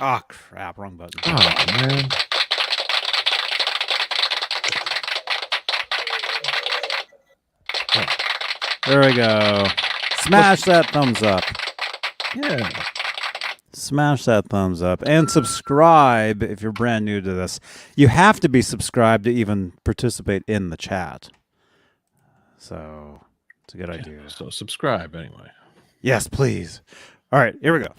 Oh, crap. Wrong button. Oh, man. There we go. Smash that thumbs up. Yeah. Smash that thumbs up. And subscribe if you're brand new to this. You have to be subscribed to even participate in the chat. So, it's a good idea. So, subscribe anyway. Yes, please. All right, here we go.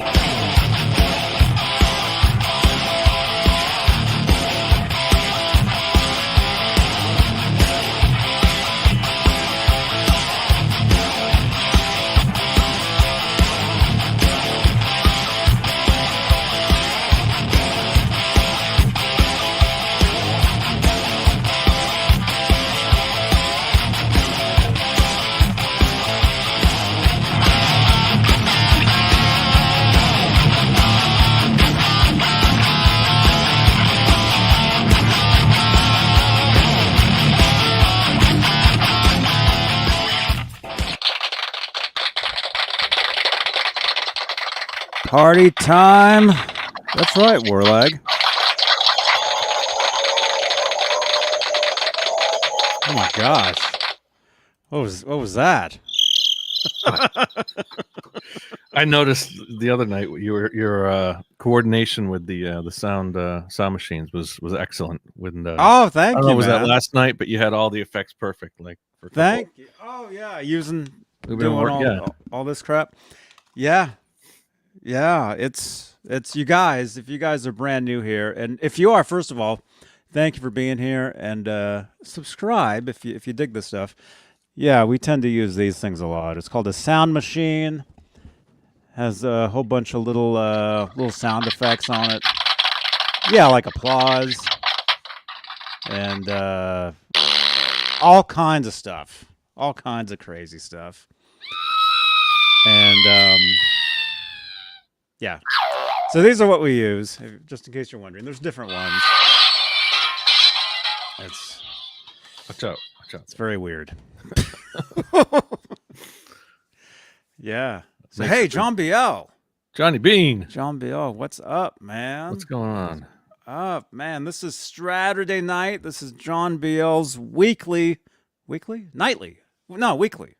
Party time. That's right, Warlag. Oh my gosh. What was that? I noticed the other night your coordination with the sound machines was excellent. When oh, thank you. Was that last night? But you had all the effects perfect. Like for thank you. Oh yeah, doing all this crap. Yeah. Yeah, it's you guys. If you guys are brand new here, and if you are, first of all, thank you for being here, and subscribe if you dig this stuff. Yeah, we tend to use these things a lot. It's called a sound machine. Has a whole bunch of little sound effects on it. Yeah, like applause and all kinds of stuff, all kinds of crazy stuff, and yeah. So these are what we use, just in case you're wondering. There's different ones. Watch out. It's very weird. Yeah. So, hey, John Biel. Johnny Beane. John Biel, what's up, man? What's going on? Up, man. This is Straturday night. This is John Biel's weekly? Nightly. No, weekly.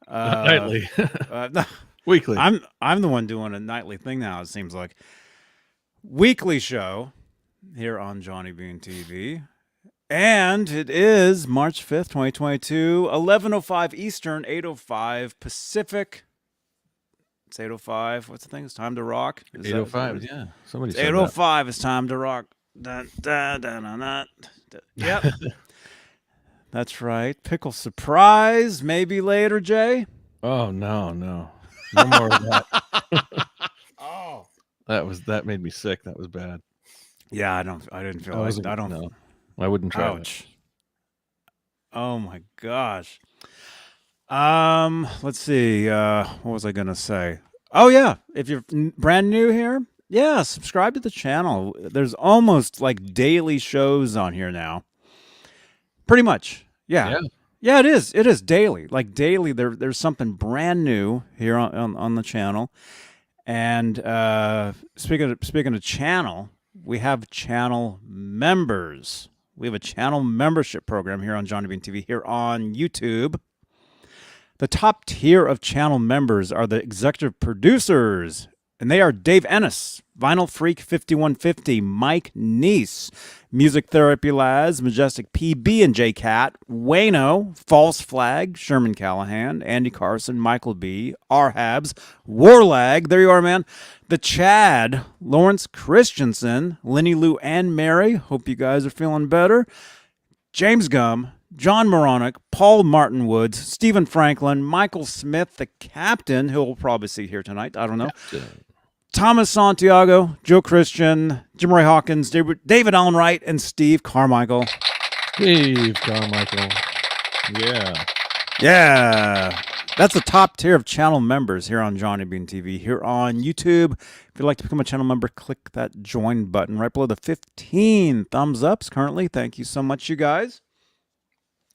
Nightly. No. Weekly. I'm the one doing a nightly thing now, it seems like. Weekly show here on Johnny Beane TV. And it is March 5th, 2022, 11:05 Eastern, 8:05 Pacific. It's 8:05. What's the thing? It's time to rock. 8:05, yeah. Somebody said 8:05. It's time to rock. Dun, dun, dun, dun, dun. Yep. That's right. Pickle surprise. Maybe later, Jay. Oh, no. No more of that. Oh. That made me sick. That was bad. Yeah, I didn't feel like I don't know. I wouldn't try. Ouch. That. Oh my gosh. Let's see. What was I gonna say? Oh yeah, if you're brand new here, yeah, subscribe to the channel. There's almost like daily shows on here now. Pretty much. Yeah. Yeah, it is. It is daily. Like daily, there's something brand new here on the channel. And speaking of channel, we have channel members. We have a channel membership program here on Johnny Beane TV here on YouTube. The top tier of channel members are the executive producers, and they are Dave Ennis, Vinyl Freak 5150, Mike Neese, Music Therapy Lads, Majestic PB and J Cat, Wayno, False Flag, Sherman Callahan, Andy Carson, Michael B, Arhabs, Warlag, there you are, man. The Chad, Lawrence Christensen, Lenny Lou and Mary, hope you guys are feeling better. James Gum, John Moronic, Paul Martin Woods, Stephen Franklin, Michael Smith, the Captain, who we'll probably see here tonight, I don't know. Thomas Santiago, Joe Christian, Jim Ray Hawkins, David Allen Wright, and Steve Carmichael. Steve Carmichael. Yeah. Yeah. That's the top tier of channel members here on Johnny Beane TV. Here on YouTube, if you'd like to become a channel member, click that join button right below the 15 thumbs ups currently. Thank you so much, you guys.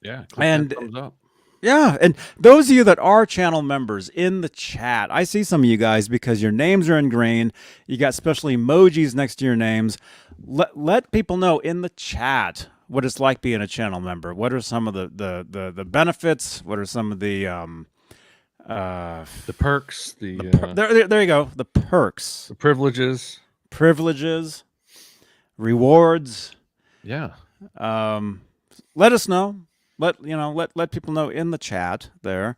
Yeah. And thumbs up. Yeah, and those of you that are channel members in the chat, I see some of you guys because your names are in green. You got special emojis next to your names. Let people know in the chat what it's like being a channel member. What are some of the benefits? What are some of the The perks, there you go, the perks, the privileges. privileges, rewards. Yeah. Let us know. Let people know in the chat there.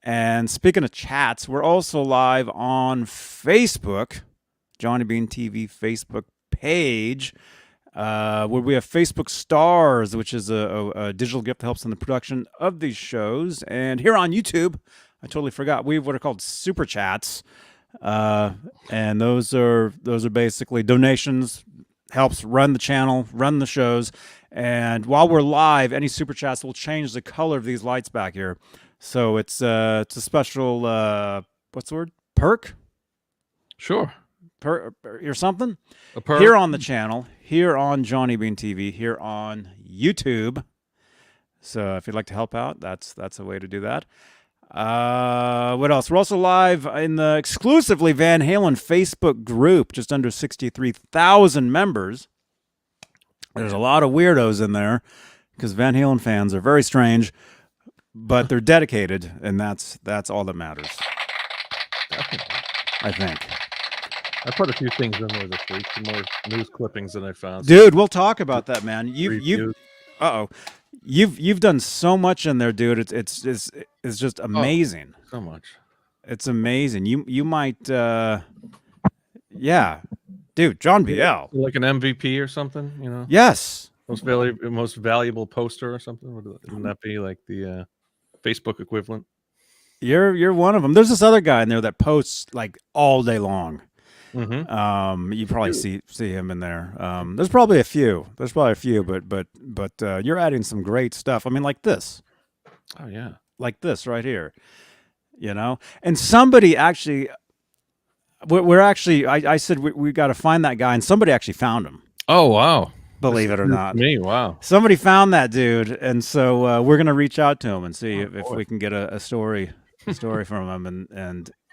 And speaking of chats, we're also live on Facebook, Johnny Beane TV Facebook page, where we have Facebook Stars, which is a digital gift that helps in the production of these shows. And here on YouTube, I totally forgot, we have what are called super chats, and those are basically donations, helps run the channel, run the shows. And while we're live, any super chats will change the color of these lights back here. So it's a special what's the word? Perk? Sure. Or something? A perk. Here on the channel, here on Johnny Beane TV, here on YouTube. So if you'd like to help out, that's a way to do that. What else? We're also live in the exclusively Van Halen Facebook group, just under 63,000 members. There's a lot of weirdos in there because Van Halen fans are very strange, but they're dedicated, and that's all that matters. Definitely. I think. I put a few things in there this week, some more news clippings that I found. Dude, we'll talk about that, man. You've done so much in there, dude. It's just amazing. Oh, so much. It's amazing. You might yeah. Dude, John BL. Like an MVP or something, you know? Yes. Most valuable poster or something. Wouldn't that be like the Facebook equivalent? You're one of them. There's this other guy in there that posts like all day long. Mm-hmm. You probably see him in there. There's probably a few. But you're adding some great stuff. I mean, like this. Oh yeah. Like this right here. You know? And somebody actually we're actually I said we got to find that guy, and somebody actually found him. Oh wow. Believe it or not. Me, wow. Somebody found that dude, and so we're gonna reach out to him and see if we can get a story from him,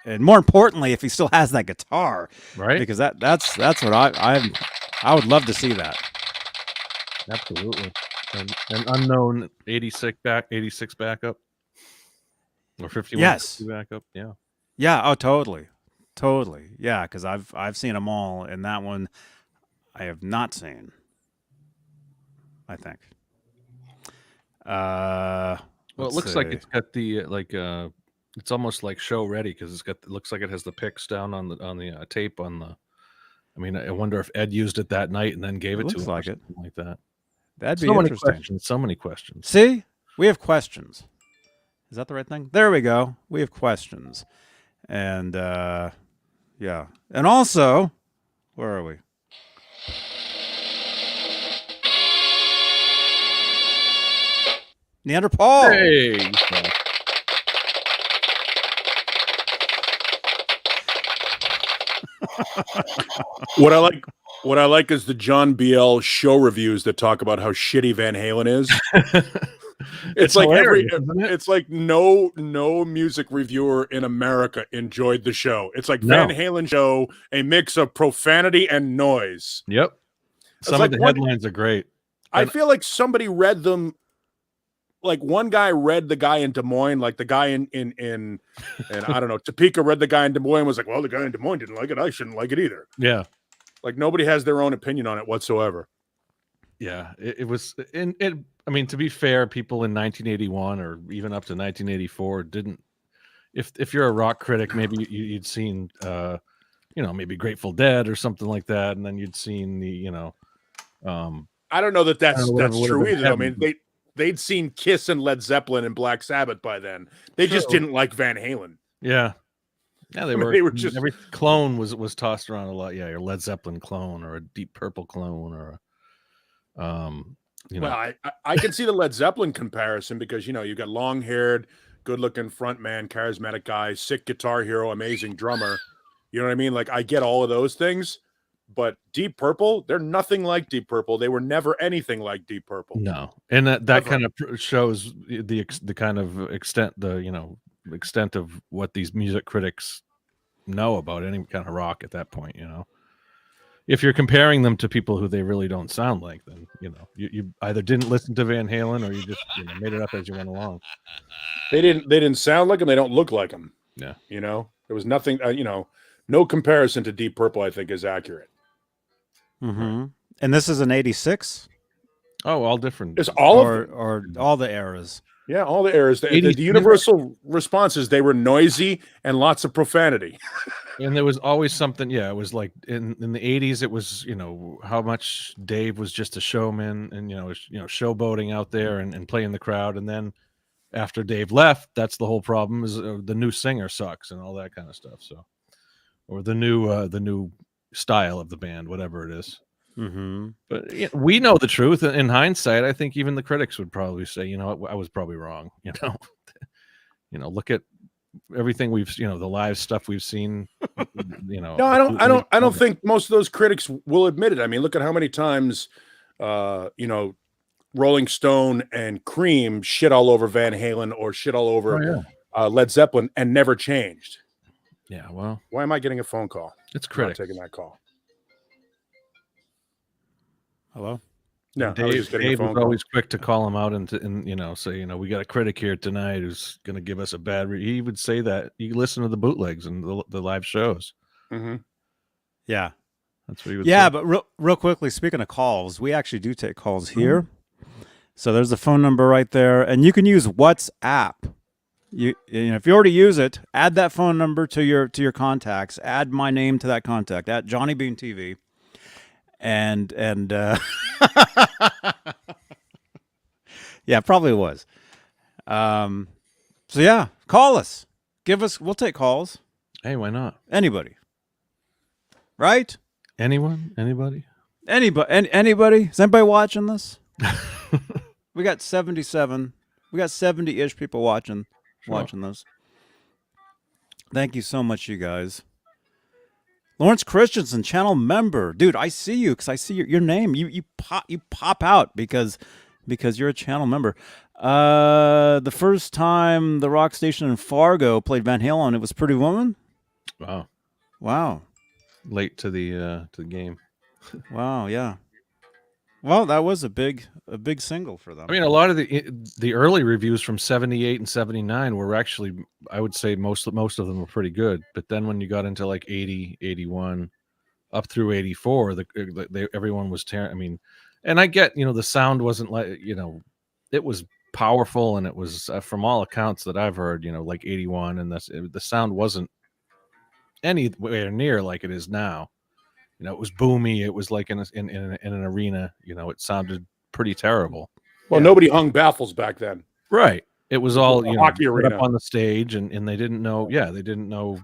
and more importantly, if he still has that guitar, right? Because that's what I would love to see that. Absolutely. An unknown 86 backup or 51 Yes. backup. Yeah. Yeah. Oh, totally. Yeah, because I've seen them all, and that one I have not seen. I think. Well, it looks like it's got the it's almost like show ready because it looks like it has the picks down on the tape on the. I mean, I wonder if Ed used it that night and then gave it to him like or something like that. That'd be so interesting. So many questions. See, we have questions. Is that the right thing? There we go. We have questions, and yeah, and also, where are we? Neanderthal. Hey. What I like is the John BL show reviews that talk about how shitty Van Halen is. It's like it's like no music reviewer in America enjoyed the show. It's like Van Halen show, a mix of profanity and noise. Yep. Some of the headlines are great. I feel like somebody read them. Like one guy read the guy in Des Moines, like the guy in and I don't know, Topeka read the guy in Des Moines, was like, well, the guy in Des Moines didn't like it. I shouldn't like it either. Yeah. Like nobody has their own opinion on it whatsoever. Yeah. It was, and I mean, to be fair, people in 1981 or even up to 1984 didn't, if you're a rock critic, maybe you'd seen, maybe Grateful Dead or something like that. And then you'd seen the, I don't know that's true either. I mean, they'd seen Kiss and Led Zeppelin and Black Sabbath by then. They just didn't like Van Halen. Yeah. Yeah, they were just every clone was tossed around a lot. Yeah, your Led Zeppelin clone or a Deep Purple clone or Well, I can see the Led Zeppelin comparison because you got long-haired, good-looking front man, charismatic guy, sick guitar hero, amazing drummer. You know what I mean? Like I get all of those things. But Deep Purple, they're nothing like Deep Purple. They were never anything like Deep Purple. No, and that kind of shows the kind of extent extent of what these music critics know about any kind of rock at that point. If you're comparing them to people who they really don't sound like, then you either didn't listen to Van Halen or you just made it up as you went along. They didn't sound like them. They don't look like them. Yeah, there was nothing. No comparison to Deep Purple, I think, is accurate. Mm-hmm. Right. And this is an '86. Oh, all different. It's all or all the eras. Yeah, all the eras. The universal response is they were noisy and lots of profanity. And there was always something. Yeah, it was like in the '80s. It was how much Dave was just a showman and showboating out there and playing the crowd. And then after Dave left, that's the whole problem. Is the new singer sucks and all that kind of stuff. So, or the new style of the band, whatever it is. Mm-hmm. But we know the truth. In hindsight, I think even the critics would probably say, I was probably wrong. Look at everything we've, the live stuff we've seen. No, I don't think most of those critics will admit it. I mean, look at how many times, Rolling Stone and Cream shit all over Van Halen or shit all over Led Zeppelin and never changed. Yeah, well, why am I getting a phone call? It's critics. I'm not taking that call. Hello? No, Dave was always quick to call him out and say, we got a critic here tonight who's going to give us a bad he would say that. You listen to the bootlegs and the live shows. Mm-hmm. Yeah. That's what he would say. Yeah, but real quickly, speaking of calls, we actually do take calls here. Mm-hmm. So there's the phone number right there. And you can use WhatsApp. If you already use it, add that phone number to your contacts. Add my name to that contact at Johnny Beane TV. And yeah, probably was. So yeah, call us. We'll take calls. Hey, why not? Anybody. Right? Anyone? Anybody? Anybody? Is anybody watching this? We got 77. We got 70-ish people watching this. Thank you so much, you guys. Lawrence Christensen, channel member. Dude, I see you because I see your name. You pop out because you're a channel member. The first time the rock station in Fargo played Van Halen, it was Pretty Woman. Wow. Late to the game. Wow, yeah. Well, that was a big single for them. I mean, a lot of the early reviews from 78 and 79 were actually, I would say most of them were pretty good. But then when you got into like 80, 81, up through 84, everyone was tearing. I mean, and I get, the sound wasn't like, it was powerful and it was from all accounts that I've heard, like 81, and the sound wasn't anywhere near like it is now. It was boomy. It was like in an arena. It sounded pretty terrible. Well, nobody hung baffles back then, right? It was all hockey arena up on the stage, and they didn't know. Yeah, they didn't know.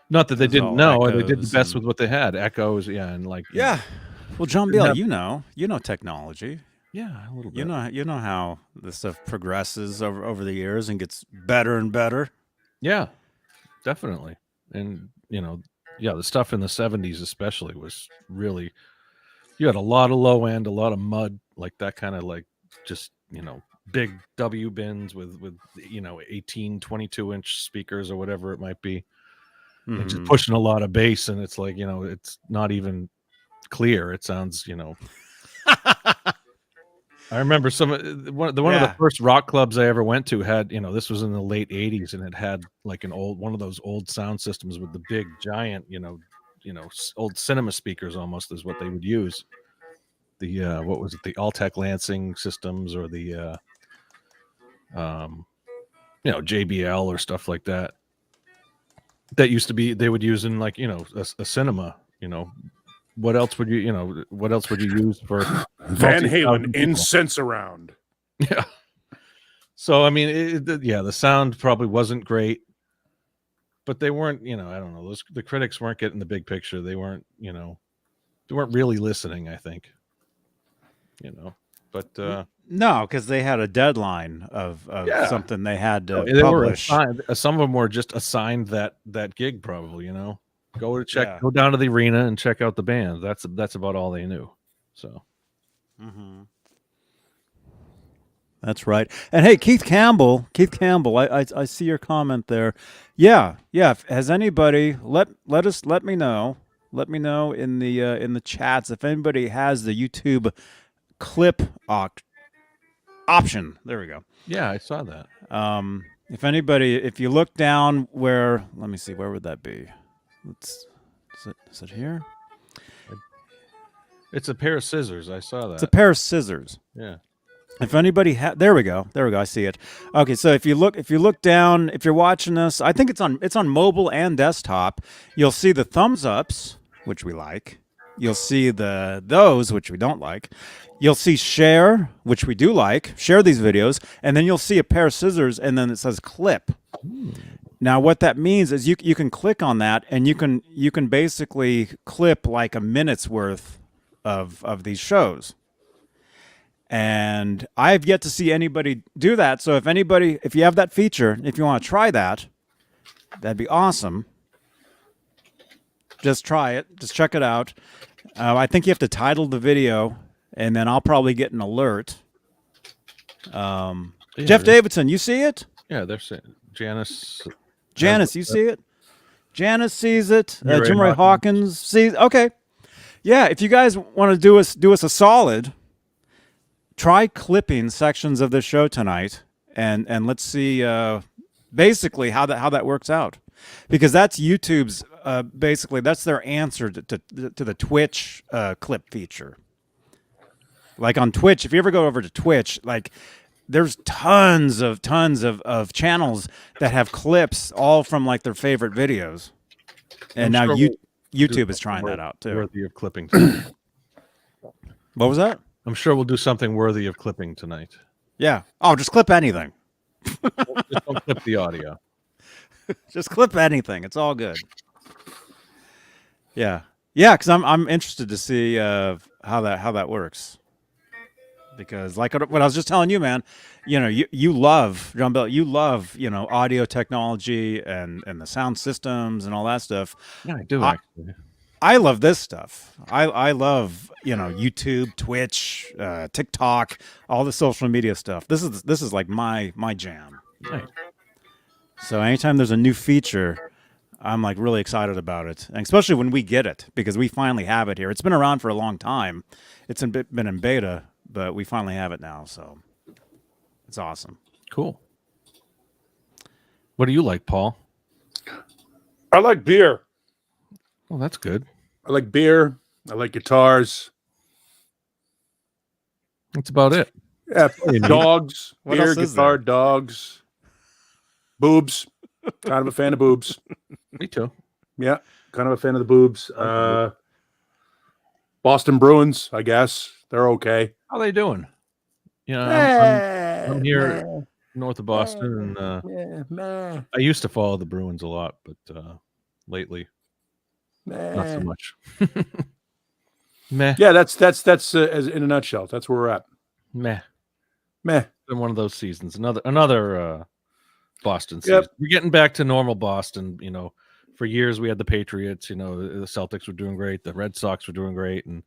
Not that they didn't know, or they did the best with what they had. Echoes, and like Well, John Beale, you know technology. Yeah, a little bit. You know how this stuff progresses over the years and gets better and better. Yeah, definitely, and Yeah, the stuff in the 70s especially was really, you had a lot of low end, a lot of mud, like that kind of like just, big W bins with 18, 22-inch speakers or whatever it might be. Mm-hmm. And just pushing a lot of bass, and it's like, it's not even clear. It sounds, I remember one of the first rock clubs I ever went to had, this was in the late 80s, and it had like one of those old sound systems with the big giant, old cinema speakers almost is what they would use. The what was it, the Altec Lansing systems or the JBL or stuff like that. That used to be they would use in like a cinema. What else would you use for Van Halen incense around? Yeah. So I mean, the sound probably wasn't great, but they weren't. I don't know. The critics weren't getting the big picture. They weren't. They weren't really listening. I think. But no, because they had a deadline of something they had to they publish. Some of them were just assigned that gig, probably. Go down to the arena and check out the band. That's about all they knew. So. Mm-hmm. That's right. And hey, Keith Campbell, I see your comment there. Yeah. Has anybody let me know in the chats if anybody has the YouTube clip option. There we go. Yeah, I saw that. If you look down where, let me see, where would that be? Is it here? It's a pair of scissors. I saw that. It's a pair of scissors. Yeah. If anybody there we go. I see it. Okay, so if you look down, if you're watching this, I think it's on mobile and desktop. You'll see the thumbs ups, which we like. You'll see those, which we don't like. You'll see share, which we do like. Share these videos, and then you'll see a pair of scissors, and then it says clip. Now, what that means is you can click on that, and you can basically clip like a minute's worth of these shows. And I've yet to see anybody do that. So if you have that feature, if you want to try that, that'd be awesome. Just try it. Just check it out. I think you have to title the video, and then I'll probably get an alert. Jeff Davidson, you see it? Yeah, they're saying Janice, you see it? Janice sees it. Jim Ray Hawkins sees. Okay, yeah. If you guys want to do us a solid, try clipping sections of the show tonight, and let's see basically how that works out, because that's YouTube's basically that's their answer to the Twitch clip feature. Like on Twitch, if you ever go over to Twitch, like there's tons of channels that have clips all from like their favorite videos, and now YouTube is trying that out too. Worthy of clipping. What was that? I'm sure we'll do something worthy of clipping tonight. Yeah. Oh, just clip anything. Just don't clip the audio. Just clip anything. It's all good. Yeah. Yeah, because I'm interested to see how that works. Because like what I was just telling you, man, you love, John Bell, you love, audio technology and the sound systems and all that stuff. Yeah, I do actually. I love this stuff. I love, YouTube, Twitch, TikTok, all the social media stuff. This is like my jam. Right. So anytime there's a new feature, I'm like really excited about it, and especially when we get it, because we finally have it here. It's been around for a long time. It's been in beta, but we finally have it now. So it's awesome. Cool. What do you like, Paul? I like beer. Well, that's good. I like beer. I like guitars. That's about it. Yeah, dogs. What Beer, else is guitar, there? dogs. Boobs. Kind of a fan of boobs. Me too. Yeah, kind of a fan of the boobs. Boston Bruins, I guess. They're okay. How are they doing? I'm here north of Boston, and I used to follow the Bruins a lot, but lately, not so much. Meh. Yeah, that's as in a nutshell. That's where we're at. Meh. Been one of those seasons. Another Boston season. Yep. We're getting back to normal Boston. For years we had the Patriots. The Celtics were doing great. The Red Sox were doing great, and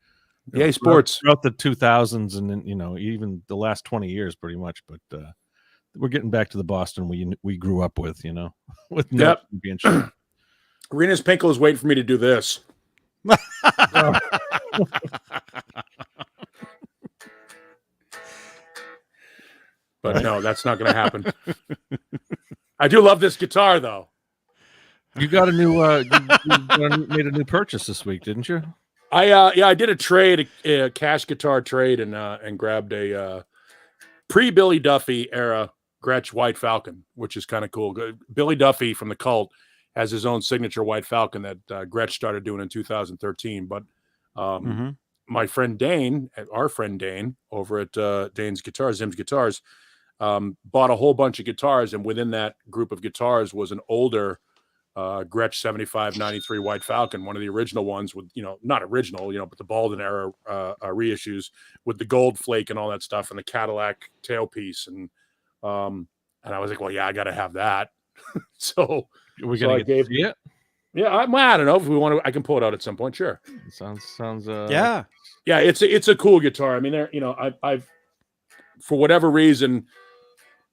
EA Sports throughout the 2000s, and then even the last 20 years, pretty much. But we're getting back to the Boston we grew up with. With no championship. Arenas Pinkel is waiting for me to do this. But no, that's not going to happen. I do love this guitar, though. You got a new, made a new purchase this week, didn't you? I did a trade, a cash guitar trade, and grabbed a pre-Billy Duffy era Gretsch White Falcon, which is kind of cool. Billy Duffy from the Cult has his own signature White Falcon that Gretsch started doing in 2013. But my friend Dane, our friend Dane, over at Dane's Guitars, Zim's Guitars, bought a whole bunch of guitars, and within that group of guitars was an older Gretsch 7593 White Falcon, one of the original ones with, not original, but the Baldwin era reissues with the gold flake and all that stuff and the Cadillac tailpiece. And I was like, well, yeah, I got to have that. So we're going to see it. Yeah, I don't know if we want to. I can pull it out at some point. Sure. Sounds. Yeah. Yeah, it's a cool guitar. I mean, I've for whatever reason,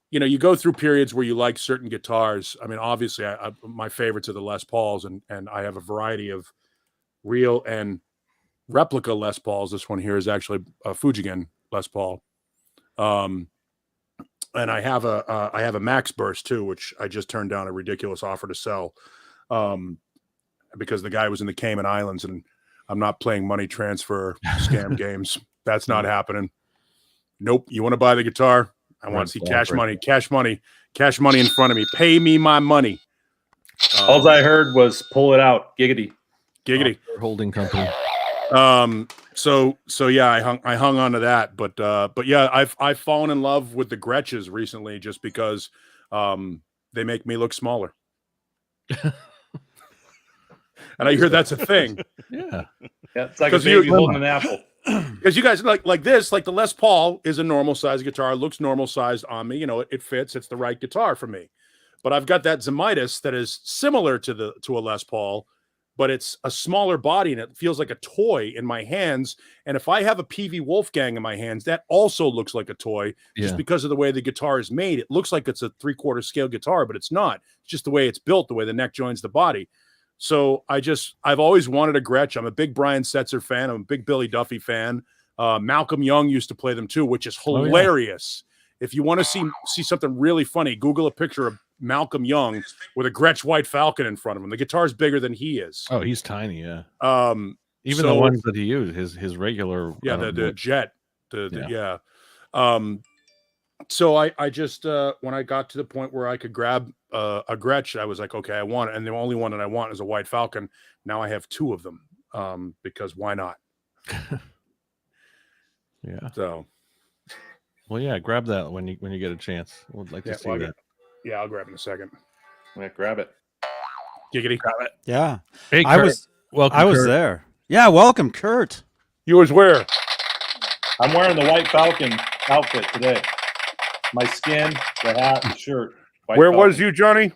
you go through periods where you like certain guitars. I mean, obviously, my favorites are the Les Pauls, and I have a variety of real and replica Les Pauls. This one here is actually a Fujigen Les Paul. And I have a Max Burst too, which I just turned down a ridiculous offer to sell, because the guy was in the Cayman Islands, and I'm not playing money transfer scam games. That's not happening. Nope. You want to buy the guitar? I want to see cash money in front of me. Pay me my money. All I heard was pull it out. Giggity. Holding company. So yeah, I hung on to that, but yeah, I've fallen in love with the Gretches recently just because they make me look smaller. And I hear that's a thing. Yeah, it's like a baby holding an apple. Because you guys like this, like the Les Paul is a normal size guitar, looks normal sized on me. It fits. It's the right guitar for me. But I've got that Zemaitis that is similar to a Les Paul, but it's a smaller body and it feels like a toy in my hands. And if I have a PV Wolfgang in my hands, that also looks like a toy just because of the way the guitar is made. It looks like it's a 3/4 scale guitar, but it's not. It's just the way it's built, the way the neck joins the body. So I've always wanted a Gretsch. I'm a big Brian Setzer fan. I'm a big Billy Duffy fan. Malcolm Young used to play them too, which is hilarious. If you want to see something really funny, Google a picture of Malcolm Young with a Gretsch White Falcon in front of him. The guitar's bigger than he is. Oh, he's tiny, yeah. Even the ones that he used, his regular, the Jet, So I just when I got to the point where I could grab a Gretsch, I was like, okay, I want it, and the only one that I want is a White Falcon. Now I have two of them because why not? Yeah. So, well, yeah, grab that when you get a chance. We'd like to see that. Yeah, I'll grab it in a second. Yeah, grab it. Giggity, grab it. Yeah. Hey, I was there. Yeah, welcome, Kurt. You was where? I'm wearing the White Falcon outfit today. My skin, the hat, and shirt. Where was you, Johnny?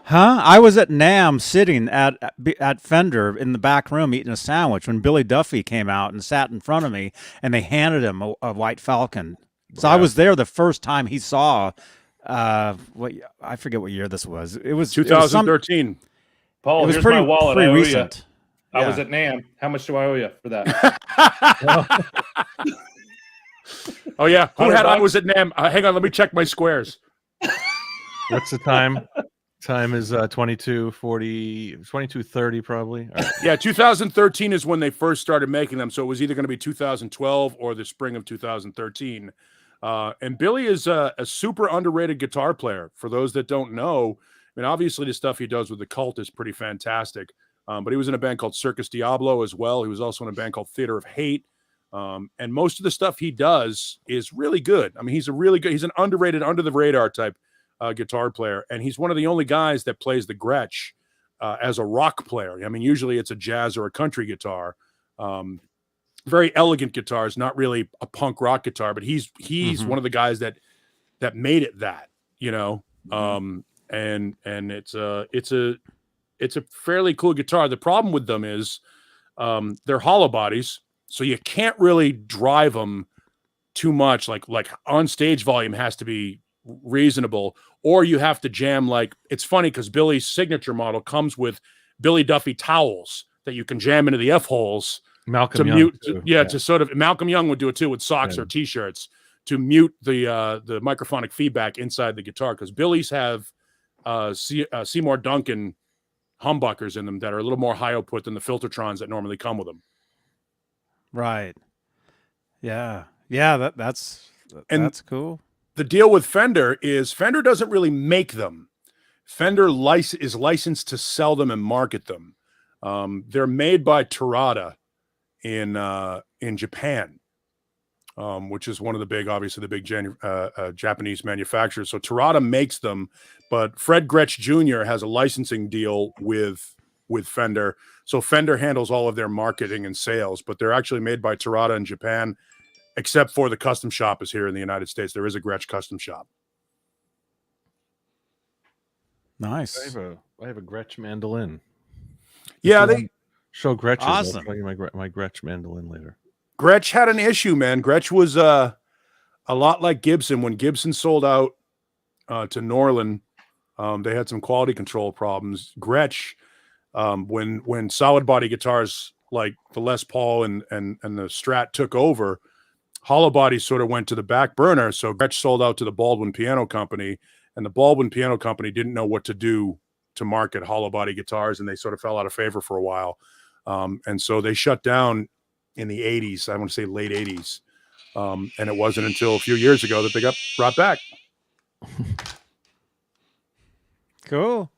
Huh? I was at NAMM sitting at Fender in the back room eating a sandwich when Billy Duffy came out and sat in front of me, and they handed him a White Falcon. So I was there the first time he saw. I forget what year this was. It was 2013. Paul, it was here's pretty, my wallet. pretty I owe recent. you. I was at NAMM. How much do I owe you for that? Oh yeah, I was at NAMM. Hang on, let me check my squares. What's the time? Time is 22:30 probably. Right. Yeah, 2013 is when they first started making them, so it was either going to be 2012 or the spring of 2013. And Billy is a super underrated guitar player. For those that don't know, I mean, obviously the stuff he does with the Cult is pretty fantastic. But he was in a band called Circus Diablo as well. He was also in a band called Theater of Hate. And most of the stuff he does is really good. I mean, he's an underrated, under the radar type guitar player. And he's one of the only guys that plays the Gretsch as a rock player. I mean, usually it's a jazz or a country guitar. Very elegant guitars, not really a punk rock guitar, but he's one of the guys that made it that, and it's a fairly cool guitar. The problem with them is they're hollow bodies, so you can't really drive them too much. Like on stage volume has to be reasonable, or you have to jam. Like, it's funny because Billy's signature model comes with Billy Duffy towels that you can jam into the F holes. Malcolm to Young mute, to sort of Malcolm Young would do it too with socks or T-shirts to mute the microphonic feedback inside the guitar, because Billy's have Seymour Duncan humbuckers in them that are a little more high output than the Filtertrons that normally come with them. Right. Yeah. Yeah. That's cool. The deal with Fender is Fender doesn't really make them. Fender is licensed to sell them and market them. They're made by Terada in Japan, which is one of the big, obviously the big Japanese manufacturers. So Terada makes them, but Fred Gretsch Jr. has a licensing deal with Fender. So Fender handles all of their marketing and sales, but they're actually made by Terada in Japan, except for the custom shop is here in the United States. There is a Gretsch custom shop. Nice. I have a Gretsch mandolin. Yeah, show Gretsch. Awesome. I'll show you my Gretsch mandolin later. Gretsch had an issue, man. Gretsch was a lot like Gibson. When Gibson sold out to Norlin, they had some quality control problems. Gretsch, when solid body guitars like the Les Paul and the Strat took over, hollow body sort of went to the back burner. So Gretsch sold out to the Baldwin Piano Company, and the Baldwin Piano Company didn't know what to do to market hollow body guitars, and they sort of fell out of favor for a while. And so they shut down in the 80s. I want to say late 80s. And it wasn't until a few years ago that they got brought back. Cool.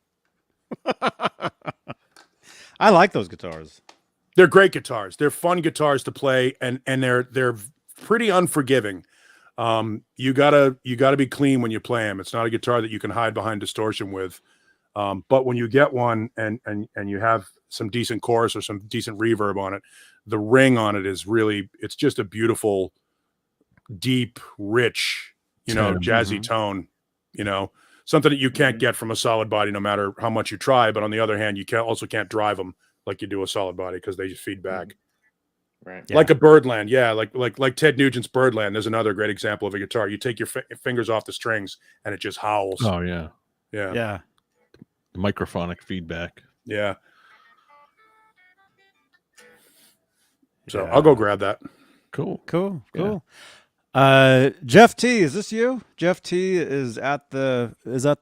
I like those guitars. They're great guitars. They're fun guitars to play, and they're pretty unforgiving. You gotta be clean when you play them. It's not a guitar that you can hide behind distortion with. But when you get one and you have some decent chorus or some decent reverb on it, the ring on it is really, it's just a beautiful, deep, rich, jazzy tone, something that you can't get from a solid body no matter how much you try. But on the other hand, you can't drive them like you do a solid body because they just feed back. Right. Yeah. Like a Birdland. Yeah. Like Ted Nugent's Birdland. There's another great example of a guitar. You take your fingers off the strings and it just howls. Oh yeah. Yeah. Yeah. The microphonic feedback. Yeah. So Yeah. I'll go grab that. Cool. Yeah. Jeff T, is this you? Jeff T is at the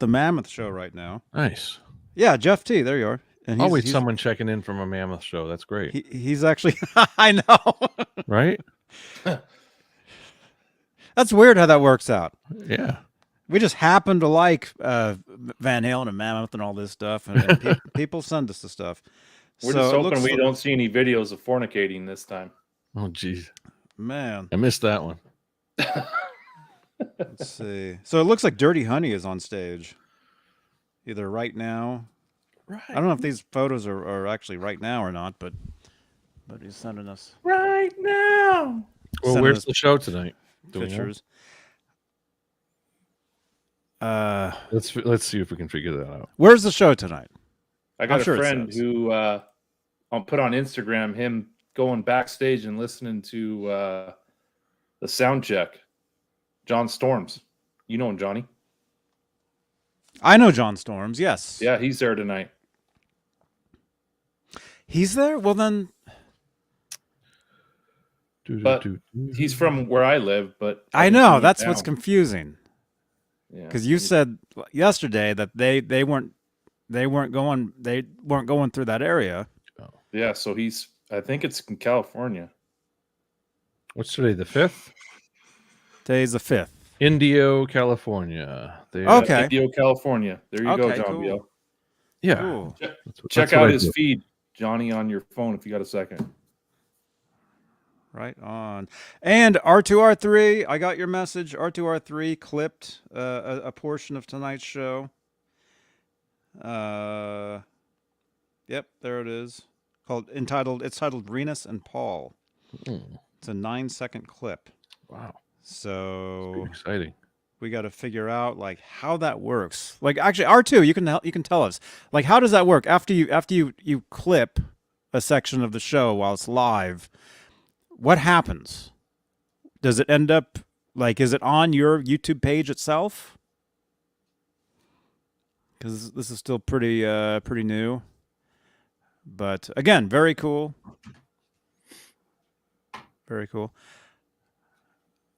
Mammoth show right now. Nice. Yeah, Jeff T, there you are. And Always someone checking in from a Mammoth show. That's great. He's actually I know. Right? That's weird how that works out. Yeah. We just happen to like Van Halen and Mammoth and all this stuff, and people send us the stuff. We're So just it hoping looks we don't see any videos of fornicating this time. Oh geez. Man, I missed that one. let's see. So it looks like Dirty Honey is on stage, either right now. Right. I don't know if these photos are actually right now or not, but he's sending us Right now. Well, sending where's us the show tonight? Do we know? pictures. Let's see if we can figure that out. Where's the show tonight? I got I'm a sure it friend says. who I'll put on Instagram him going backstage and listening to the sound check. John Storms. You know him, Johnny. I know John Storms. Yes. Yeah, he's there tonight. He's there. Well then, But he's from where I live, but I know that's what's confusing. Yeah. Because you said yesterday that they weren't going through that area. Yeah, so I think it's in California. What's today? The 5th? Today's the 5th. Indio, California. Okay. Indio, California. There you go, Okay, John cool. Biel. Yeah. Cool. Check out his feed, Johnny, on your phone if you got a second. Right on. And R2R3, I got your message. R2R3 clipped a portion of tonight's show. Yep, there it is. It's titled Renus and Paul. It's a 9-second clip. Wow. So Exciting. we got to figure out like how that works. Like actually R2, you can tell us. Like how does that work after you clip a section of the show while it's live? What happens? Does it end up like is it on your YouTube page itself? Cuz this is still pretty new. But again, very cool. Very cool.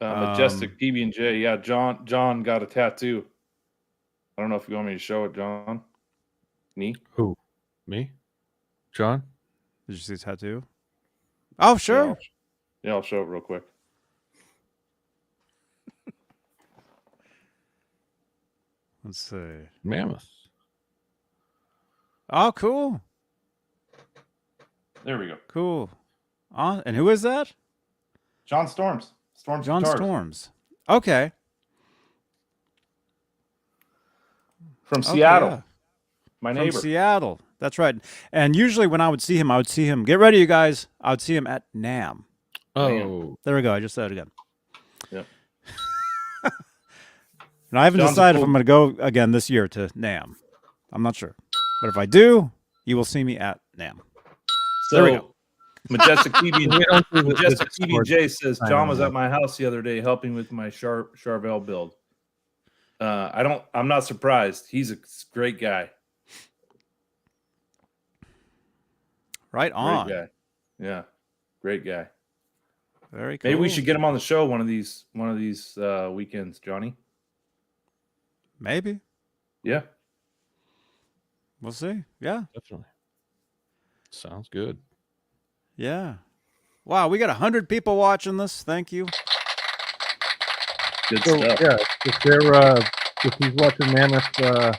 Majestic PB&J. Yeah, John got a tattoo. I don't know if you want me to show it, John. Me? Who? Me? John? Did you see the tattoo? Oh, sure. Yeah, I'll show it real quick. Let's see. Mammoth. Oh, cool. There we go. Cool. And who is that? John Storms. John Guitars. Storms. Okay. From Seattle. yeah. My From neighbor. Seattle. That's right. And usually when I would see him, get ready, you guys. I would see him at NAMM. Oh. There we go. I just said it again. Yep. And I haven't John's decided if cool. I'm going to go again this year to NAMM. I'm not sure. But if I do, you will see me at NAMM. There we So go. Majestic Majestic PBJ says John was at my house the other day helping with my Charvel build. I'm not surprised. He's a great guy. Right on. Great guy. Yeah. Great guy. Very cool. Maybe we should get him on the show one of these weekends, Johnny. Maybe. Yeah. We'll see. Yeah. Definitely. Sounds good. Yeah. Wow, we got 100 people watching this. Thank you. Good So, stuff. yeah, if he's watching Mammoth,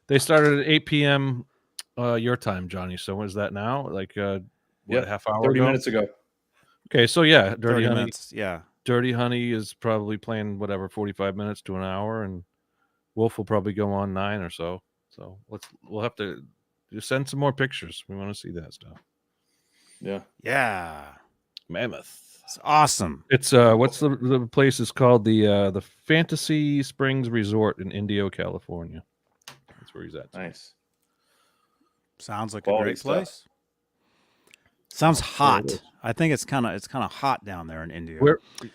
they started at 8 p.m. Your time, Johnny. So when is that now? Like, a half hour 30 ago? minutes ago. Okay, so yeah, 30 Dirty Honey. minutes. Yeah. Dirty Honey is probably playing 45 minutes to an hour, and Wolf will probably go on 9 or so. So we'll have to just send some more pictures. We want to see that stuff. Yeah. Yeah. Mammoth. It's awesome. It's what's the place is called? The Fantasy Springs Resort in Indio, California. That's where he's at. Nice. Sounds like a Quality great stuff. place. Sounds it hot. is. I think it's kind of hot down there in India.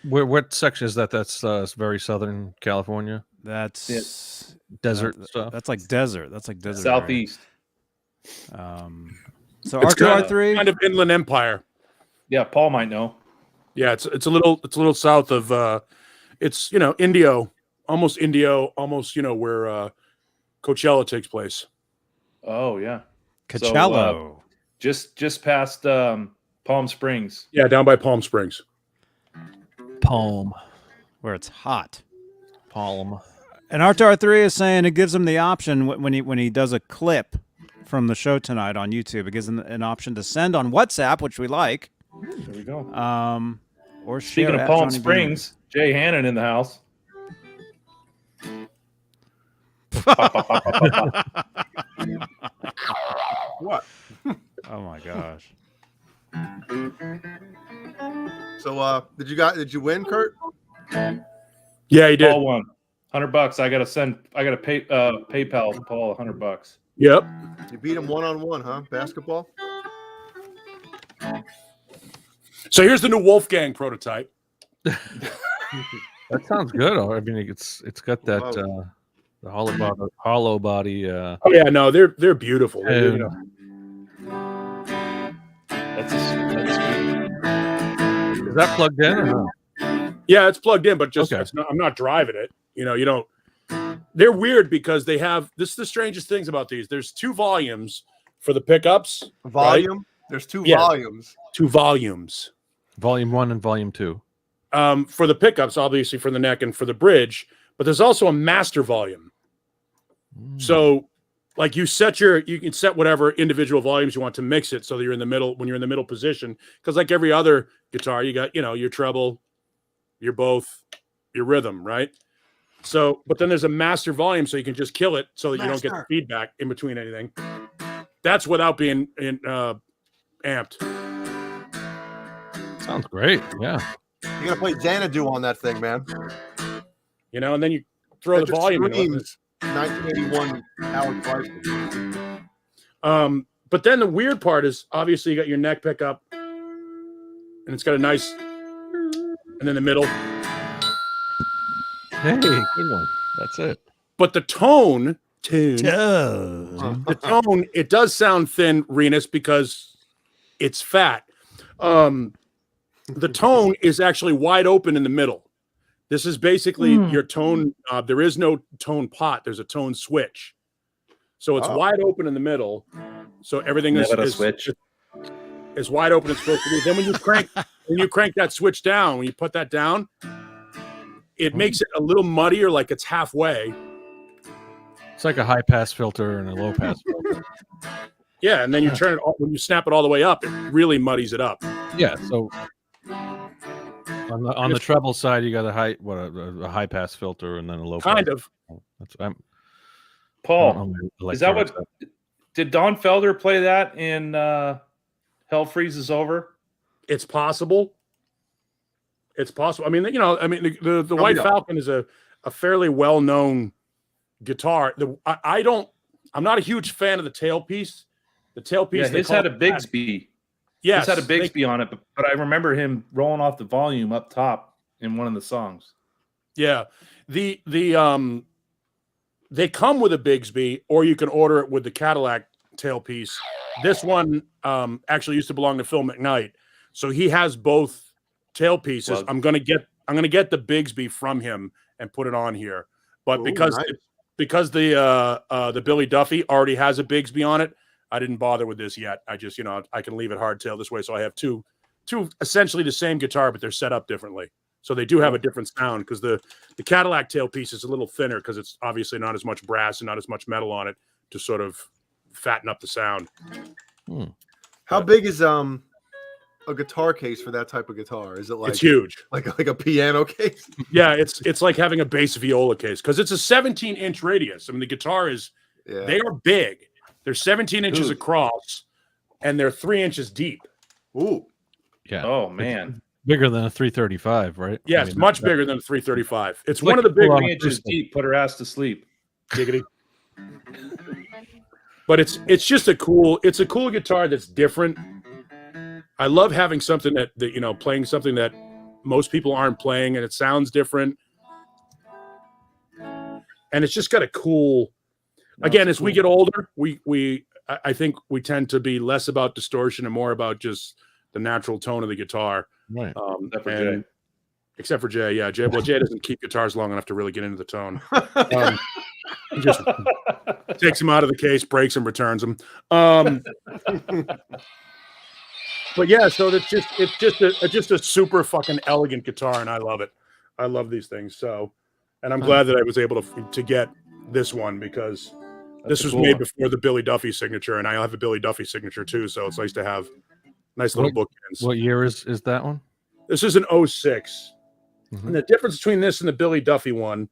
What section is that? That's very southern California. That's Desert stuff. That's like desert. That's like desert. Southeast. Area. So It's R2R3. kind of inland empire. Yeah, Paul might know. Yeah, it's a little south of it's Indio, almost where Coachella takes place. Oh yeah. Coachella. So, just past Palm Springs. Yeah, down by Palm Springs. Palm. Where it's hot. Palm. And R2R3 is saying it gives him the option when he does a clip from the show tonight on YouTube. It gives him an option to send on WhatsApp, which we like. There we go. Or Speaking share of at Palm Johnny Springs, Jay Hannon in the house. What? Beane. Oh my gosh. So, did you win, Kurt? Yeah, he did. Paul won. $100. I gotta pay PayPal Paul $100. Yep. You beat him one-on-one, huh? Basketball? So here's the new Wolfgang prototype. That sounds good. I mean, it's got that the hollow body. Oh yeah, no, they're beautiful. And- That's sweet. Is that plugged in or no? Yeah, it's plugged in, but just Okay. I'm not driving it. You don't. They're weird because they have this is the strangest things about these. There's 2 volumes for the pickups. Volume? Right? There's 2 Yeah. volumes. 2 volumes. Volume 1 and Volume 2. For the pickups, obviously for the neck and for the bridge, but there's also a master volume. So like you can set whatever individual volumes you want to mix it so that you're in the middle when you're in the middle position. Because like every other guitar, you got, your treble, your both, your rhythm, right? So, but then there's a master volume so you can just kill it so that you don't get the feedback in between anything. That's without being amped. Sounds great. Yeah. You gotta play Xanadu on that thing, man. And then you throw the volume in. Screams 1981 Howard Clarkson. But then the weird part is obviously you got your neck pickup and it's got a nice, and then the middle. Hey, good one. That's it. But the tone, it does sound thin, Renus, because it's fat. The tone is actually wide open in the middle. This is basically your tone. There is no tone pot. There's a tone switch. So it's wide open in the middle. So everything is wide open. It's supposed to be. Then when you crank that switch down, when you put that down, it makes it a little muddier, like it's halfway. It's like a high pass filter and a low pass filter. Yeah, and then you turn it when you snap it all the way up, it really muddies it up. Yeah, so on the treble side, you got a high pass filter and then a low Kind pass. of. Paul, is that what did Don Felder play that in Hell Freezes Over? It's possible. It's possible. I mean, the White Falcon is a fairly well-known guitar. I don't I'm not a huge fan of the tailpiece. The tailpiece. Yeah, his had a Bigsby. Yes, his had a Bigsby on it, but I remember him rolling off the volume up top in one of the songs. Yeah, they come with a Bigsby, or you can order it with the Cadillac tailpiece. This one actually used to belong to Phil McKnight, so he has both tailpieces. Well, I'm gonna get the Bigsby from him and put it on here, but because the Billy Duffy already has a Bigsby on it, I didn't bother with this yet. I just I can leave it hardtail this way, so I have two essentially the same guitar, but they're set up differently. So they do have a different sound because the Cadillac tailpiece is a little thinner because it's obviously not as much brass and not as much metal on it to sort of fatten up the sound. How big is a guitar case for that type of guitar? Is it like it's huge, like a piano case? Yeah, it's like having a bass viola case because it's a 17-inch radius. I mean, the guitar is they are big. They're 17 inches across, and they're 3 inches deep. Ooh, yeah. Oh man. Bigger than a 335, right? Yeah, it's much bigger than a 335. It's one of the big 3 inches deep. Put her ass to sleep. Giggity. But it's just a cool guitar that's different. I love having something that playing something that most people aren't playing, and it sounds different. And it's just got a cool. Again, as we get older, I think we tend to be less about distortion and more about just the natural tone of the guitar. Right. Except for Jay. Yeah, Jay. Well, Jay doesn't keep guitars long enough to really get into the tone. He just takes them out of the case, breaks them, returns them. But yeah, so it's just a super fucking elegant guitar, and I love it. I love these things. So, and I'm glad that I was able to get this one because this was made before the Billy Duffy signature, and I have a Billy Duffy signature too. So it's nice to have nice little bookends. What year is that one? This is an 06. And the difference between this and the Billy Duffy one,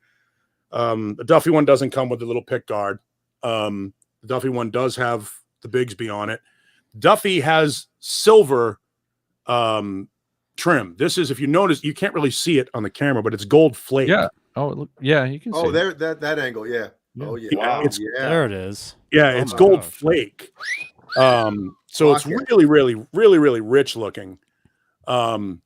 the Duffy one doesn't come with the little pick guard. The Duffy one does have the Bigsby on it. Duffy has silver trim. This is, if you notice, you can't really see it on the camera, but it's gold flake. Yeah. Oh, yeah, you can see. Oh, there, that angle, yeah. Oh, yeah. Wow. There it is. Yeah, it's gold flake. So it's really, really, really, really rich looking. And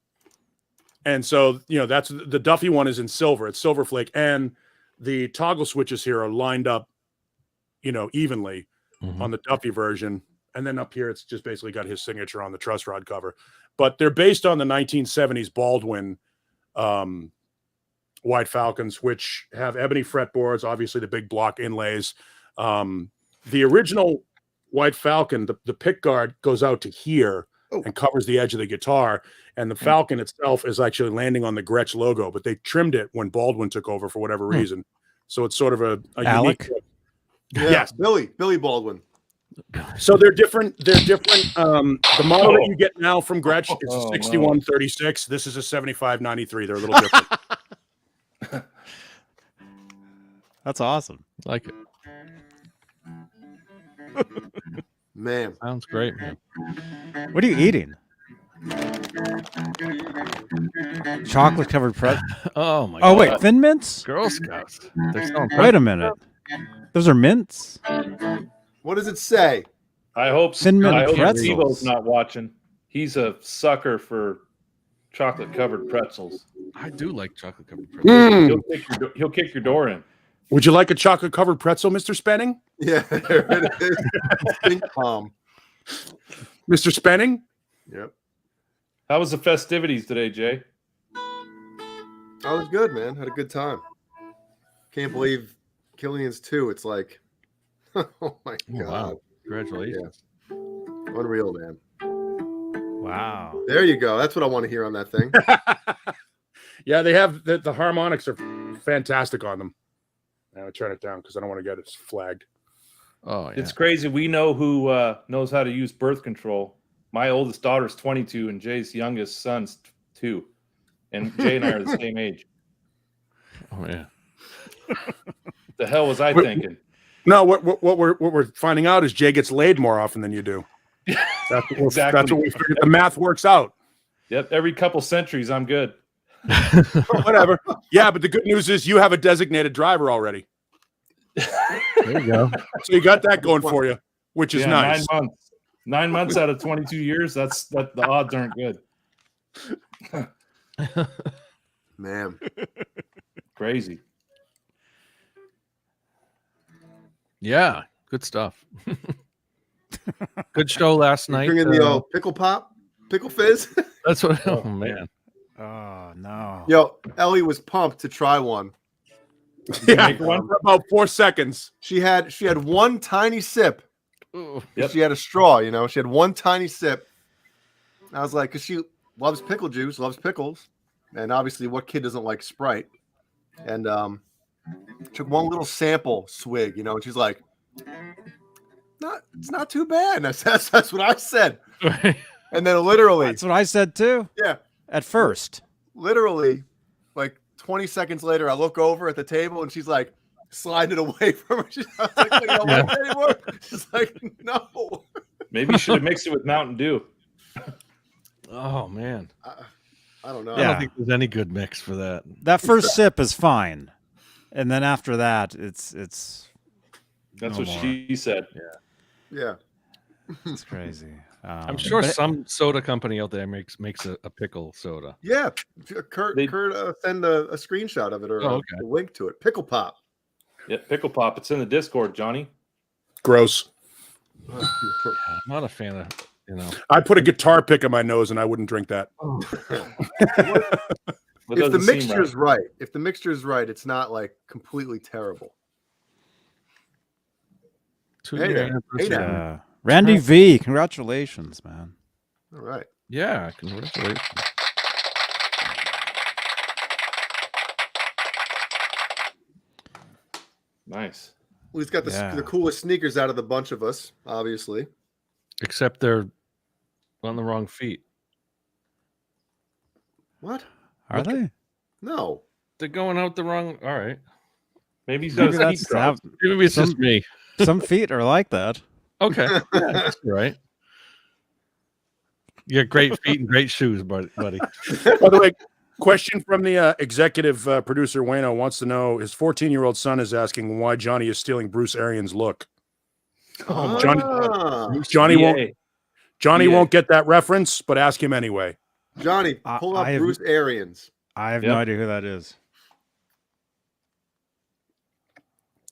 so, that's the Duffy one is in silver. It's silver flake. And the toggle switches here are lined up, evenly on the Duffy version. And then up here, it's just basically got his signature on the truss rod cover. But they're based on the 1970s Baldwin White Falcons, which have ebony fretboards, obviously the big block inlays. The original White Falcon, the pick guard goes out to here and covers the edge of the guitar. And the Falcon itself is actually landing on the Gretsch logo, but they trimmed it when Baldwin took over for whatever reason. So it's sort of a Alec? unique. Yes, Billy Baldwin. So they're different. The model that you get now from Gretsch is a 6136. This is a 7593. They're a little different. That's awesome. Like it. Man. Sounds great, man. What are you eating? Chocolate covered pretzel. Oh my! Oh wait, Thin Mints? Girl Scouts. They're selling Wait a minute. Those are mints. What does it say? I hope Thin Mint pretzels. Stevo's not watching. He's a sucker for chocolate covered pretzels. I do like chocolate covered pretzels. He'll kick your door in. Would you like a chocolate covered pretzel, Mr. Spenning? Yeah, there it is. Pink palm. Mr. Spenning? Yep. How was the festivities today, Jay? I was good, man. Had a good time. Can't believe Killian's 2. It's like, oh my God. Wow. Congratulations. Yeah. Unreal, man. Wow. There you go. That's what I want to hear on that thing. Yeah, they have the harmonics are fantastic on them. Now I turn it down because I don't want to get it flagged. Oh, yeah. It's crazy. We know who knows how to use birth control. My oldest daughter's 22 and Jay's youngest son's 2. And Jay and I are the same age. Oh, yeah. The hell was I thinking? No, what we're finding out is Jay gets laid more often than you do. That's what we figured. The math works out. Yep. Every couple centuries, I'm good. Whatever. Yeah, but the good news is you have a designated driver already. There you go. So you got that going for you, which is nice. 9 months. 9 months out of 22 years. That the odds aren't good. Man. Crazy. Yeah, good stuff. Good show last night. Bringing the old pickle pop, pickle fizz. That's what. Oh man. Oh no. Yo, Ellie was pumped to try one. Yeah, one for about 4 seconds. She had one tiny sip. Yep. She had a straw, you know. She had one tiny sip. I was like, because she loves pickle juice, loves pickles, and obviously, what kid doesn't like Sprite? And took one little sample swig, you know, and she's like, it's not too bad. And that's what I said. And then literally, That's what I said too. yeah, At first. literally, like 20 seconds later, I look over at the table and she's like sliding it away from her. She's like, you don't like it anymore? She's like, no. Maybe you should have mixed it with Mountain Dew. Oh man. I don't know. I don't think there's any good mix for that. That first sip is fine. And then after that, it's That's no what more. she said. Yeah. It's crazy. I'm sure some soda company out there makes a pickle soda. Yeah. Kurt They- send a screenshot of it or okay. a link to it. Pickle pop. Yeah, pickle pop. It's in the Discord, Johnny. Gross. I'm not a fan of, I put a guitar pick in my nose and I wouldn't drink that. It If the doesn't seem mixture's right, if the mixture's right, it's not like completely terrible. 2-year Hey there. anniversary. Hey there. Randy V, congratulations, man. All right. Yeah, congratulations. Nice. Well, he's got Yeah. the coolest sneakers out of the bunch of us, obviously. Except they're on the wrong feet. What? Are they? No. They're going out the wrong. All right. Maybe he's got Maybe his that's feet crossed. Maybe it's Some- just me. some feet are like that. Okay. Yeah, that's all right. You got great feet and great shoes, buddy. By the way, question from the executive producer Wayno wants to know: his 14-year-old son is asking why Johnny is stealing Bruce Arians' look. Oh, my Johnny BA. Johnny Yeah. won't get that reference, but ask him anyway. Johnny, pull up I have- Bruce Arians. I have Yep. no idea who that is.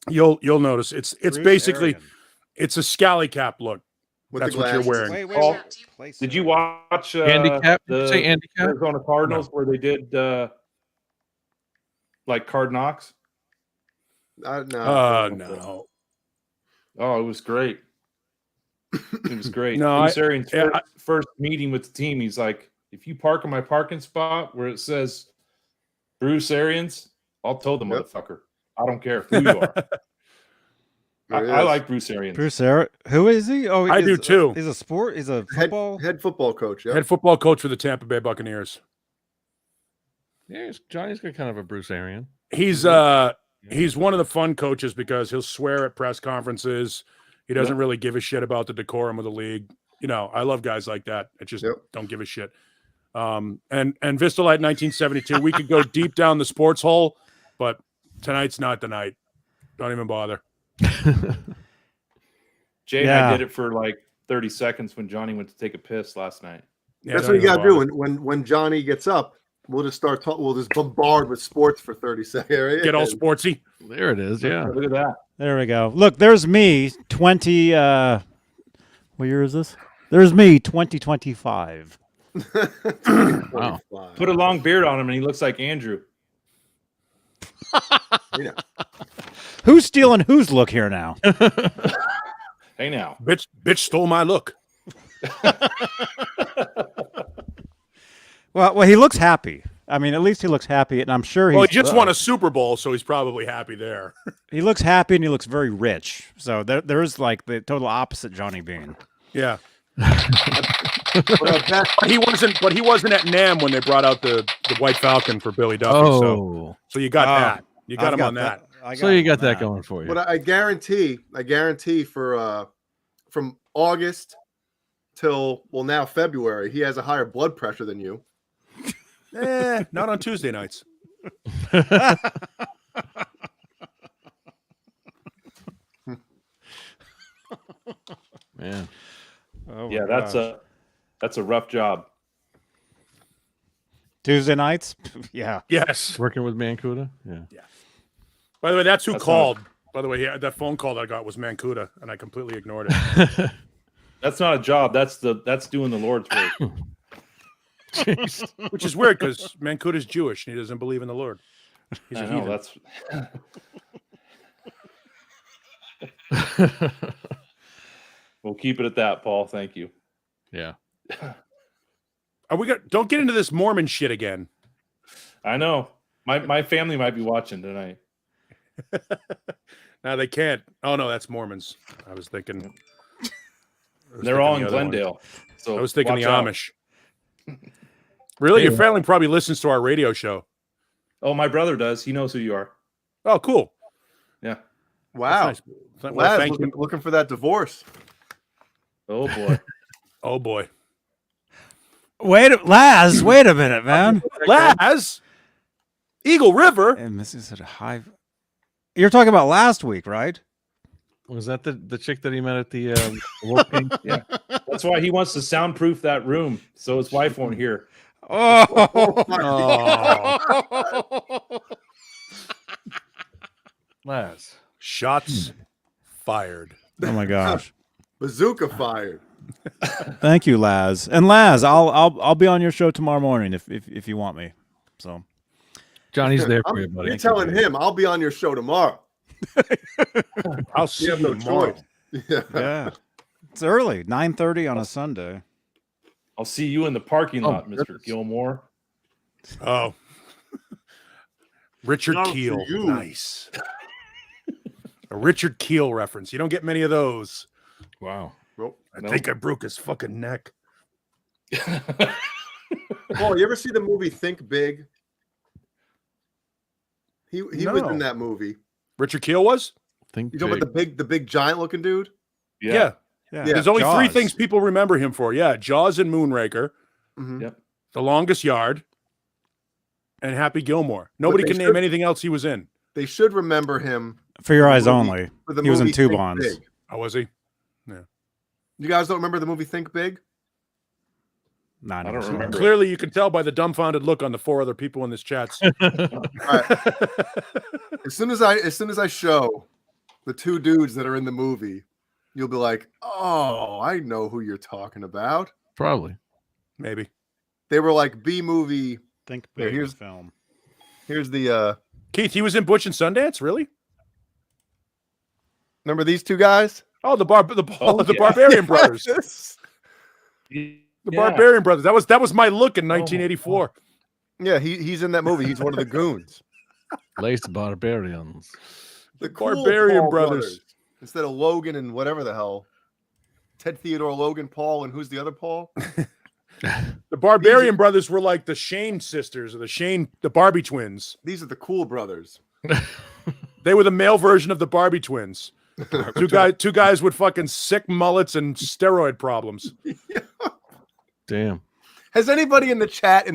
You'll notice it's Bruce basically Arian. it's a scally cap look. With That's the what you're glasses. wearing. Paul, Place Did it. you watch Handicap? Did you say the handicap? Arizona Cardinals where they did like Card Knocks? No. No. Oh, it was great. It was great. No, Bruce Arians' yeah, first meeting with the team, he's like, if you park in my parking spot where it says Bruce Arians, I'll tow the Yep. motherfucker. I don't care who you are. There he I is. like Bruce Arians. Bruce Arians. Who is he? Oh, I do too. He's a sport. He's a head, football. head football coach. Yeah. Head football coach for the Tampa Bay Buccaneers. Yeah, Johnny's got kind of a Bruce Arian. He's one of the fun coaches because he'll swear at press conferences. He doesn't really give a shit about the decorum of the league. You know, I love guys like that. I just don't give a shit. And Vistalite 1972, we could go deep down the sports hole, but tonight's not the night. Don't even bother. Jay and Yeah. I did it for like 30 seconds when Johnny went to take a piss last night. Yeah, That's don't what you even got to do. bother. When Johnny gets up, we'll just start talking. We'll just bombard with sports for 30 seconds. Get all sportsy. There it is. Yeah. Look at that. There we go. Look, there's me. 20. What year is this? There's me. 2025. Wow. Put a long beard on him and he looks like Andrew. Yeah. Who's stealing whose look here now? Hey now. Bitch stole my look. Well, he looks happy. I mean, at least he looks happy, and I'm sure Well, he just won a Super Bowl, so he's probably happy there. he looks happy, and he looks very rich. So there is like the total opposite Johnny Beane. Yeah. But he wasn't at NAM when they brought out the White Falcon for Billy Duffy. Oh, So you got Oh, that. You got him on that. so you got that going for you. But I guarantee for from August till now February, he has a higher blood pressure than you. Not on Tuesday nights. Man. Oh, Yeah, my gosh. that's a rough job. Tuesday nights. Yeah. Yes. Working with Mancuda? Yeah. By the way, that's who That's called. By the way, that phone call that I got was Mancuda, and I completely ignored it. That's not a job. That's doing the Lord's work. Jeez. Which is weird because Mancuda's Jewish and he doesn't believe in the Lord. He's a I know, heathen. that's. We'll keep it at that, Paul. Thank you. Yeah. Are we gonna? Don't get into this Mormon shit again. I know. My family might be watching tonight. No, they can't. Oh no, that's Mormons. I was thinking. They're all in Glendale. So I was thinking the watch out. Amish. Really? Your family probably listens to our radio show. Oh, my brother does. He knows who you are. Oh, cool. Yeah. Wow. That's nice. Well, Laz thank you. looking for that divorce. Oh boy. Oh boy. Laz, wait a minute, man. Laz, Eagle River. And Missy said hi. You're talking about last week, right? Was that the chick that he met at the Wolfgang? Yeah. That's why he wants to soundproof that room so his wife won't hear. Oh, Laz. Shots fired. oh my gosh! Bazooka fired. Thank you, Laz. And Laz, I'll be on your show tomorrow morning if you want me. So Johnny's there for you, buddy. You're telling him I'll be on your show tomorrow. I'll see You have you no tomorrow. choice. Yeah. yeah, it's early, 9:30 on a Sunday. I'll see you in the parking Oh, lot, Mr. goodness. Gilmore. Oh. Richard Not for Keel. you. Nice. A Richard Keel reference. You don't get many of those. Wow. Nope. I think I broke his fucking neck. Paul, you ever see the movie Think Big? He was No. in that movie. Richard Keel was? Think You talking about the big giant looking dude? Yeah. Yeah. There's only three Jaws. things people remember him for. Yeah. Jaws and Moonraker, Mhm. Yep. The Longest Yard, and Happy Gilmore. Nobody they can name should- anything else he was in. They should remember him For your the eyes movie- only. for the He was in movie Two Think Bonds. Big. Oh, was he? You guys don't remember the movie Think Big? Nah, I don't never seen it. remember. Clearly, you can tell by the dumbfounded look on the four other people in this chat. As soon as I show the two dudes that are in the movie, you'll be like, "Oh, I know who you're talking about." Probably. Maybe. They were like B movie. Think Here, big. here's- Film. Here's the Keith, he was in Butch and Sundance, really? remember these two guys? Oh, the Oh, yeah. Barbarian Brothers. Yes. The Barbarian Brothers. That was my look in Oh, 1984. Yeah, he's in that movie. He's one of the goons. Lace Barbarians. The cool Barbarian Paul Brothers. instead of Logan and whatever the hell. Ted Theodore Logan Paul, and who's the other Paul? The Barbarian Brothers were like the Shane sisters or the Barbie Twins. These are the cool brothers. They were the male version of the Barbie Twins. Two guys with fucking sick mullets and steroid problems. Damn. Has anybody in the chat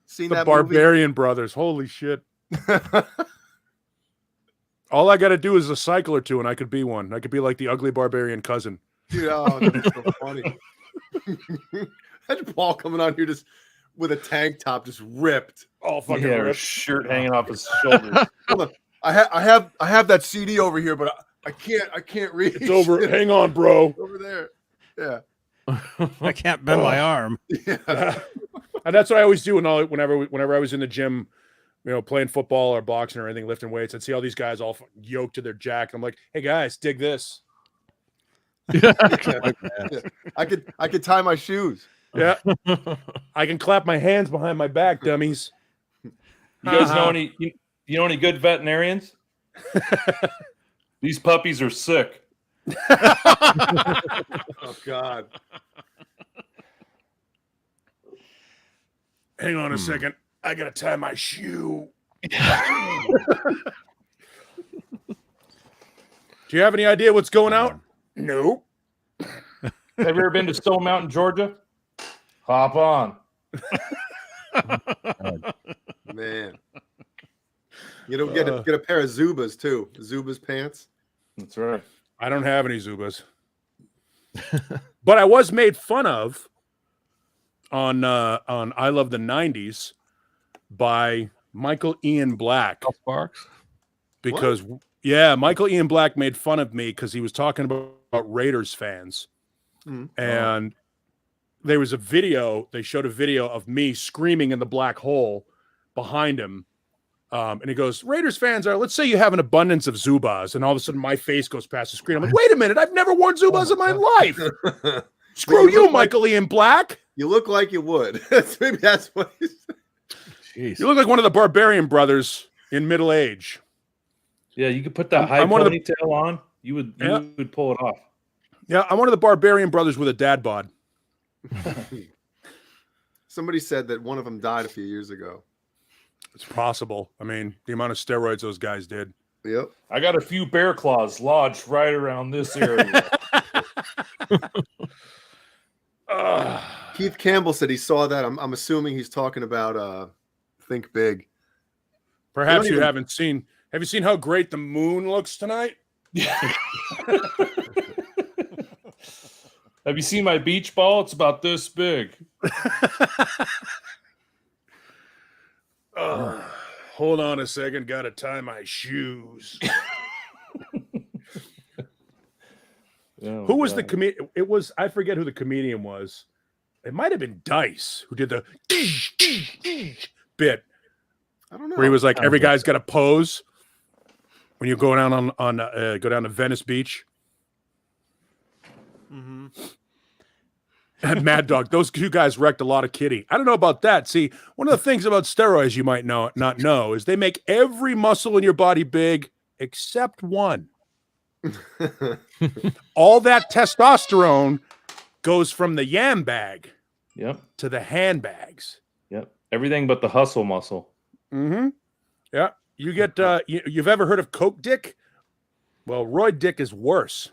seen The that Barbarian Brothers. Holy shit. movie? All I got to do is a cycle or two, and I could be one. I could be like the ugly barbarian cousin. Dude, oh, that's so funny. Imagine Paul coming on here just with a tank top just ripped. All fucking Yeah, ripped. his shirt hanging off his shoulders. Hold on. I have that CD over here, but I can't read. It's over. Hang on, bro. over there. Yeah. I can't bend my arm. Yeah. And that's what I always do whenever I was in the gym, playing football or boxing or anything, lifting weights. I'd see all these guys all yoked to their jack. I'm like, hey guys, dig this. I could tie my shoes. Yeah. I can clap my hands behind my back, dummies. You guys know any good veterinarians? These puppies are sick. Oh God. Hang on a second. I gotta tie my shoe. Do you have any idea what's going out? No. Have you ever been to Stone Mountain, Georgia? Hop on. Man. You don't get a pair of Zubas too. Zubas pants. That's right. I don't have any Zubas. But I was made fun of on I Love the 90s by Michael Ian Black. Sparks. Because Michael Ian Black made fun of me because he was talking about Raiders fans. And there was a video, they showed a video of me screaming in the black hole behind him. And he goes, Raiders fans are, let's say you have an abundance of Zubaz, and all of a sudden my face goes past the screen. I'm like, wait a minute, I've never worn Zubaz in my life. Screw you, Michael Ian Black. You look like you would. Maybe that's what he said. Jeez. You look like one of the Barbarian brothers in middle age. Yeah, you could put that high ponytail on. You would pull it off. Yeah, I'm one of the Barbarian brothers with a dad bod. Somebody said that one of them died a few years ago. It's possible. I mean, the amount of steroids those guys did. Yep. I got a few bear claws lodged right around this area. Keith Campbell said he saw that. I'm assuming he's talking about Think Big. Perhaps you haven't seen. Have you seen how great the moon looks tonight? Have you seen my beach ball? It's about this big. Hold on a second. Got to tie my shoes. Who was the comedian? It was, I forget who the comedian was. It might have been Dice who did the bit. I don't know. Where he was like, every guy's got to pose when you go down go down to Venice Beach. Mm-hmm. Mad Dog, those two guys wrecked a lot of kitty. I don't know about that. See, one of the things about steroids you might not know is they make every muscle in your body big except one. All that testosterone goes from the yam bag to the handbags. Yep. Everything but the hustle muscle. Mm-hmm. Yeah. You get you've ever heard of Coke Dick? Well, Roy Dick is worse.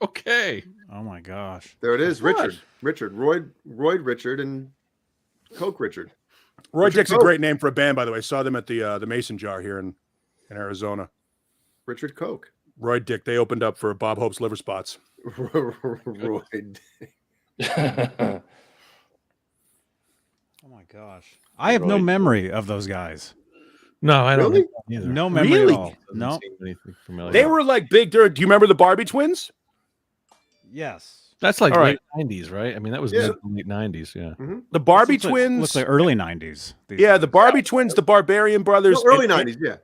Okay. Oh my gosh. There it is. Richard. Roy Richard and Coke Richard. Roy Dick's a great name for a band, by the way. Saw them at the Mason Jar here in Arizona. Richard Coke. Roy Dick. They opened up for Bob Hope's Liver Spots. Roy Dick. Oh my gosh. I have no memory of those guys. No, I don't. Really? Either. No memory at all. No. They were like big. Do you remember the Barbie Twins? Yes. That's like All late 90s, right? I mean, that was mid to late 90s. Yeah. Mm-hmm. The Barbie Twins. Looks like early 90s. Yeah, the Barbie Twins, the Barbarian Brothers. No, early 90s, yeah.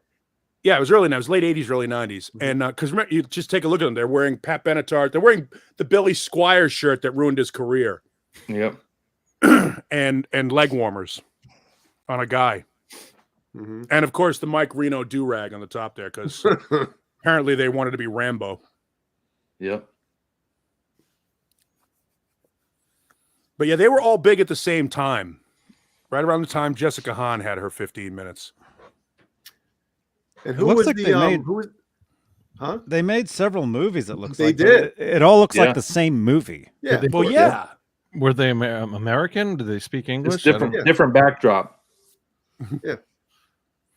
Yeah, it was early 90s. It was late 80s, early 90s. And because remember, you just take a look at them. They're wearing Pat Benatar. They're wearing the Billy Squire shirt that ruined his career. Yep. and leg warmers on a guy. Mm-hmm. And of course, the Mike Reno do-rag on the top there because apparently they wanted to be Rambo. Yep. But yeah, they were all big at the same time. Right around the time Jessica Hahn had her 15 minutes. And who was the who was? Huh? They made several movies. It looks They like did. It all looks like the same movie. Yeah. Well, yeah. Were they American? Did they speak English? It's different backdrop. Yeah.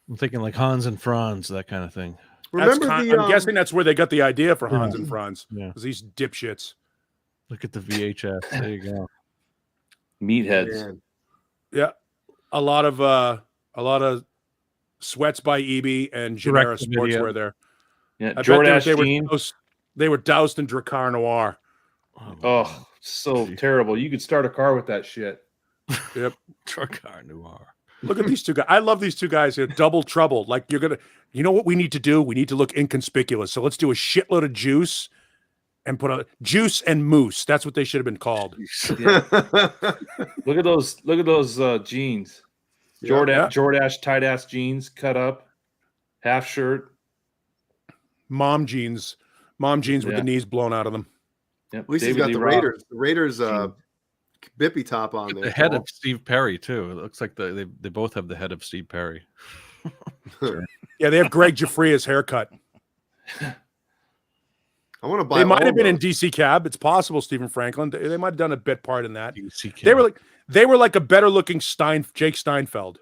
I'm thinking like Hans and Franz, that kind of thing. Remember I'm guessing that's where they got the idea for Hans and Franz. Yeah. Because these dipshits. Look at the VHS. There you go. Meatheads. Yeah. A lot of sweats by EB and Genera Sportswear there. Yeah. I Jordache bet they were doused in Dracar Noir. Oh, so terrible. You could start a car with that shit. Yep. Dracar Noir. Look at these two guys. I love these two guys here. Double trouble. Like you know what we need to do? We need to look inconspicuous. So let's do a shitload of juice and put a juice and moose. That's what they should have been called. Yeah. Look at those jeans. Jordache tight ass jeans, cut up, half shirt. Mom jeans with the knees blown out of them. Yep. At least David he's got Lee the Roth. Raiders. The Raiders bippy top on there. The head of Steve Perry too. It looks like they both have the head of Steve Perry. Sure. Yeah, they have Greg Jeffria's haircut. I want to buy. They might have been in DC Cab. It's possible, Stephen Franklin. They might have done a bit part in that. They were like a better looking Jake Steinfeld.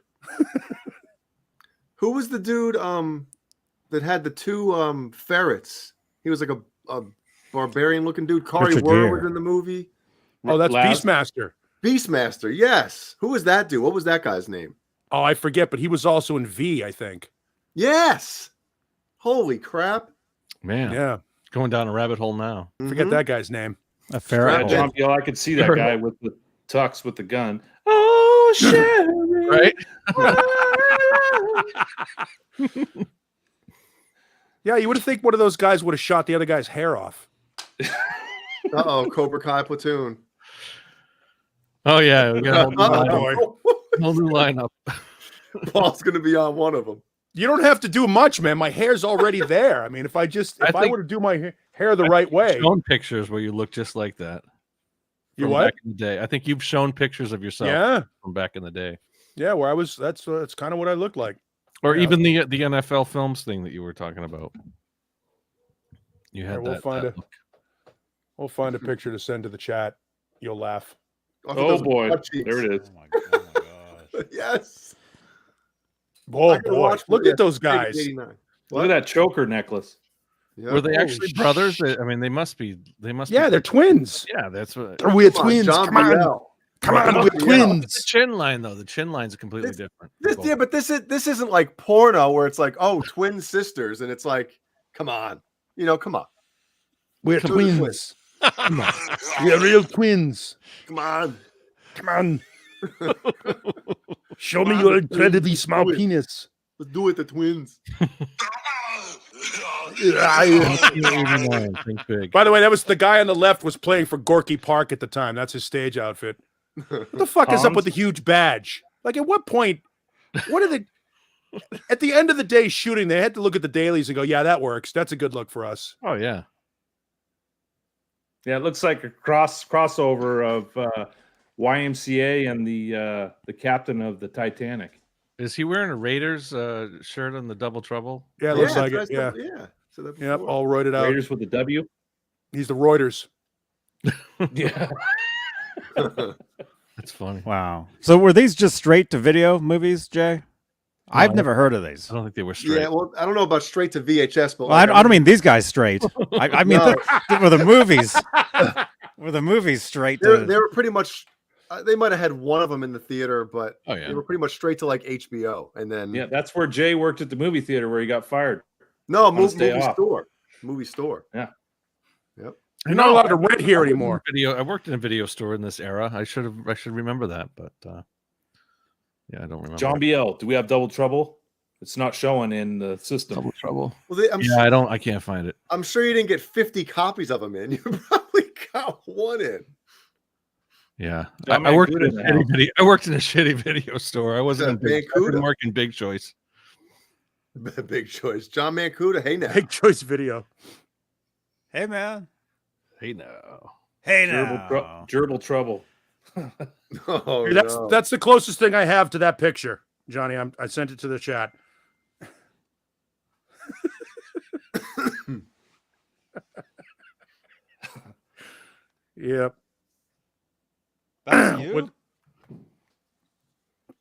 Who was the dude that had the two ferrets? He was like a barbarian looking dude. Kari Richard Wurr Gere. was in the movie. Oh, that's Laz? Beastmaster. Beastmaster, yes. Who was that dude? What was that guy's name? Oh, I forget, but he was also in V, I think. Yes. Holy crap. Man, Yeah, going down a rabbit hole now. forget Mhm. that guy's name. A fair Strat- apple. John Biel, I could see that guy with the tux with the gun. Oh, Sherry. Right? Yeah, you would have think one of those guys would have shot the other guy's hair off. Uh-oh, Cobra Kai platoon. Oh yeah, we got a whole new lineup. boy. Whole new lineup. Paul's going to be on one of them. You don't have to do much, man. My hair's already there. I mean, if I I were to do my hair the right way, Shown pictures where you look just like that. you from what? Back in the day, I think you've shown pictures of yourself Yeah, from back in the day, yeah. Where I was, that's kind of what I looked like. or Yeah. even the NFL films thing that you were talking about. You had All right, we'll that. find that it. look. We'll find a picture to send to the chat. You'll laugh. Oh, boy. There it is. Oh my gosh. Yes. Oh I can boy, watch look the- at those guys. 89. Look at that choker necklace. Yep. Were they Holy actually brothers? I mean, they must be. They must. Yeah, be, they're twins. yeah. That's what. We're Come on, John Biel. Come on, we're Look at The twins. chin line though. The chin line's completely This- different. Yeah, but this isn't like porno where it's like, oh, twin sisters, and it's like, come on, come on, We're Two of the twins. We're real twins. come on. Come on. Show me your incredibly small Do it. penis. Let's do it, the twins. Think big. By the way, that was the guy on the left was playing for Gorky Park at the time. That's his stage outfit. What the fuck is up Tom's? with the huge badge? Like, at what point? What are they? At the end of the day, shooting, they had to look at the dailies and go, "Yeah, that works. That's a good look for us." Oh yeah. Yeah, it looks like a crossover of YMCA and the captain of the Titanic. Is he wearing a Raiders shirt on the Double Trouble? Yeah, it looks like that's it. Yeah, yeah. So that yep, before. all roided out. Raiders with the W. He's the Reuters. Yeah. That's funny. Wow. So were these just straight to video movies, Jay? I've never heard of these. I don't think they were straight. Yeah, well, I don't know about straight to VHS, but Well, I don't mean these guys straight. I mean, No. were the movies. Were the movies straight they to? were pretty much. They might have had one of them in the theater, but Oh they yeah. were pretty much straight to like HBO, and then Yeah, that's where Jay worked at the movie theater where he got fired. no on his day movie off. store, movie store. You're not allowed to rent here anymore. I worked in a video store in this era. I should remember that, but yeah, I don't remember. John Biel, do we have Double Trouble? It's not showing in the system. Double Trouble. Well, Yeah, I can't find it. I'm sure you didn't get 50 copies of them in. You probably got one in. Yeah, John I worked in a Mancuda shitty now. video. I worked in a shitty video store. I wasn't in big, I Mancuda? didn't work in Big Choice. Big choice, John Mancuda. Hey now, Big choice video. Hey man. Hey no. Hey Gerbil Trouble. oh, Hey, that's no. that's the closest thing I have to that picture, Johnny. I sent it to the chat. Yep. That's you? What-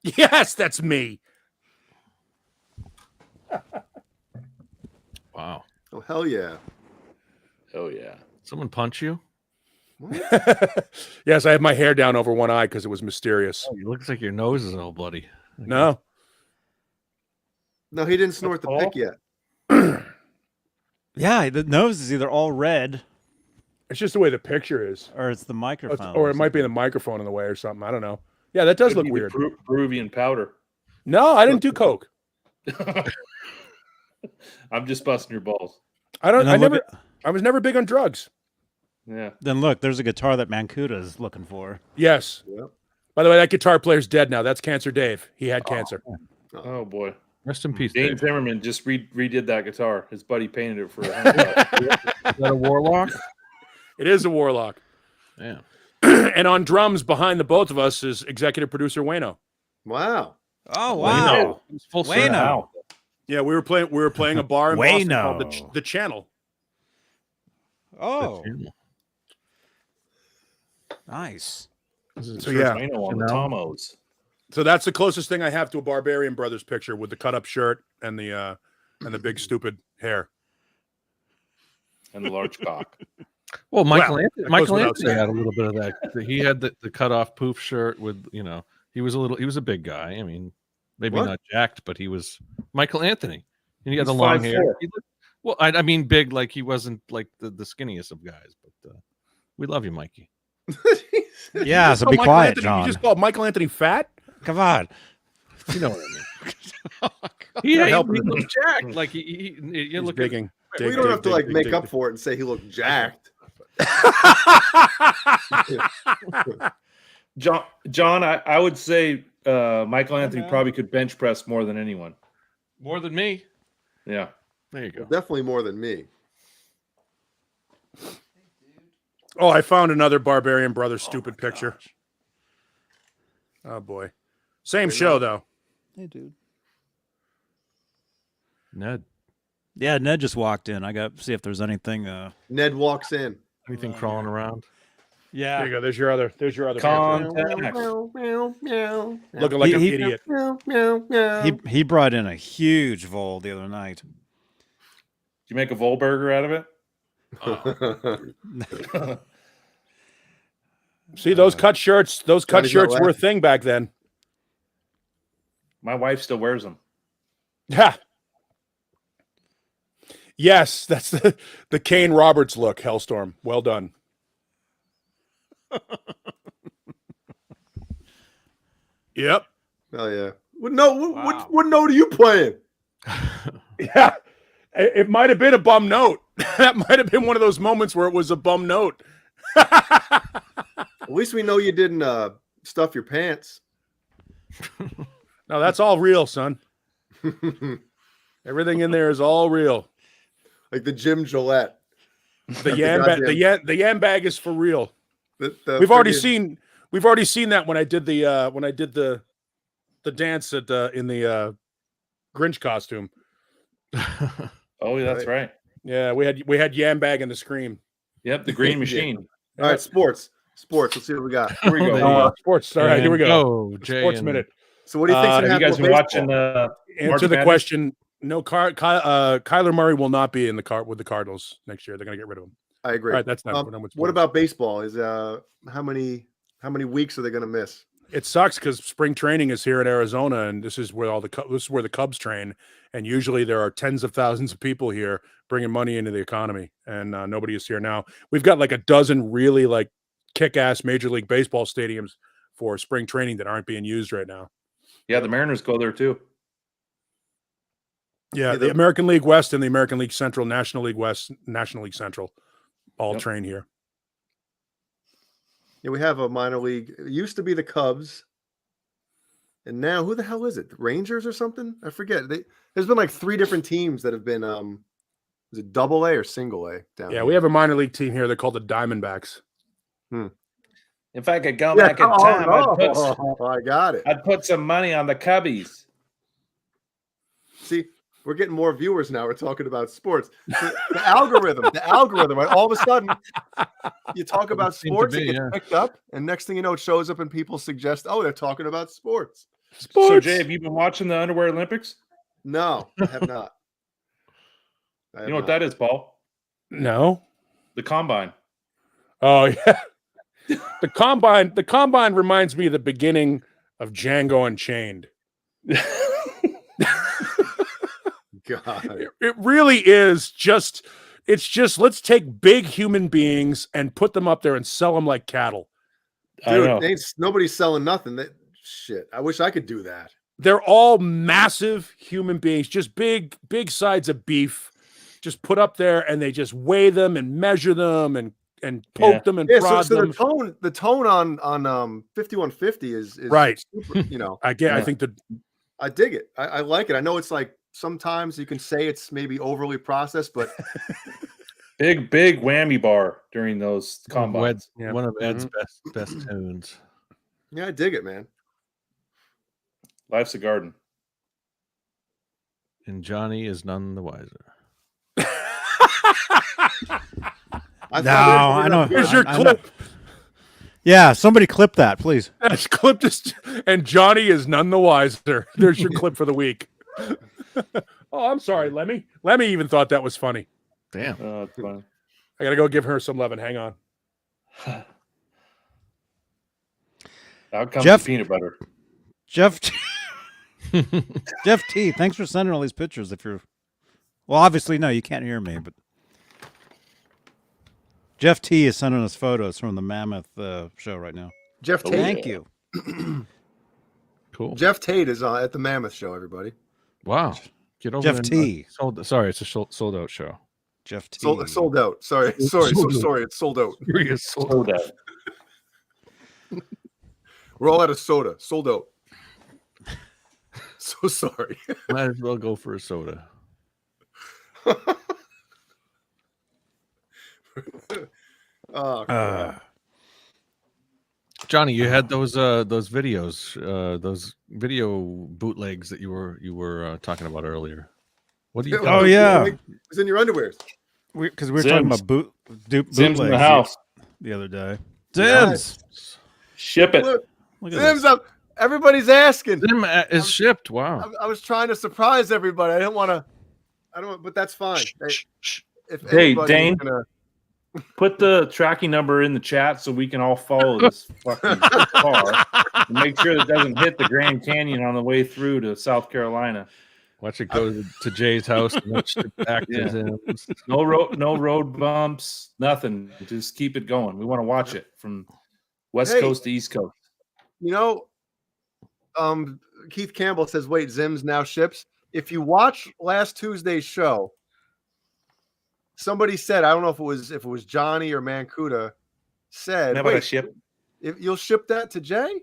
Yes, that's me. Wow. Oh hell yeah. Oh yeah. Someone punch you? Yes, I have my hair down over one eye because it was mysterious. Oh, it looks like your nose is all bloody. No, No, he didn't snort the Paul? pick yet. Yeah, the nose is either all red it's just the way the picture is, or it's the microphone. or it might be the microphone in the way or something. I don't know. Yeah, that does Could look be the weird. Peruvian powder. No, I didn't do coke. I'm just busting your balls. I don't. And I then look never. I was never big on drugs. Yeah. Then look, there's a guitar that Mancuda is looking for. Yes. Yep. By the way, that guitar player's dead now. That's Cancer Dave. He had cancer. Oh boy. Rest in peace, Dane Dave. Zimmerman just redid that guitar. His buddy painted it for $100. Is that a warlock? It is a warlock. Yeah. And on drums behind the both of us is executive producer Wayno. Wow. Oh Wow. It's full Wayno. circle. Yeah, we were playing a bar in Boston called Wayno. the Channel. Oh, nice. So yeah, Rhino on the Tomos. so that's the closest thing I have to a Barbarian Brothers picture with the cut up shirt and the big stupid hair. And the large cock. Well, Michael Well, Anthony, that goes Michael without Anthony saying. had a little bit of that. He had the cut off poof shirt with, he was a big guy. I mean, maybe What? not jacked, but he was Michael Anthony, and he had He's the long 5'4". hair. Well, I mean, big, like he wasn't like the skinniest of guys, but we love you, Mikey. Yeah, so Oh, be Michael quiet, Anthony, John. You just called Michael Anthony fat? Come on. You know what I mean? He looked jacked. Like you look at digging. We don't have to like make up for it and say he looked jacked. John, I would say Michael Anthony probably could bench press more than anyone. more than me. Yeah. There you go. Definitely more than me. Oh, I found another Barbarian Brothers stupid picture. Oh boy. Same show though. Hey, dude. Ned, Yeah, Ned just walked in. I got to see if there's anything. Ned walks in. anything crawling around? There Yeah. you go. There's your other. Contact. Looking like an He- idiot. He brought in a huge vole the other night. Did you make a Volburger out of it? See those cut shirts? Those cut Johnny's not shirts were a laughing. thing back then. My wife still wears them. Yeah. Yes, that's the Kane Roberts look. Hellstorm. Well done. Yep. Oh yeah. What note are you playing? Yeah. It might have been a bum note. That might have been one of those moments where it was a bum note. At least we know you didn't stuff your pants. No, that's all real, son. Everything in there is all real. Like the Jim Gillette. The yam bag, the yam bag is for real. We've We've already seen that when I did the dance at in the Grinch costume. Oh, yeah, that's right. Yeah, we had yam bag in the scream. Yep, the green machine. All right, sports. Let's see what we got. Here we go. Sports. All right, here we go. Jay Sports and- minute. So what do you think? Have you guys been watching Answer March the Madness? question. No, Kyler Murray will not be in with the Cardinals next year. They're going to get rid of him. I agree. All right, that's not. What about baseball? Is how many weeks are they going to miss? It sucks because spring training is here in Arizona, and this is where the Cubs train, and usually there are tens of thousands of people here bringing money into the economy, and nobody is here now. We've got like a dozen really like kick-ass Major League Baseball stadiums for spring training that aren't being used right now. Yeah, the Mariners go there too. Yeah, the American League West and the American League Central, National League West, National League Central, all train here. Yeah, we have a minor league. It used to be the Cubs, and now who the hell is it? The Rangers or something? I forget. There's been like 3 different teams that have been. Is it Double A or Single A down? Yeah, here? we have a minor league team here. They're called the Diamondbacks. If I could go back in time, I got it. I'd put some money on the Cubbies. See, we're getting more viewers now. We're talking about sports. The algorithm. Right? All of a sudden, you talk about sports, it gets picked up, and next thing you know, it shows up and people suggest, "Oh, they're talking about sports." So, Jay, have you been watching the Underwear Olympics? No, I have not. You know what that is, Paul? No. The Combine. Oh yeah. The combine reminds me of the beginning of Django Unchained. God. It really is just let's take big human beings and put them up there and sell them like cattle. Dude, nobody's selling nothing. Shit. I wish I could do that. They're all massive human beings, just big sides of beef, just put up there, and they just weigh them and measure them and poke them and prod them. So the tone on 5150 is right. Super, you know. I think I dig it. I like it. I know it's like sometimes you can say it's maybe overly processed, but big whammy bar during those combines. One of Ed's best tunes. Yeah, I dig it, man. Life's a garden. And Johnny is none the wiser. I know. Here's your clip. Yeah, somebody clip that, please. That's clip this, and Johnny is none the wiser. There's your clip for the week. Oh, I'm sorry, Lemmy. Lemmy even thought that was funny. Damn. It's fine. I gotta go give her some loving. Hang on. Out comes Jeff- the peanut butter. Jeff T, thanks for sending all these pictures. Well, obviously, no, you can't hear me, but Jeff T is sending us photos from the Mammoth show right now. Jeff Tate. Thank you. Cool. Jeff Tate is at the Mammoth show, everybody. Wow. Get over Jeff there. T. Sorry, it's a sold out show. Jeff T. Sold out. Sorry. Sold out. Sorry. It's sold out. Sold out. We're all out of soda. Sold out. So sorry. Might as well go for a soda. Oh, God. Johnny, you had those videos, those video bootlegs that you were talking about earlier. What do you? Oh, yeah. It was in your underwears. Because we were talking about Zim's bootlegs in the house. the other day. Yes. Zims. Ship it. Look, Look at Zim's this. up. Everybody's asking. Zim is shipped. Wow. I was trying to surprise everybody. I didn't want to. I don't. But that's fine. If Hey, anybody's Dane. gonna- Put the tracking number in the chat so we can all follow this fucking car and make sure that it doesn't hit the Grand Canyon on the way through to South Carolina. Watch it go to Jay's house and then ship back to Yeah. Zim's. No road bumps, nothing. Just keep it going. We want to watch it from West Hey. Coast to East Coast. You know, Keith Campbell says, "Wait, Zim's now ships." If you watch last Tuesday's show, somebody said, I don't know if it was Johnny or Mancuda, said, "Wait, ship. if you'll ship that to Jay?"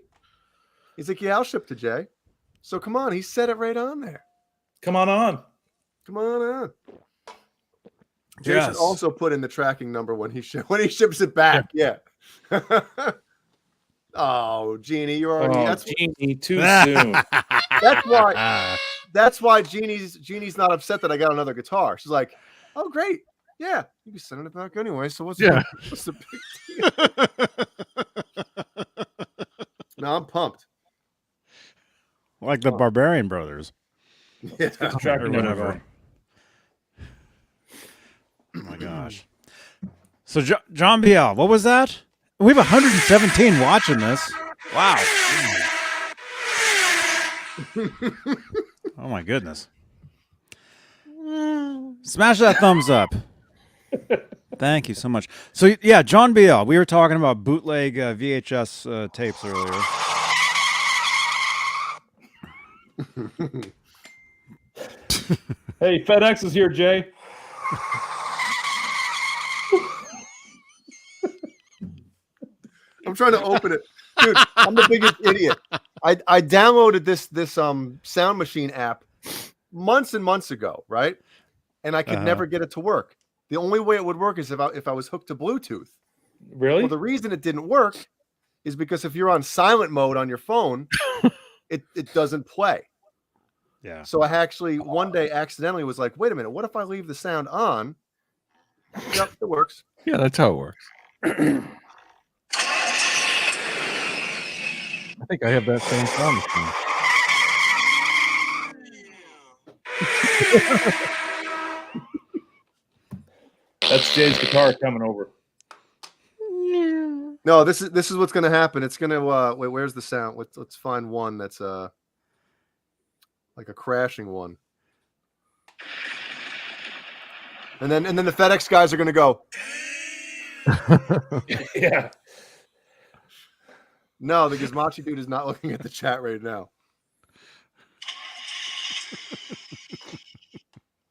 He's like, "Yeah, I'll ship to Jay." So come on, he said it right on there. Come on. Come on. Jason Yes. also put in the tracking number when he ships it back. Yeah. Oh, Jeannie, you're already. Oh, That's Genie, too soon. That's why Jeannie's not upset that I got another guitar. She's like, "Oh, great, yeah, you can send it back anyway. So what's the big deal?" No, I'm pumped. Like the Barbarian Brothers. Yeah. Tracking Or number. whatever. Oh my gosh. So John Biel, what was that? We have 117 watching this. Wow. Oh my goodness. Smash that thumbs up. Thank you so much. So yeah, John Biel, we were talking about bootleg VHS tapes earlier. Hey, FedEx is here, Jay. I'm trying to open it, dude. I'm the biggest idiot. I downloaded this Sound Machine app months and months ago, right? And I could never get it to work. The only way it would work is if I was hooked to Bluetooth. Really? Well, the reason it didn't work is because if you're on silent mode on your phone, it doesn't play. Yeah. So I actually one day accidentally was like, wait a minute, what if I leave the sound on? Yep, it works. Yeah, that's how it works. I think I have that same sound machine. That's Jay's guitar coming over. No, this is what's gonna happen. It's gonna wait, where's the sound? Let's find one that's like a crashing one. And then the FedEx guys are gonna go, Yeah. no, the Gizmachi dude is not looking at the chat right now.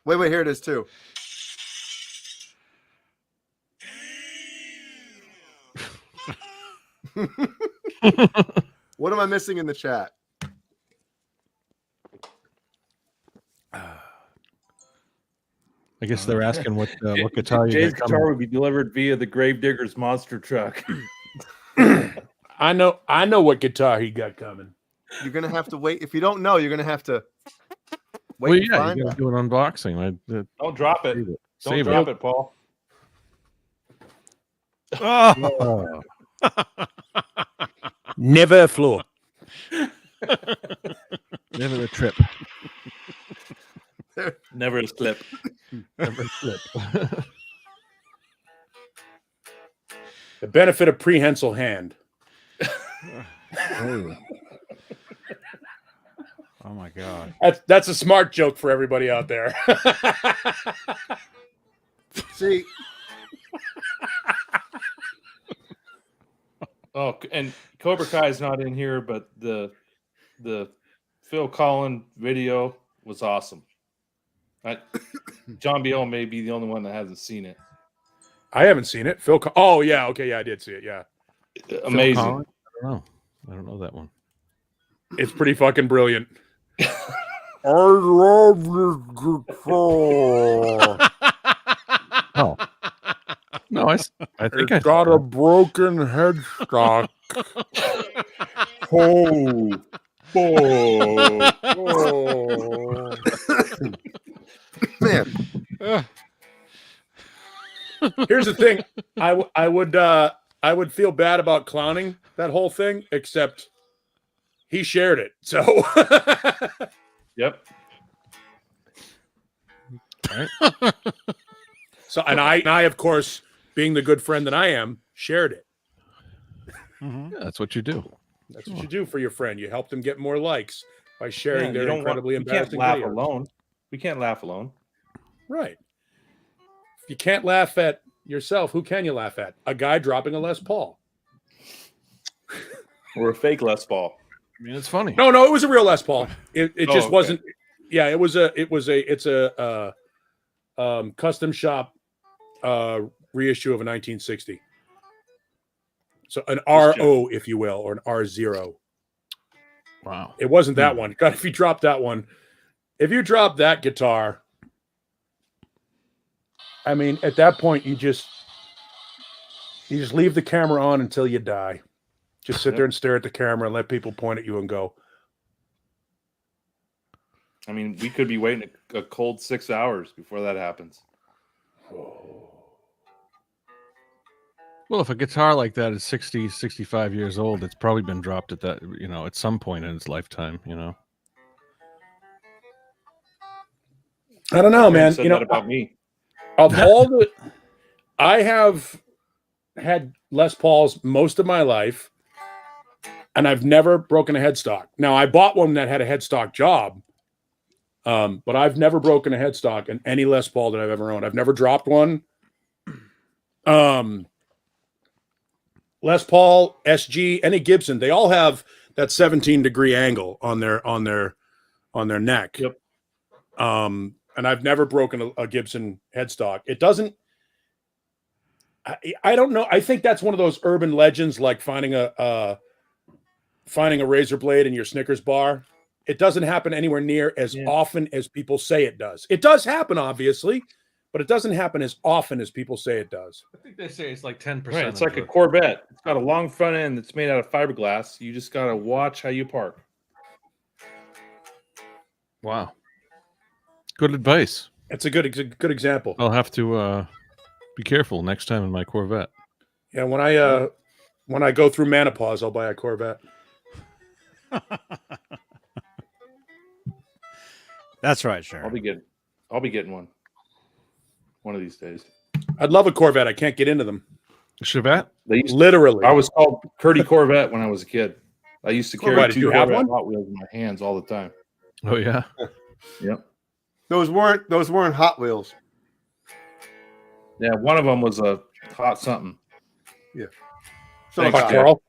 Wait, here it is too. What am I missing in the chat? I guess they're asking what guitar you Jay's got coming. guitar would be delivered via the Gravedigger's monster truck. I know what guitar he got coming. You're gonna have to wait. If you don't know, you're gonna have to wait. Well, and yeah, find you got to do an unboxing. Don't drop it. Save it. Don't Save drop it, Paul. Oh. Never a floor. Never a trip. Never a slip. Never a slip. The benefit of prehensile hand. Oh my God. That's a smart joke for everybody out there. See, Oh, and Cobra Kai is not in here, but the Phil Collins video was awesome. John Biel may be the only one that hasn't seen it. I haven't seen it. Oh yeah, okay, yeah, I did see it. Yeah, Amazing. I don't know that one. it's pretty fucking brilliant. I love this guitar. Oh. No, I think I got a broken headstock. Oh, man, Here's the thing. I would feel bad about clowning that whole thing, except he shared it. So yep. Right. So I of course, being the good friend that I am, shared it. Mm-hmm. Yeah, that's what you do. That's what you do for your friend. You help them get more likes by sharing Yeah, their incredibly we can't embarrassing laugh videos. alone. We can't laugh alone. Right. If you can't laugh at yourself, who can you laugh at? A guy dropping a Les Paul. Or a fake Les Paul. I mean, it's funny. No, it was a real Les Paul. It just okay. wasn't. Yeah, it's a custom shop reissue of a 1960. So an RO, if you will, or an R0. Wow. It wasn't that one. God, if you drop that one, if you drop that guitar, I mean, at that point, you just leave the camera on until you die. Just sit there and stare at the camera and let people point at you and go. I mean, we could be waiting a cold 6 hours before that happens. Well, if a guitar like that is 60, 65 years old, it's probably been dropped at that, at some point in its lifetime, I don't know, man. Said that about me. Of all the, I have had Les Pauls most of my life, and I've never broken a headstock. Now, I bought one that had a headstock job, but I've never broken a headstock in any Les Paul that I've ever owned. I've never dropped one. Les Paul, SG, any Gibson, they all have that 17-degree angle on their neck. Yep. And I've never broken a Gibson headstock. It doesn't. I don't know. I think that's one of those urban legends, like finding a razor blade in your Snickers bar. It doesn't happen anywhere near as often as people say it does. It does happen, obviously, but it doesn't happen as often as people say it does. I think they say it's like 10%. Right, it's like a Corvette. It's got a long front end that's made out of fiberglass. You just got to watch how you park. Wow. Good advice. It's a good example. I'll have to be careful next time in my Corvette. Yeah, when I go through menopause, I'll buy a Corvette. That's right, sure. I'll be getting one of these days. I'd love a Corvette. I can't get into them. Chevette? Literally. I was called Curdy Corvette when I was a kid. I used to carry Why, did two you have Corvette one? Hot Wheels in my hands all the time. Oh, yeah. Yep. those weren't Hot Wheels. Yeah, one of them was a hot something. So Thanks, Hot Jay. Carl.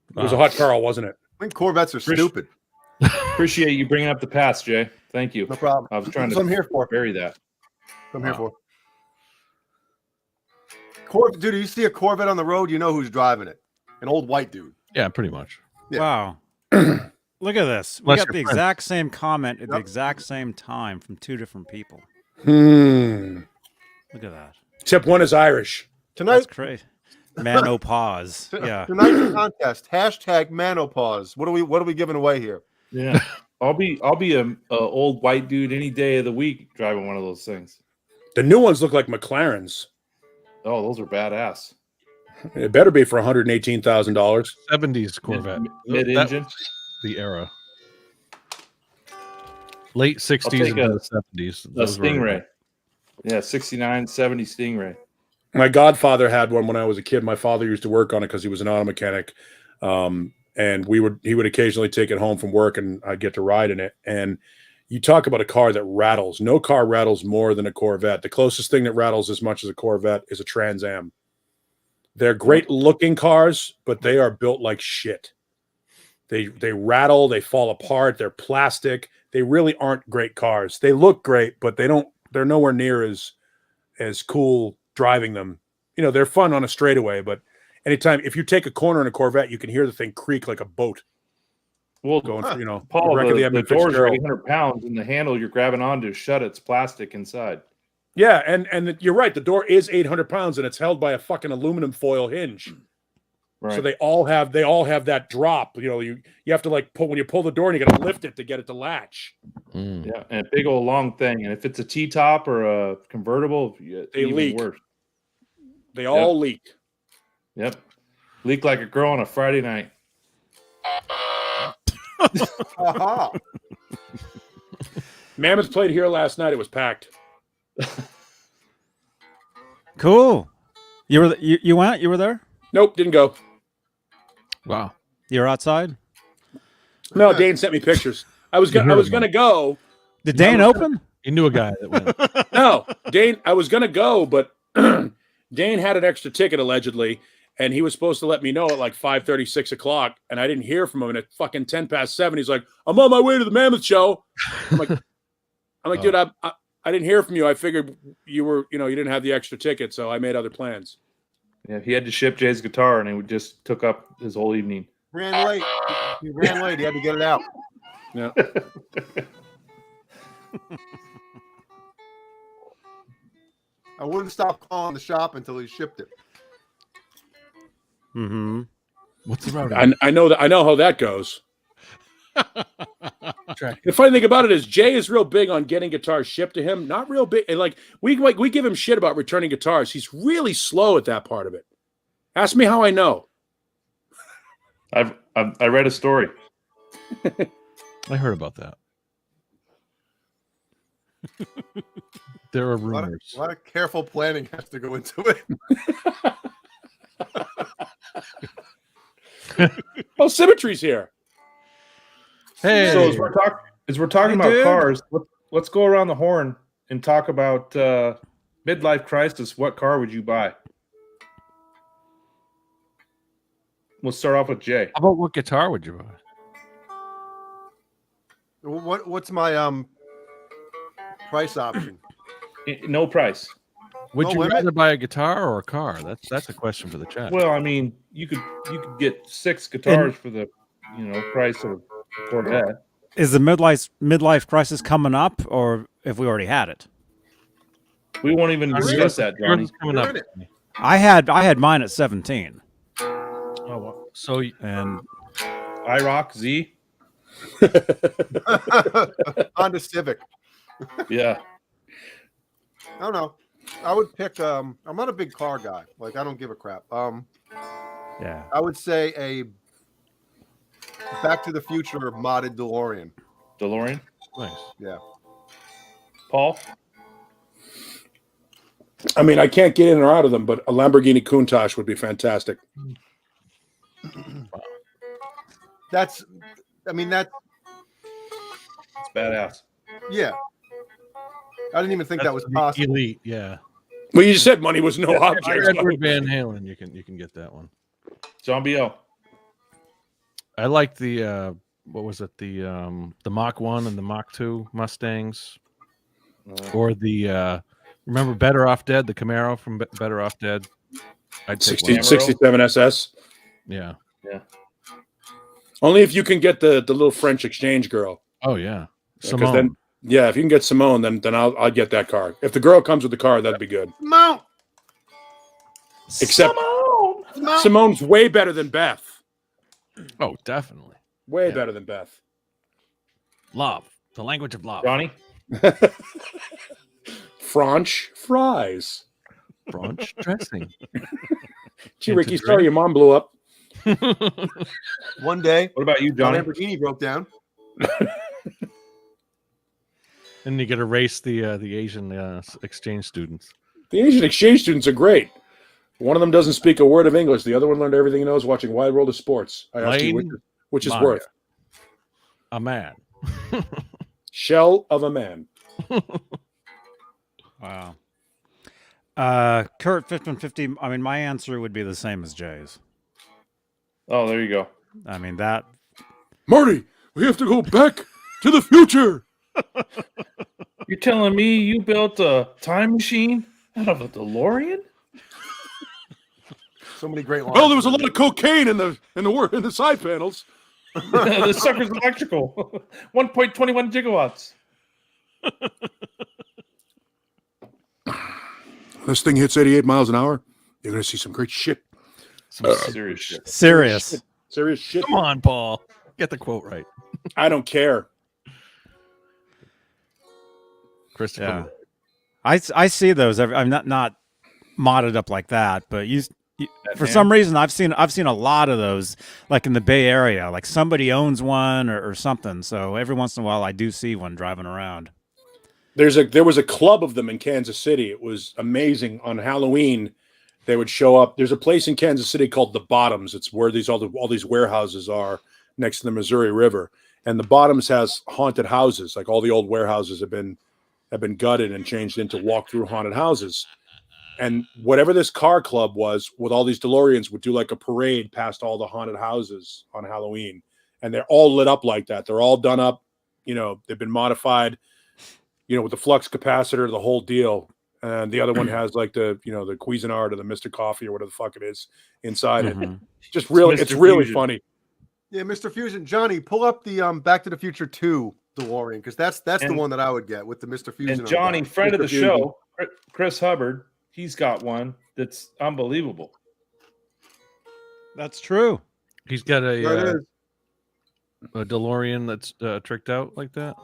It was a Hot Carl, wasn't it? I think Corvettes are stupid. Appreciate you bringing up the past, Jay. Thank you. No problem. I was trying That's what I'm here for. bury that. I'm here for. Dude, you see a Corvette on the road, you know who's driving it. An old white dude. Yeah, pretty much. Yeah. Wow. Look at this. We Unless got the you're exact same comment at the Yep. exact same time from two different people. Hmm. Look at that. Except one is Irish. That's Tonight, crazy. Manopause. Yeah. tonight's a contest. Hashtag Manopause. What are we giving away here? Yeah. I'll be a old white dude any day of the week driving one of those things. The new ones look like McLarens. Oh, those are badass. It better be for $118,000. 70s Corvette. Mid-engine. That was the era. Late 60s take and the 70s. A Those were- Stingray. Yeah, 69, 70 Stingray. My godfather had one when I was a kid. My father used to work on it because he was an auto mechanic. And he would occasionally take it home from work, and I'd get to ride in it. And you talk about a car that rattles. No car rattles more than a Corvette. The closest thing that rattles as much as a Corvette is a Trans Am. They're great looking cars, but they are built like shit. They rattle, they fall apart, they're plastic. They really aren't great cars. They look great, but they're nowhere near as cool driving them. You know, they're fun on a straightaway, but anytime if you take a corner in a Corvette, you can hear the thing creak like a boat. Well, Going through, you know, Paul, the doors are Fitzgerald. 800 pounds, and the handle you're grabbing onto is shut. It's plastic inside. Yeah, and you're right. The door is 800 pounds, and it's held by a fucking aluminum foil hinge. Right. So they all have that drop. You know, you have to like pull when you pull the door, and you got to lift it to get it to latch. Yeah, and a big old long thing. And if it's a T-top or a convertible, They even leak. worse. They all leak. Yep, leak like a girl on a Friday night. Mammoth played here last night. It was packed. Cool. You were you went? You were there? Nope, didn't go. Wow. You were outside? No, Dane sent me pictures. I was gonna go. Did Dane open? You knew a guy that went. No, Dane. I was gonna go, but Dane had an extra ticket allegedly, and he was supposed to let me know at like 5:30, 6 o'clock, and I didn't hear from him. And at fucking 7:10, he's like, "I'm on my way to the Mammoth show." I'm like, dude, I didn't hear from you. I figured you were, you didn't have the extra ticket, so I made other plans. Yeah, he had to ship Jay's guitar, and it just took up his whole evening. Ran late. He ran late. He had to get it out. Yeah. I wouldn't stop calling the shop until he shipped it. Mm-hmm. What's the route? I know how that goes. The funny thing about it is Jay is real big on getting guitars shipped to him. Not real big. And like we give him shit about returning guitars. He's really slow at that part of it. Ask me how I know. I read a story. I heard about that. There are rumors. A lot of careful planning has to go into it. Oh, Symmetry's here. Hey, So as we're talking about dude. cars, let's go around the horn and talk about midlife crisis. What car would you buy? We'll start off with Jay. how about what guitar would you buy? What's my price option? No price. Would No you limit? rather buy a guitar or a car? That's a question for the chat. Well, I mean, you could get 6 guitars for the price of a Corvette. Is the midlife crisis coming up, or if we already had it? We won't even discuss that, Yours Johnny. is coming You're up. in it. I had mine at 17, Oh, wow. So and IROC Z. Honda Civic. Yeah. I don't know. I would pick. I'm not a big car guy. Like I don't give a crap. yeah, I would say a Back to the Future modded DeLorean. DeLorean. nice. Yeah. Paul. I mean, I can't get in or out of them, but a Lamborghini Countach would be fantastic. That's. It's badass. Yeah. I didn't even think that was possible. Elite, yeah. Well, you just said money was no object. Edward Van Halen, you can get that one. John B.O. I like the what was it, the Mach 1 and the Mach 2 Mustangs, or the remember Better Off Dead, the Camaro from Better Off Dead. I'd take one. 67 SS. Yeah. Only if you can get the little French exchange girl. Oh yeah. Because Simone. then, if you can get Simone, then I'll get that car. If the girl comes with the car, that'd be good. Mount. Except Simone's way better than Beth. Oh, definitely. Way better than Beth. Love. The language of love. Johnny. French fries. Brunch dressing. Gee, Ricky, sorry your mom blew up. One day, What about you, my Johnny? Lamborghini broke down. And you get to race the Asian exchange students. The Asian exchange students are great. One of them doesn't speak a word of English. The other one learned everything he knows watching Wide World of Sports. I asked you which is worth. A man. Shell of a man. Wow. Kurt 50. I mean, my answer would be the same as Jay's. Oh, there you go. I mean that. Marty, we have to go back to the future. You're telling me you built a time machine out of a DeLorean? So many great lines. Well, there was a lot of cocaine in the side panels. This sucker's electrical. 1.21 gigawatts. This thing hits 88 miles an hour. You're going to see some great shit. Some serious shit. Serious shit. Come on, Paul. Get the quote right. I don't care. Christopher. Yeah. I see those. I'm not modded up like that, but for some reason I've seen a lot of those, like in the Bay Area. Like somebody owns one or something. So every once in a while I do see one driving around. There was a club of them in Kansas City. It was amazing. On Halloween, they would show up. There's a place in Kansas City called the Bottoms. It's where all these warehouses are next to the Missouri River. And the Bottoms has haunted houses. Like all the old warehouses have been gutted and changed into walk-through haunted houses. And whatever this car club was, with all these DeLoreans, would do like a parade past all the haunted houses on Halloween. And they're all lit up like that. They're all done up. They've been modified, with the flux capacitor, the whole deal. And the other one has like the Cuisinart or the Mr. Coffee or whatever the fuck it is inside it. Just really, it's really funny. Yeah, Mr. Fusion. Johnny, pull up the Back to the Future 2 DeLorean, because that's the one that I would get with the Mr. Fusion. And Johnny, friend of the show, Chris Hubbard, he's got one that's unbelievable. That's true. He's got a DeLorean that's tricked out like that.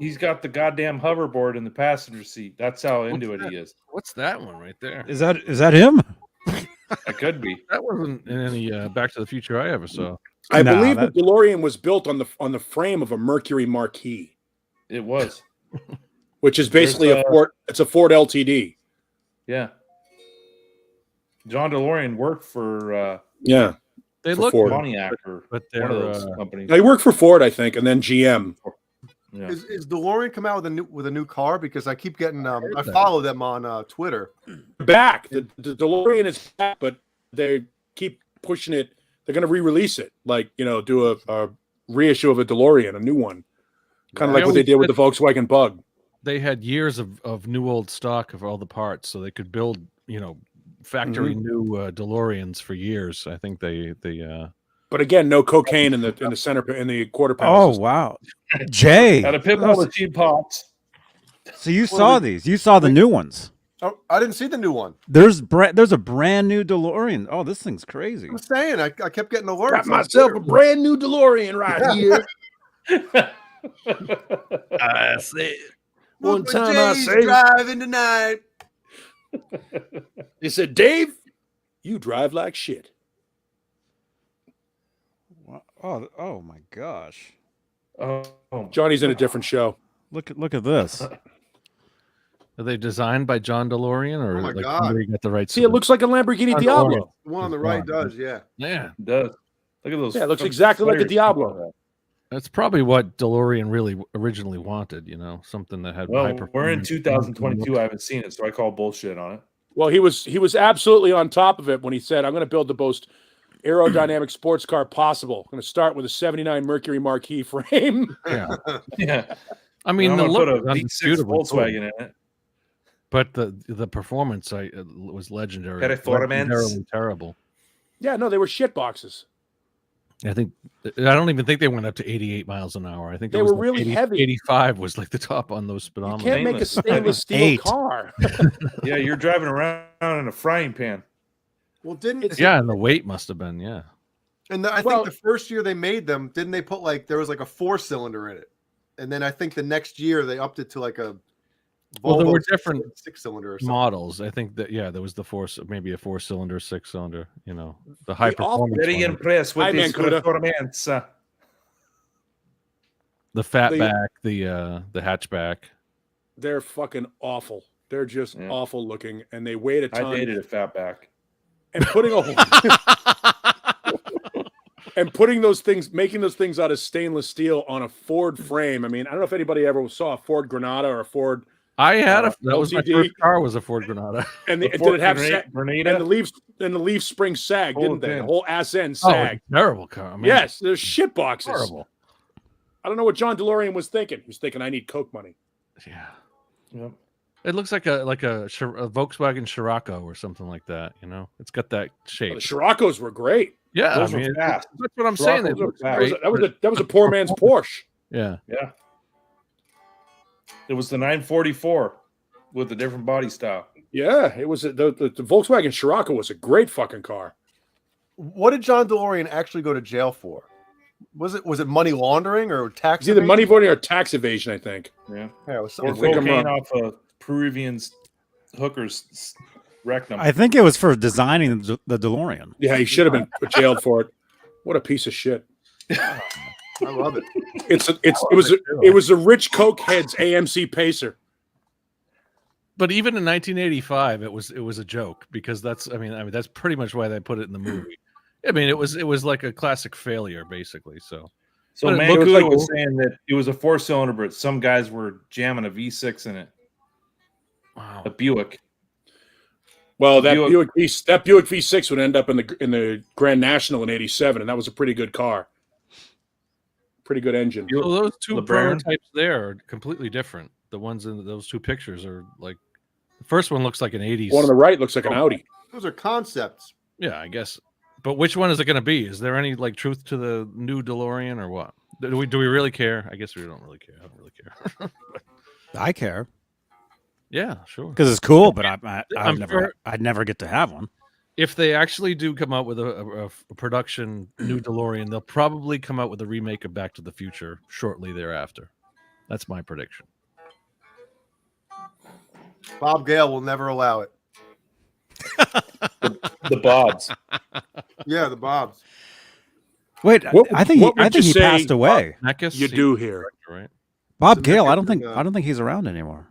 He's got the goddamn hoverboard in the passenger seat. That's how into it he is. What's that one right there? Is that him? That could be. That wasn't in any Back to the Future I ever saw. I believe the DeLorean was built on the frame of a Mercury Marquis. It was, which is basically a Ford. It's a Ford LTD. Yeah. John DeLorean worked for. They look Pontiac or but one of those companies. They worked for Ford, I think, and then GM. Yeah. Is DeLorean come out with a new car? Because I keep getting I follow them on Twitter. Back the DeLorean is back, but they keep pushing it. They're going to re-release it, do a reissue of a DeLorean, a new one, kind of like what they did with the Volkswagen Bug. They had years of new old stock of all the parts, so they could build factory new DeLoreans for years. I think they. But again, no cocaine in the center in the quarter panel. Oh system. wow, Jay! Got to pip all the cheap pops. So you saw these? You saw the new ones? Oh, I didn't see the new one. There's a brand new DeLorean. Oh, this thing's crazy. I'm saying I kept getting alerts. Got myself a brand new DeLorean right here. I said one time I said driving tonight. He said, "Dave, you drive like shit." Oh my gosh! Oh, Johnny's in a different show. Look at this. Are they designed by John DeLorean, or my God. somebody got the right? See, it looks like a Lamborghini Diablo. The one on the right does, yeah. Yeah, it does. Look at those. Yeah, it looks exactly like a Diablo. that's probably what DeLorean really originally wanted. Something that had. Well, we're in 2022. I haven't seen it, so I call bullshit on it. Well, he was absolutely on top of it when he said, "I'm going to build the most aerodynamic sports car possible. I'm going to start with a '79 Mercury Marquis frame." Yeah, Yeah. I mean, I'm the gonna look put a is V6 undisputable, Volkswagen in it. but the performance was legendary. Performance. Legendarily terrible. Yeah, no, they were shit boxes. I don't even think they went up to 88 miles an hour. I think They were really heavy. 85 was like the top on those You speedometers. can't make a stainless steel 8. car. Yeah, you're driving around in a frying pan. Well, didn't Yeah, and the weight must have been, yeah. And I think the first year they made them, didn't they put there was like a 4-cylinder in it, and then I think the next year they upped it to like a. Well, there Volvo were different 6-cylinder or something. models. I think that there was maybe a 4-cylinder, 6-cylinder. The high performance. Very one. impressed with this Mancuda. performance. The fatback, the hatchback. They're fucking awful. They're just awful looking, and they weighed a ton. I dated a fatback. and putting making those things out of stainless steel on a Ford frame. I mean, I don't know if anybody ever saw a Ford Granada or a Ford. I had that was my LTD. first car was a Ford Granada. And did it have and the leaf spring sagged, didn't they? The whole ass end sagged. Terrible car. Man. Yes, there's shit boxes. Horrible. I don't know what John DeLorean was thinking. He was thinking, I need Coke money. Yeah. Yep. It looks like a Volkswagen Scirocco or something like that. You know, it's got that shape. The Scirocco's were great. Yeah, Those were fast. That's what I'm saying. That was a poor man's Porsche. Yeah. Yeah. It was the 944 with a different body style. Yeah, it was the Volkswagen Scirocco was a great fucking car. What did John DeLorean actually go to jail for? Was it money laundering or tax? It's either money laundering or tax evasion, I think. Yeah. Yeah, it was Or something. cocaine off a Peruvian hooker's rectum. I think it was for designing the DeLorean. Yeah, he should have been jailed for it. What a piece of shit. I love it. It was a rich cokehead's AMC Pacer. But even in 1985, it was a joke because that's pretty much why they put it in the movie. I mean, it was like a classic failure, basically. So Mancuso was saying that it was a 4-cylinder, but some guys were jamming a V6 in it. Wow. A Buick. Well, that Buick V6 would end up in the Grand National in '87, and that was a pretty good car. Pretty good engine. So those two LeBaron. prototypes there are completely different. The ones in those two pictures are like the first one looks like an 80s. One on the right looks like an Audi. Those are concepts. Yeah, I guess. But which one is it going to be? Is there any like truth to the new DeLorean or what? Do we really care? I guess we don't really care. I don't really care. I care Yeah, sure. because it's cool, but I'd never get to have one. If they actually do come out with a production new DeLorean, they'll probably come out with a remake of Back to the Future shortly thereafter. That's my prediction. Bob Gale will never allow it. The Bobs. Yeah, the Bobs. Wait, I think he say, passed away. You do here, right? Bob So Gale, I Meckes don't think he's around anymore.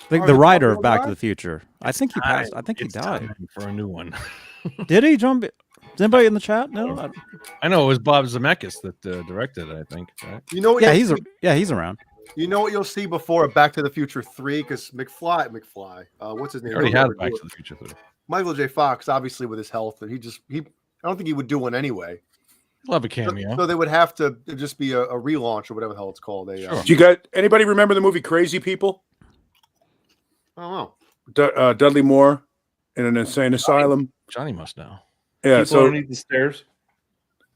The Did writer Bob of Back die? to the Future. I think he passed. I think he It's died. time for a new one. Did he, John? Is anybody in the chat? No. I know it was Bob Zemeckis that directed it. I think. Right? You know what? He's around. You know what you'll see before Back to the Future 3? Because McFly, what's his name? He already had Back to the Future 3. Michael J. Fox, obviously with his health, and I don't think he would do one anyway. He'll have a cameo. So they would have to just be a relaunch or whatever the hell it's called. Sure. Do you got anybody remember the movie Crazy People? I don't know. Dudley Moore in an insane asylum. Johnny must know. Yeah, People so underneath the stairs.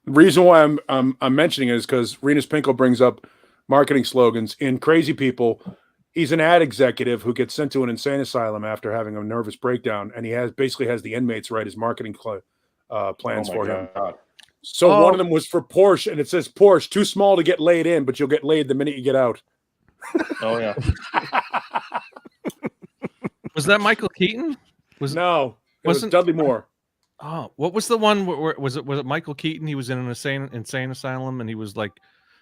the reason why I'm mentioning it is because Renus Pinko brings up marketing slogans in Crazy People. He's an ad executive who gets sent to an insane asylum after having a nervous breakdown, and he basically has the inmates write his marketing plans for him. So one of them was for Porsche, and it says Porsche, too small to get laid in, but you'll get laid the minute you get out. Oh yeah. Was that Michael Keaton? It was Dudley Moore. Oh, what was the one? Where was it Michael Keaton? He was in an insane asylum, and he was like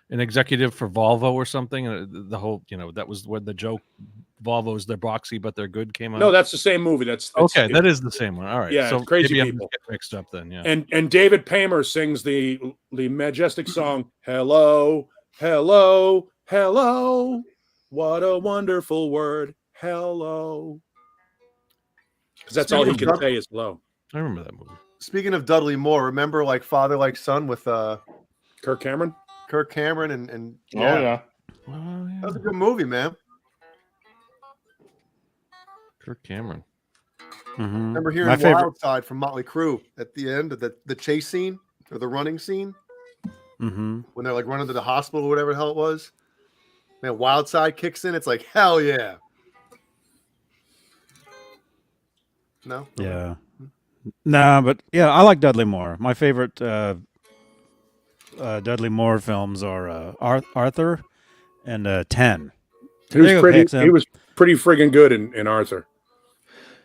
an executive for Volvo or something. And the whole, that was when the joke, Volvo's they're boxy but they're good came out. No, that's the same movie. That's okay. That is the same one. All right. Yeah, so Crazy maybe People. I'm getting mixed up then. Yeah. And David Paymer sings the majestic song, "Hello, hello, hello, what a wonderful word, hello." Because that's all he can say is hello. I remember that movie. Speaking of Dudley Moore, remember like Father Like Son with Kirk Cameron? Kirk Cameron and Oh yeah. That was a good movie, man. Kirk Cameron. Mm-hmm. Remember hearing Wild Side from Motley Crue at the end of the chase scene or the running scene? Mm-hmm. When they're like running to the hospital or whatever the hell it was. Man, Wild Side kicks in. It's like, hell yeah. No? Yeah. Nah, but yeah, I like Dudley Moore. My favorite Dudley Moore films are Arthur and 10. He was pretty friggin' good in Arthur.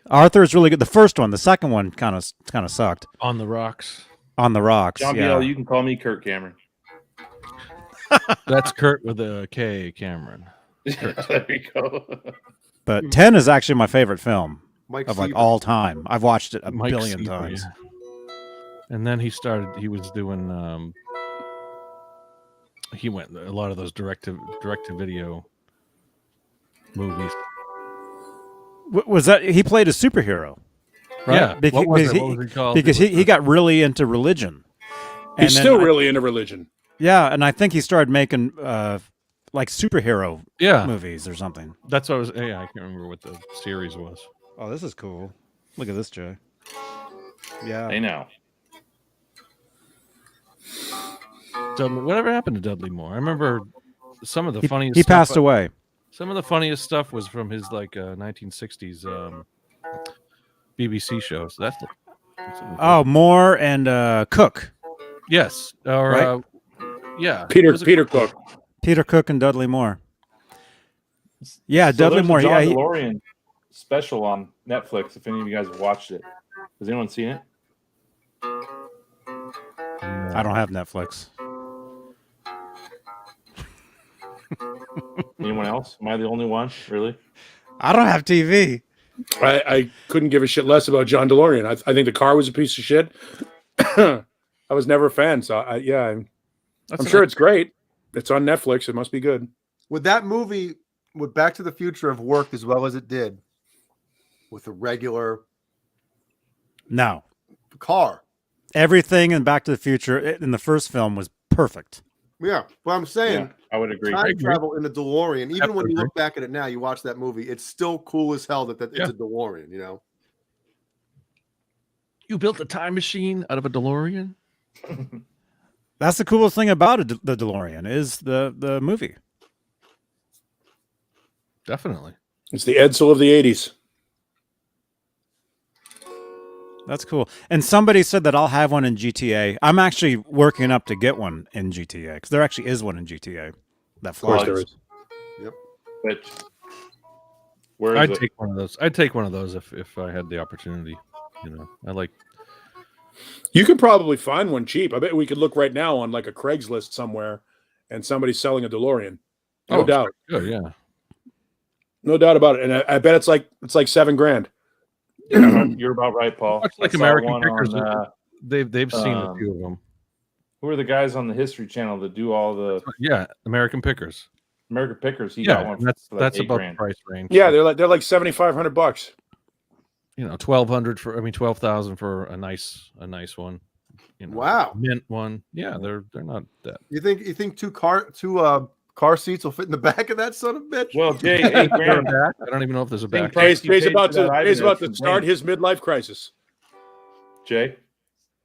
Arthur is really good. The first one, the second one kind of sucked. On the Rocks. On the Rocks. John yeah. BL, you can call me Kurt Cameron. That's Kurt with a K, Cameron. There we go. But 10 is actually my favorite film. Mike of like Seaver. all time. I've watched it a Mike billion Seaver, times. yeah. And then he was doing he went a lot of those direct to video movies. Was that he played a superhero? Right? Yeah. Because, What was he called? because he got really into religion. And He's then still really into religion. Yeah, and I think he started making like superhero movies or something. That's what I was. Yeah, I can't remember what the series was. Oh, this is cool. Look at this, Jay. Yeah. Hey now. Whatever happened to Dudley Moore? I remember some of the funniest. He stuff, passed away. Some of the funniest stuff was from his 1960s BBC shows. That's Moore and Cook. Yes, or Right? yeah, Peter Cook. Peter Cook and Dudley Moore. Yeah, So Dudley there's a Moore. John Yeah, DeLorean special on Netflix. If any of you guys have watched it, has anyone seen it? I don't have Netflix. Anyone else? Am I the only one? Really? I don't have TV. I couldn't give a shit less about John DeLorean. I think the car was a piece of shit. I was never a fan, so I'm sure it's great. It's on Netflix. It must be good. Would that movie, would Back to the Future have worked as well as it did with a regular No. car? Everything in Back to the Future in the first film was perfect. Yeah, but I'm saying I would agree. time travel in the DeLorean, even when you agree. look back at it now, you watch that movie, it's still cool as hell that it's a DeLorean, you know? You built a time machine out of a DeLorean? That's the coolest thing about the DeLorean is the movie. Definitely. It's the Edsel of the 80s. That's cool. And somebody said that I'll have one in GTA. I'm actually working up to get one in GTA because there actually is one in GTA that Of course flies. there is. Yep. But where is I'd it? take one of those. I'd take one of those if I had the opportunity. You know, I like. You could probably find one cheap. I bet we could look right now on like a Craigslist somewhere and somebody's selling a DeLorean. No doubt. Good, yeah. No doubt about it. And I bet it's like $7,000. You're about right, Paul. Much like I saw American one Pickers. on, They've seen a few of them. who are the guys on the History Channel that do all the Yeah, American Pickers. American Pickers? He got Yeah, one. For that's like about $8,000. the price range. Yeah, they're like $7,500. You know, 12,000 for a nice one. You know, Wow. mint one. Yeah, they're not that. You think two car seats will fit in the back of that son of a bitch? Well, Jay, Is there a $8,000. back? I don't even know if there's a Same back. price. Jay's about for that to Ibanez start from his midlife crisis. Jay,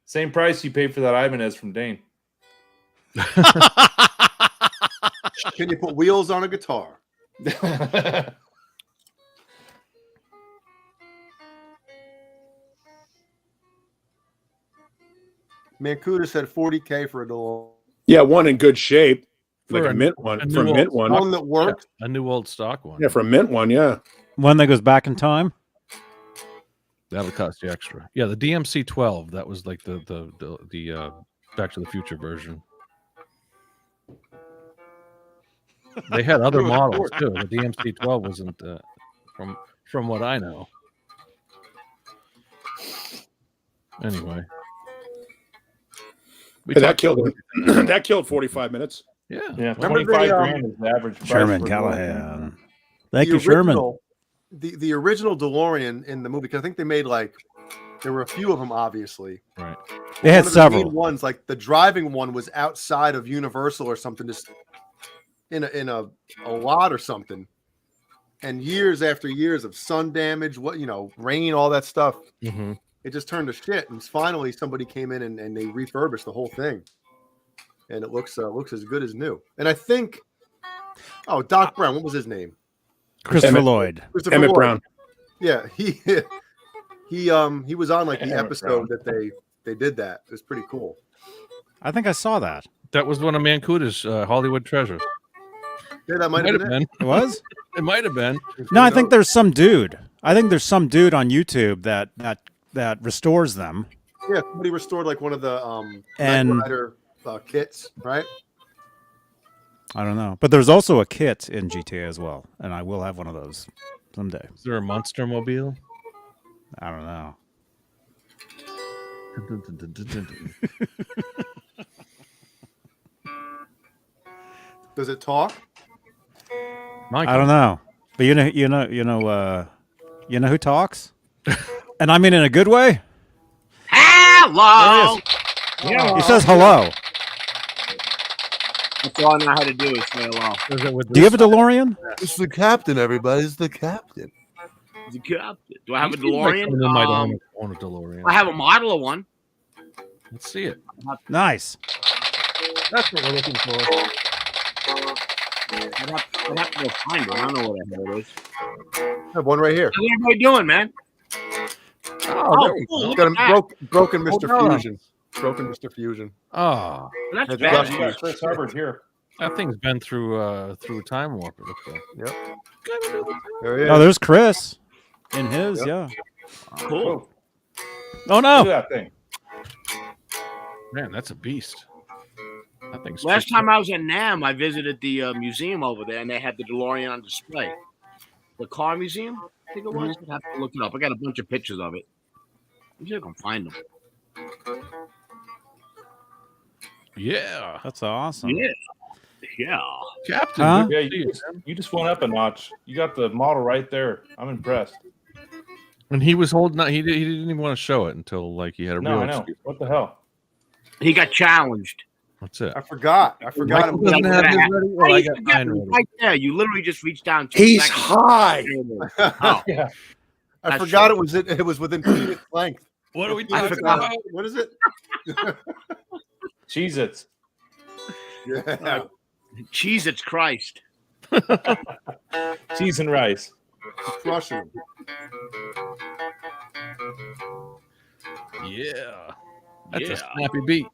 same price you paid for that Ibanez from Dane. Can you put wheels on a guitar? Mancuda said $40K for a DeLorean. Yeah, one in good shape. For Like a mint one. For a mint one. One that worked. A new old stock one. Yeah, for a mint one, yeah. One that goes back in time. That'll cost you extra. Yeah, the DMC 12. That was like the Back to the Future version. They had other models too. The DMC 12 wasn't from what I know. Anyway, That killed 45 minutes. Yeah. Yeah, Remember $25,000 is the average price. Sherman for Callahan. DeLorean. Thank you, Sherman. The original DeLorean in the movie, because I think they made there were a few of them, obviously. Right. They had One of the several. main ones, like the driving one, was outside of Universal or something, just in a lot or something. And years after years of sun damage, rain, all that stuff, Mm-hmm. it just turned to shit. And finally, somebody came in and they refurbished the whole thing, and it looks as good as new. And I think, Doc Brown, what was his name? Christopher Lloyd. Christopher Emmett Lloyd. Brown. Yeah, he was on like the Emmett episode that they did that. It was pretty cool. I think I saw that. That was one of Mancuda's Hollywood treasures. Yeah, that might have been it. It was? It might have been. No, I think there's some dude. I think there's some dude on YouTube that restores them. Yeah, somebody restored like one of the And- Knight Rider kits, right? I don't know. But there's also a kit in GTA as well, and I will have one of those someday. Is there a Monster Mobile? I don't know. Does it talk? Michael. I don't know. But you know who talks? And I mean in a good way? Hello. He says hello. That's all I know how to do is say hello. Do you have a DeLorean? It's the captain, everybody. It's the captain. The captain. Do I have a It seems like DeLorean? someone that might own a DeLorean. I have a model of one. Let's see it. Nice. That's what we're looking for. I'd have to go find one. I don't know what the hell it is. I have one right here. How's everybody doing, man? Oh, Cool. It's Look got at a that. broken Mr. Hold on. Fusion. Broken Mr. Fusion. Oh, That's It's bad. rusty. You got Chris Hubbard here. that thing's been through a time warp. It looks like. There he is. Oh, there's Chris. In his, yeah. Cool. Oh Look no. at that thing. Man, that's a beast. That thing's Last tricky. time I was at NAMM, I visited the museum over there, and they had the DeLorean on display. The car museum, I think it was. I'd have to look it up. I got a bunch of pictures of it. I'm sure I can find them. Yeah, That's awesome. Yeah. Yeah. Captain. Huh? good Yeah, to see you just went up a notch. You got the model right there. I'm impressed. And he was holding. He didn't even want to show it until like he had a No, real I know. excuse. What the hell? He got challenged. That's it. I forgot. I forgot. Michael It was doesn't have his ready. Well, I got mine ready. Right there. You literally just reached down 2 He's seconds. high. Oh, Yeah. I That's forgot true. it was within penis length. What are we I talking forgot. about? What is it? Cheez-Its. Yeah. Jesus Christ. Cheese and rice. Crushing him. Yeah, that's Yeah. a snappy beat.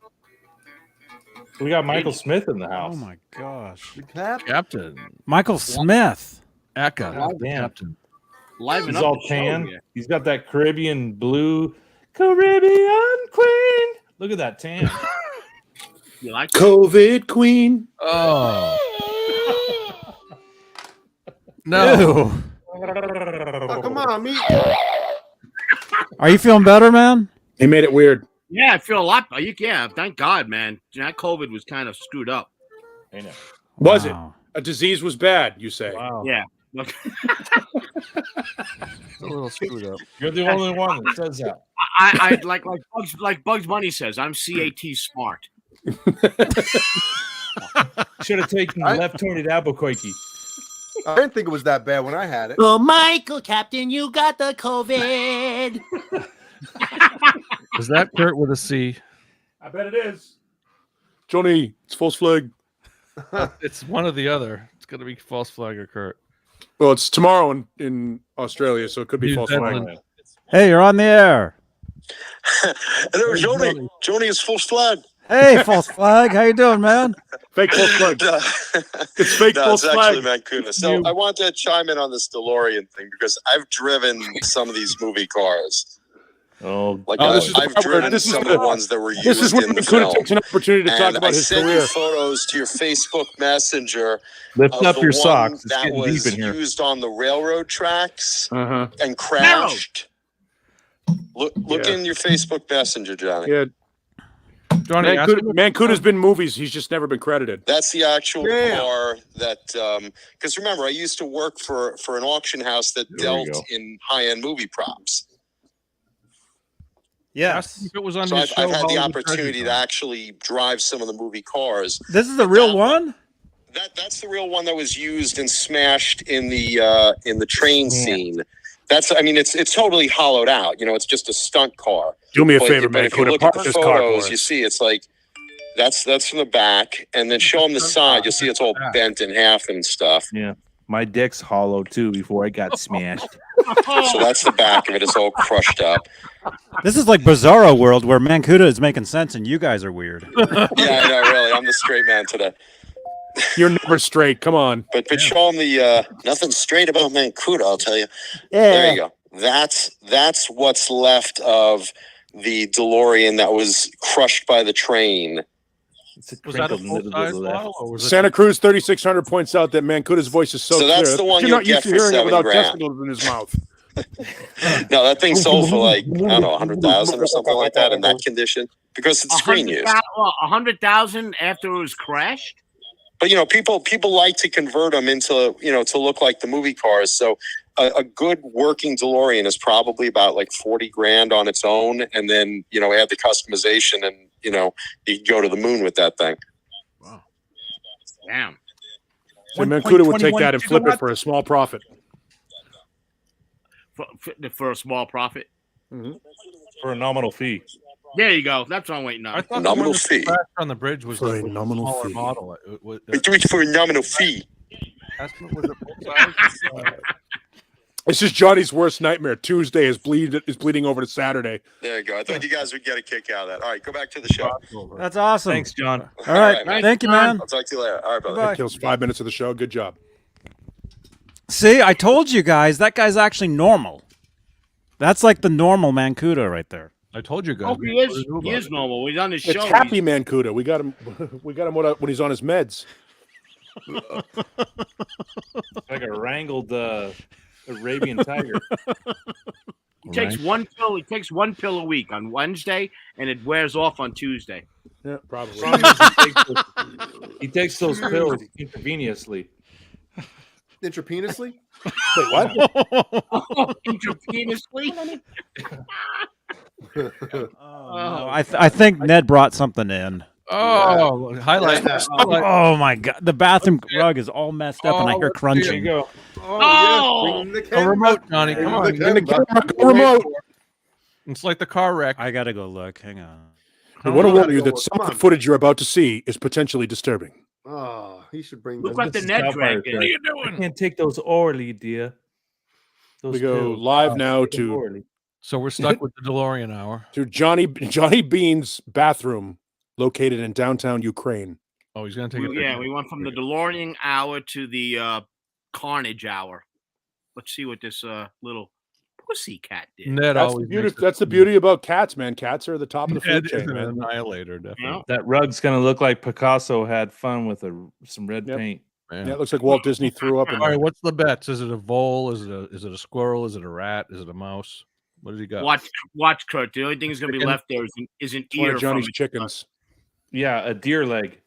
We got Michael Smith in the house. Oh my gosh. The captain. Captain Michael Smith. Aka. God damn. Captain. Liven He's up all the show tan. here. He's got that Caribbean blue. Caribbean queen. Look at that tan. You like COVID queen. Oh no! Ew. Oh, come on, meet. Are you feeling better, man? He made it weird. Yeah, I feel a lot better. Yeah, thank God, man. That COVID was kind of screwed up. I know. Was it? Wow. A disease was bad, you say? Wow. Yeah. Look, It's a little screwed up. You're the only one that says that. I like Bugs Bunny says, I'm CAT smart. Should have taken the left-handed Albuquerque. I didn't think it was that bad when I had it. Oh, Michael, Captain, you got the COVID. Is that Kurt with a C? I bet it is. Johnny, it's false flag. It's one or the other. It's going to be false flag or Kurt. Well, it's tomorrow in Australia, so it could be New false Zealand. flag. Hey, you're on the air. Hello, Johnny. Johnny is false flag. Hey, false flag. How you doing, man? Fake false flag. No, It's fake no, false it's flag. actually Mancuda. So I want to chime in on this DeLorean thing because I've driven some of these movie cars. Oh, Like this is the I've part where- driven this is some of the- the ones that were This is used when in the Mancuda film. takes an opportunity to talk And about I his sent career. you photos to your Facebook Messenger lift of up the your one socks. It's that getting was deep in here. used on the railroad tracks Uh-huh. and crashed. Look Yeah. in your Facebook Messenger, Johnny. Yeah, Johnny, ask him Mancuda's been movies. He's just never been credited. That's the actual Damn. car that, because remember, I used to work for an auction house that There we dealt go. in high-end movie props. Yes. if it was on So his I've show. had the Hollywood opportunity Treasure to Hunt. actually drive some of the movie cars. This is the real one? That's the real one that was used and smashed in the train scene. It's totally hollowed out. You know, it's just a stunt car. Do me a But favor, but if you Mancuda. look at Park the this car for photos, us. you see it's like that's from the back, and then show them the side. You'll see it's all bent in half and stuff. My dick's hollow too before I got smashed. So that's the back of it. It's all crushed up. This is like Bizarro World where Mancuda is making sense and you guys are weird. Yeah, I know. Really, I'm the straight man today. You're never straight. Come on. But show them the nothing straight about Mancuda. I'll tell you. There you go. That's what's left of the DeLorean that was crushed by the train. Was that a full size model or was it Santa Cruz 3600 points out that Mancuda's voice is so So clear. that's the one You're you'll not used get to for hearing it $7 without grand. testicles in his mouth. No, that thing sold for like, I don't know, 100,000 or something like that in that condition because it's screen used. 100,000 after it was crashed. But people like to convert them into to look like the movie cars. So a good working DeLorean is probably about like 40 grand on its own, and then add the customization, and you can go to the moon with that thing. Wow, damn. So Mancuda would take that and flip it for a small profit. For a small profit. Mm-hmm. For a nominal fee. There you go. That's what I'm waiting on. I thought nominal fee on the bridge was for a nominal smaller fee. model. We do it for a nominal fee. Was it full size? This is Johnny's worst nightmare. Tuesday is bleeding over to Saturday. There you go. I thought you guys would get a kick out of that. All right, go back to the show. That's awesome. Thanks, John. All right. All right, man. Thank you, man. I'll talk to you later. All right, brother. That kills 5 minutes of the show. Good job. See, I told you guys that guy's actually normal. That's like the normal Mancuda right there. I told you guys. Oh, he is normal. He's on his It's show. Happy Mancuda. We got him when he's on his meds. Like a wrangled Arabian tiger. He takes one pill. He takes one pill a week on Wednesday, and it wears off on Tuesday. Yeah, probably. He takes those pills intravenously. Intravenously? Wait, what? Intravenously? No, I think Ned brought something in. Oh, highlight. Oh my god, the bathroom rug is all messed up, and I hear crunching. There you go. Oh! A remote, Johnny. Come on. Go remote. It's like the car wreck. I gotta go look. Hang on. I want to warn you that some of the footage you're about to see is potentially disturbing. Oh, he should bring Look that. what the net dragged in. What are you I doing? can't take those orally, dear. Those We go pills. live now Take them to orally. So we're stuck with the DeLorean hour. Johnny Beane's bathroom located in downtown Ukraine. Oh, he's gonna take it. Yeah, we went from the DeLorean hour to the Carnage hour. Let's see what this little pussy cat did. Ned That's the always beauty. makes That's the beauty about cats, man. Cats are the top of the Ned food is chain, an man. annihilator, definitely. Yeah. That rug's gonna look like Picasso had fun with some red Yep. paint. Man. Yeah, it looks like Walt Disney threw up in All right, there. what's the bets? Is it a vole? Is it a squirrel? Is it a rat? Is it a mouse? What does he got? Watch, Kurt. The only thing that's going to be Chicken? left there is an One ear of Johnny's from it. chickens. Yeah, a deer leg.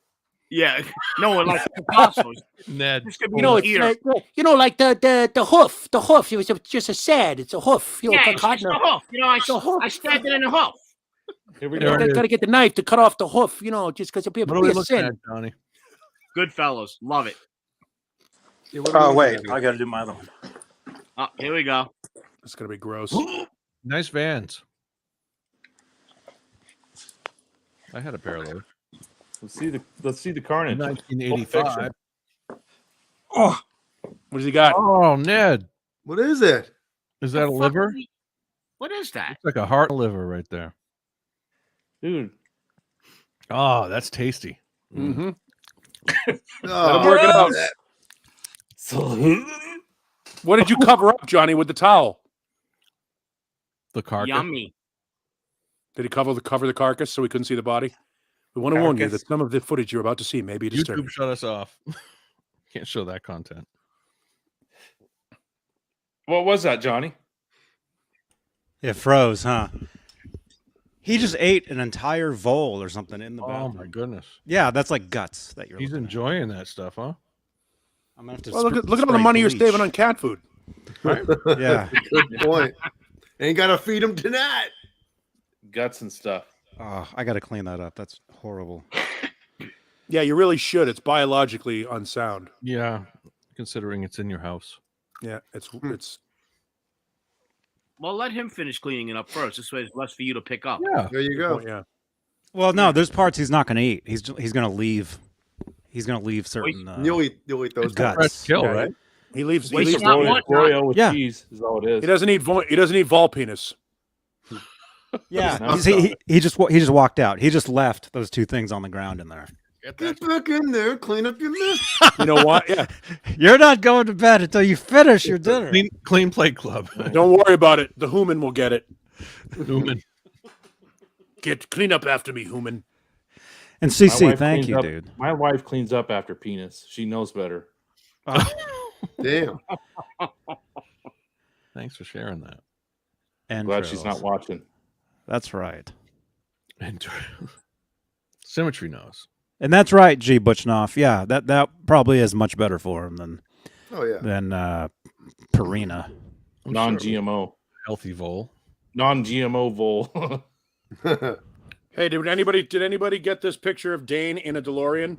Yeah, no, like Picasso's. Ned. It's going to be an ear. like the hoof. The hoof. It was just a sad. It's a hoof. Yeah, it's just the hoof. I stabbed it in the hoof. Here we There go. it is. Got to get the knife to cut off the hoof. Just because it'll be What are we a looking sin. at, Johnny? Good fellows. Love it. Yeah, what are we wait, looking I at? got to do my other one. Oh, here we go. It's gonna be gross. Nice Vans. I had a pair of those. Let's see the carnage. 1985. Oh, what does he got? Oh, Ned. What is it? Is that a liver? What is that? It's like a heart liver right there. Dude. Oh, that's tasty. Mm-hmm. Oh, Work it out. So What did you cover up, Johnny, with the towel? The carcass. Yummy. Did he cover the carcass so we couldn't see the body? We want to warn you Carcass. that some of the footage you're about to see may be disturbing. YouTube shut us off. Can't show that content. what was that, Johnny? It froze, huh? He just ate an entire vole or something in the Oh bathroom. my goodness. Yeah, that's like guts that you're. He's looking at. enjoying that stuff, huh? I'm gonna have to. Well, look at all the spray money you're bleach. saving on cat food. Yeah. good point. Ain't gotta feed him tonight. Guts and stuff. Oh, I got to clean that up. That's horrible. Yeah, you really should. It's biologically unsound. Yeah, considering it's in your house. Yeah, it's Well, let him finish cleaning it up first. This way it's less for you to pick up. Yeah. There you go. yeah. Well, no, there's parts he's not going to eat. He's going to leave. He's going to leave certain You'll eat those guts. Fresh kill, Yeah, right? He leaves. He Wait, leaves. so not one- Oreo with Yeah. cheese is all it is. He doesn't eat. He doesn't eat vol penis. Yeah, No. he just walked out. He just left those two things on the ground in there. Get back in there, clean up your mess. You know what? Yeah. You're not going to bed until you finish your dinner. Clean plate club. Don't worry about it. The human will get it. Newman. Clean up after me, human. And My CC, wife thank cleans you, up- dude. My wife cleans up after penis. She knows better. Damn. Thanks for sharing that. And Glad she's not watching. That's right. And Symmetry knows. And that's right, G. Butchnoff. Yeah, that probably is much better for him than Purina. Non-GMO. Healthy Vol. Non-GMO Vol. Hey, did anybody get this picture of Dane in a DeLorean?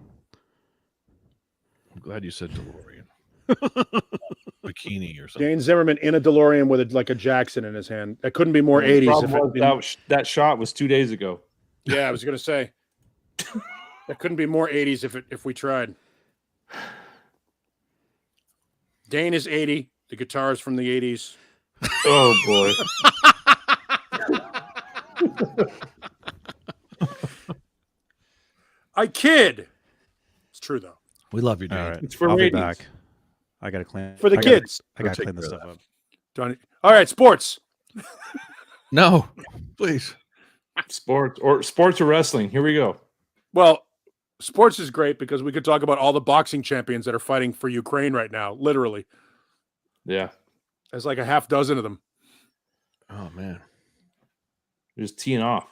I'm glad you said DeLorean. Bikini or something. Dane Zimmerman in a DeLorean with a Jackson in his hand. That couldn't be more 80s. That shot was 2 days ago. Yeah, I was going to say. That couldn't be more 80s if we tried. Dane is 80. The guitar is from the 80s. Oh, boy. I kid. It's true, though. We love you, Dane. All right. It's for I'll be ratings. back. I got to clean. For the kids. I got to clean this stuff up. Donnie. All right, sports. No, please. Sports or wrestling. Here we go. Well, sports is great because we could talk about all the boxing champions that are fighting for Ukraine right now, literally. Yeah. There's like a half dozen of them. Oh, man. They're just teeing off.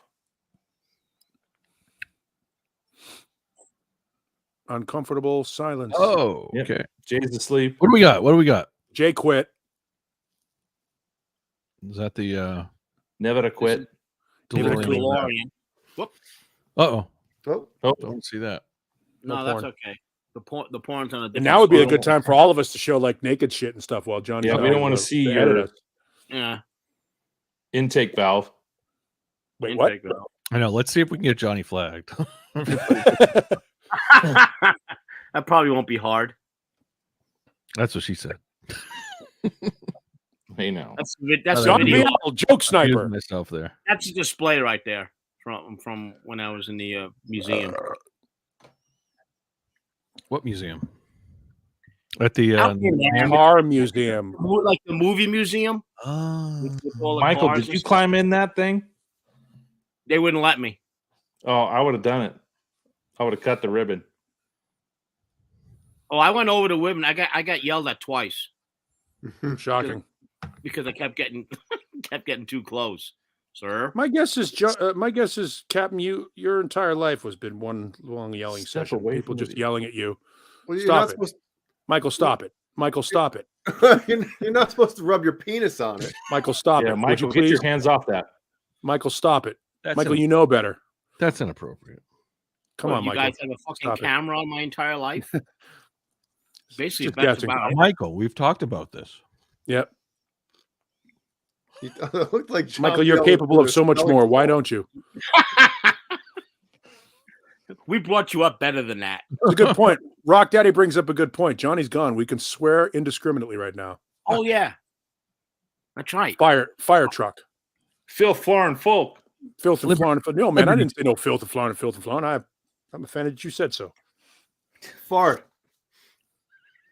Uncomfortable silence. Oh, Yep. okay. Jay's asleep. What do we got? Jay quit. Is that the Never to quit. DeLorean. Uh-oh. Oh, Don't see that. No, that's okay. The porn's on a different And now would be a screen. good time for all of us to show like naked shit and stuff while Johnny. Yeah, we don't want to see your Yeah. intake valve. Wait, what? Intake valve. I know. Let's see if we can get Johnny flagged. That probably won't be hard. That's what she said. Hey, now. That's John a video. Beale, joke sniper. Using myself there. That's a display right there from when I was in the museum. What museum? At the Out in there, Car museum. like the movie museum. with all the Michael, cars did and you stuff. climb in that thing? They wouldn't let me. Oh, I would have done it. I would have cut the ribbon. Oh, I went over to women. I got yelled at twice Shocking. because I kept getting too close, sir. My guess is, Captain, your entire life has been one long yelling Step session. away People from just the- yelling at you. Well, you're Stop not it. supposed Michael, stop it. Michael, stop it. you're not supposed to rub your penis on it. Michael, stop Yeah, it. Would Michael, you get please? your hands off that. Michael, stop it. That's Michael, you know better. That's inappropriate. Come What, on, you Michael. guys have a fucking Stop it. camera on my entire life. Basically, Just that's guessing. about it. Michael, we've talked about this. Yep. You looked like John Michael, you're Bell capable with of so much spelling more. bee. Why don't you? We brought you up better than that. It's a good point. Rock Daddy brings up a good point. Johnny's gone. We can swear indiscriminately right now. Oh yeah, that's right. Fire truck. Phil Florin Folk. Filth and flawn. No, man, I didn't say no filth and flawn and filth and flawn. I'm offended that you said so. Fart.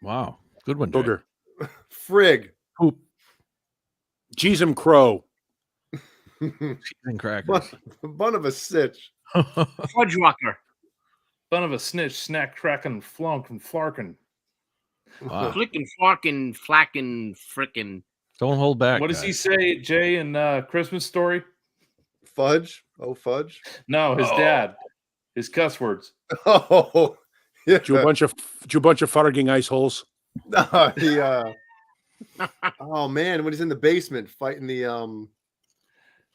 Wow. Good one, Jay. Booger. Frig. Poop. Jeezum Crow. Cheese and crackers. Bun of a sitch. Fudge rocker. Son of a snitch, snack, cracking, flunk, and flarkin. Wow. Flicking, flarkin, flacking, frickin'. Don't hold back. What does he guys. say, Jay, in Christmas Story? Fudge. Oh, fudge. No, his dad. His cuss words. Oh, yeah. Do a bunch of farging ice holes. Oh man, when he's in the basement fighting the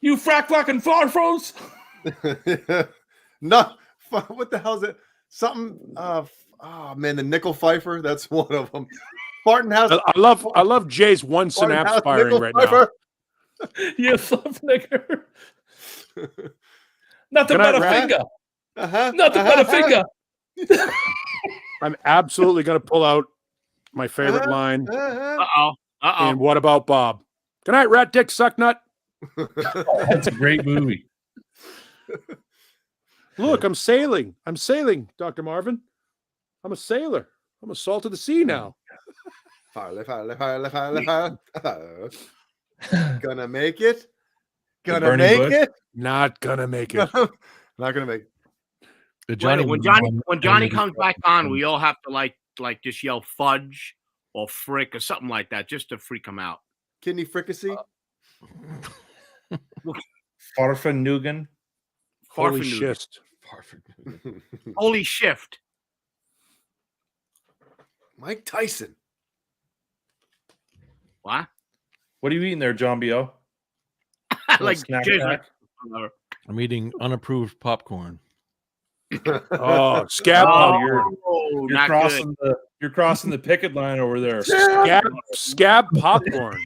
You frack, flock, and flarfros. no, what the hell is it? Something. Oh man, the nickel fifer. That's one of them. Barton House. I love Jay's one synapse firing right now. You love nigger. Nothing Can I but a rap? finger. Uh-huh. Nothing but a finger. I'm absolutely going to pull out my favorite line. Uh-oh. Uh-oh. And what about Bob? Good night, rat dick suck nut. That's a great movie. Look, I'm sailing. I'm sailing, Dr. Marvin. I'm a sailor. I'm a salt of the sea now. Fire. Gonna make it. Gonna Bernie make Bush? it. Not gonna make it. Not gonna make it. When Johnny comes back on, we all have to like just yell fudge or frick or something like that just to freak him out. Kidney fricassee. Farfanugan. Holy Farfanugan. shit. Holy shift. Mike Tyson. What? What are you eating there, John B.O.? Like snack cheers, pack? like- I'm eating unapproved popcorn. Oh, scab, Oh, You're not crossing you're crossing the picket line over there. scab popcorn.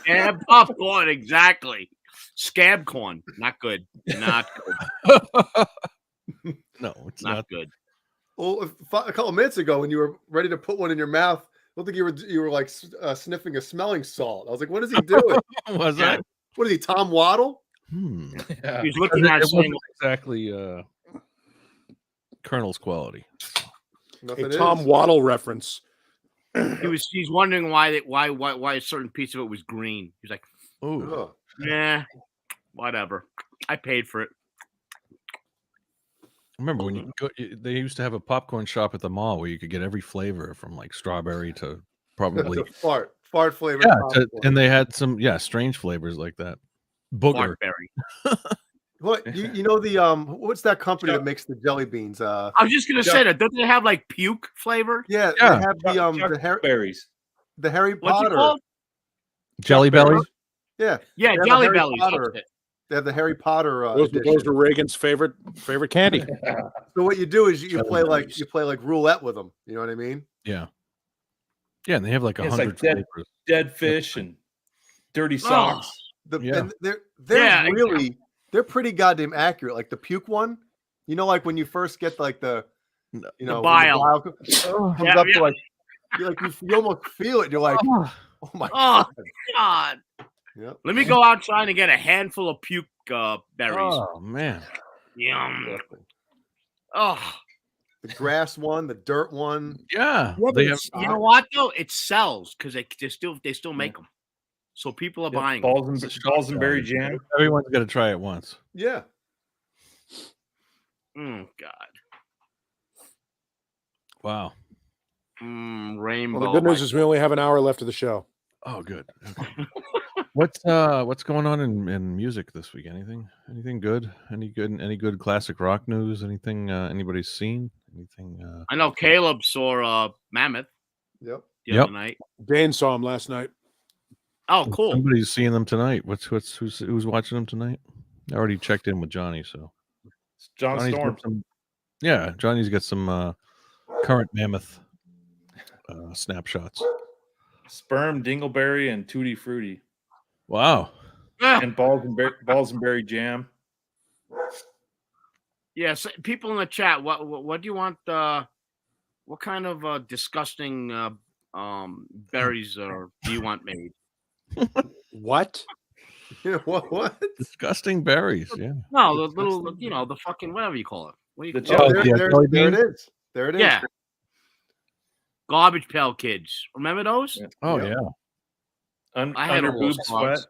Scab popcorn, exactly. Scab corn, not good. Not good. No, it's Not not. good. Well, a couple of minutes ago, when you were ready to put one in your mouth, I don't think you were like sniffing a smelling salt. I was like, what is he doing? Was Yeah. that? What is he, Tom Waddle? Yeah. He's looking at It saying, wasn't exactly Colonel's quality. Nothing A is. Tom Waddle reference. he's wondering why a certain piece of it was green. He's like, Oh, Ugh. nah, whatever. I paid for it. remember when they used to have a popcorn shop at the mall where you could get every flavor from like strawberry to probably It's a fart flavor. and they had some strange flavors like that. Booger. Fartberry. What you know the what's that company that makes the jelly beans? I was just gonna say that. Don't they have like puke flavor? Yeah, Yeah. they have the berries. Harry What's it Potter. called? Jelly belly. Yeah, Yeah, They have Jelly the Harry Bellies. Potter. That's it. they have the Harry Potter. Those edition. were Reagan's favorite candy. So what you do is you Jelly play bellies. like roulette with them. You know what I mean? Yeah. Yeah, and they have like It's 100 like dead- flavors. Dead fish and dirty socks. And they're Yeah, really they're pretty goddamn accurate. Like the puke one, you know, like when you first get like the when bile. comes Yeah, up yeah. to like you almost feel it. You're like, oh my Oh God! Yep. Let me go outside and get a handful of puke berries. Oh man. Yum. Oh, The grass one, the dirt one. Yeah. yeah, They but have, you know what though? It sells because they still make them, so people are buying them. Balls and berry jam. everyone's got to try it once. Yeah. Oh God! Wow. Rainbow. Well, the good news is we only have an hour left of the show. Oh, good. Okay. What's going on in music this week? Anything good? Any good classic rock news? Anything anybody's seen? Anything? I know Caleb saw Mammoth Yep. the other night. Dane saw him last night. Oh, cool. Somebody's seeing them tonight. Who's watching them tonight? I already checked in with Johnny, so John Johnny's Storm. got some. Yeah, Johnny's got some current Mammoth snapshots. Sperm, Dingleberry, and Tutti Frutti. Wow. And balls and berry jam. Yes, people in the chat. What do you want? What kind of disgusting berries do you want made? What? Yeah, what? Disgusting berries. Yeah. No, the little, the fucking whatever you call it. What do you The call Oh, it? there it is. There it is. Yeah. Garbage Pail Kids. Remember those? Yeah. Oh Yep. yeah. I had Under all those boob sweat. clogs.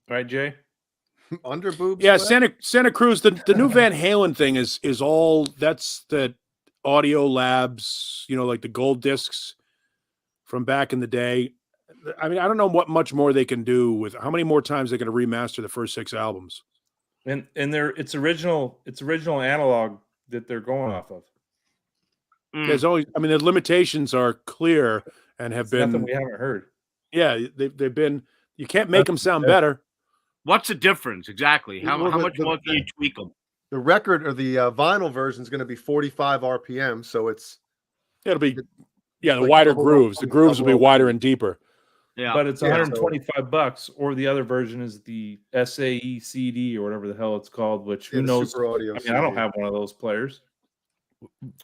Right, Jay? Under boobs. Yeah, sweat? Santa Cruz. The new Van Halen thing is all that's the Audio Labs. You know, like the gold discs from back in the day. I mean, I don't know what much more they can do with how many more times they're going to remaster the first 6 albums. And it's original analog that they're going off of. There's always, I mean, the limitations are clear and have It's been. nothing we haven't heard. Yeah, they've been. You can't make them sound better. What's the difference exactly? How Well, much more can you tweak them? The record or the vinyl version is going to be 45 RPM, so it's It'll be, the like wider double- grooves. The grooves will be double- wider and deeper. Yeah, But it's Yeah, $125, or the other version is the SAE CD or whatever the hell it's called. Which who the knows? Super Audio I mean, I don't CD. have one of those players.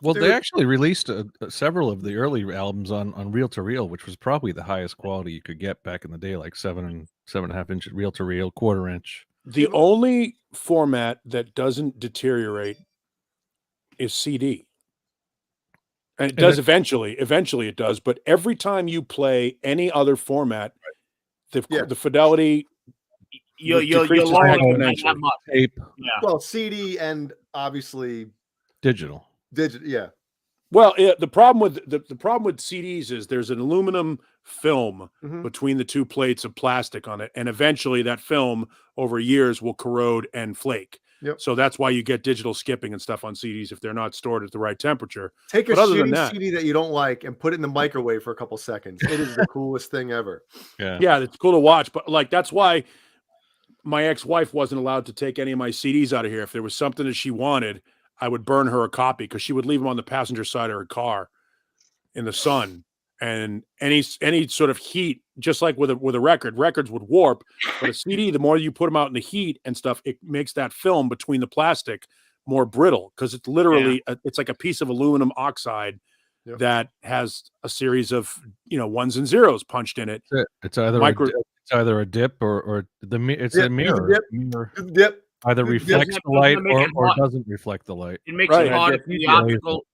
Well, Dude. they actually released several of the early albums on reel to reel, which was probably the highest quality you could get back in the day, like 7.5 inch reel to reel, 1/4 inch. The only format that doesn't deteriorate is CD. And it does eventually. Eventually it does. But every time you play any other format, the fidelity you're decreases lower exponentially. that much. Tape, Yeah. well CD and obviously digital. digital. Yeah, Well, the problem with CDs is there's an aluminum film between the two plates of plastic on it, and eventually that film over years will corrode and flake. Yep. So that's why you get digital skipping and stuff on CDs if they're not stored at the right temperature. Take a But other than shitty that- CD that you don't like and put it in the microwave for a couple seconds. It is the coolest thing ever. Yeah, it's cool to watch, but like that's why my ex-wife wasn't allowed to take any of my CDs out of here. If there was something that she wanted, I would burn her a copy because she would leave them on the passenger side of her car in the sun. And any sort of heat, just like with a record, records would warp. But a CD, the more you put them out in the heat and stuff, it makes that film between the plastic more brittle because it's literally it's like a piece of aluminum oxide that has a series of ones and zeros punched in it. It's either a dip or it's a mirror. Dip. Either reflects the light or doesn't reflect the light. It makes it harder for the optical.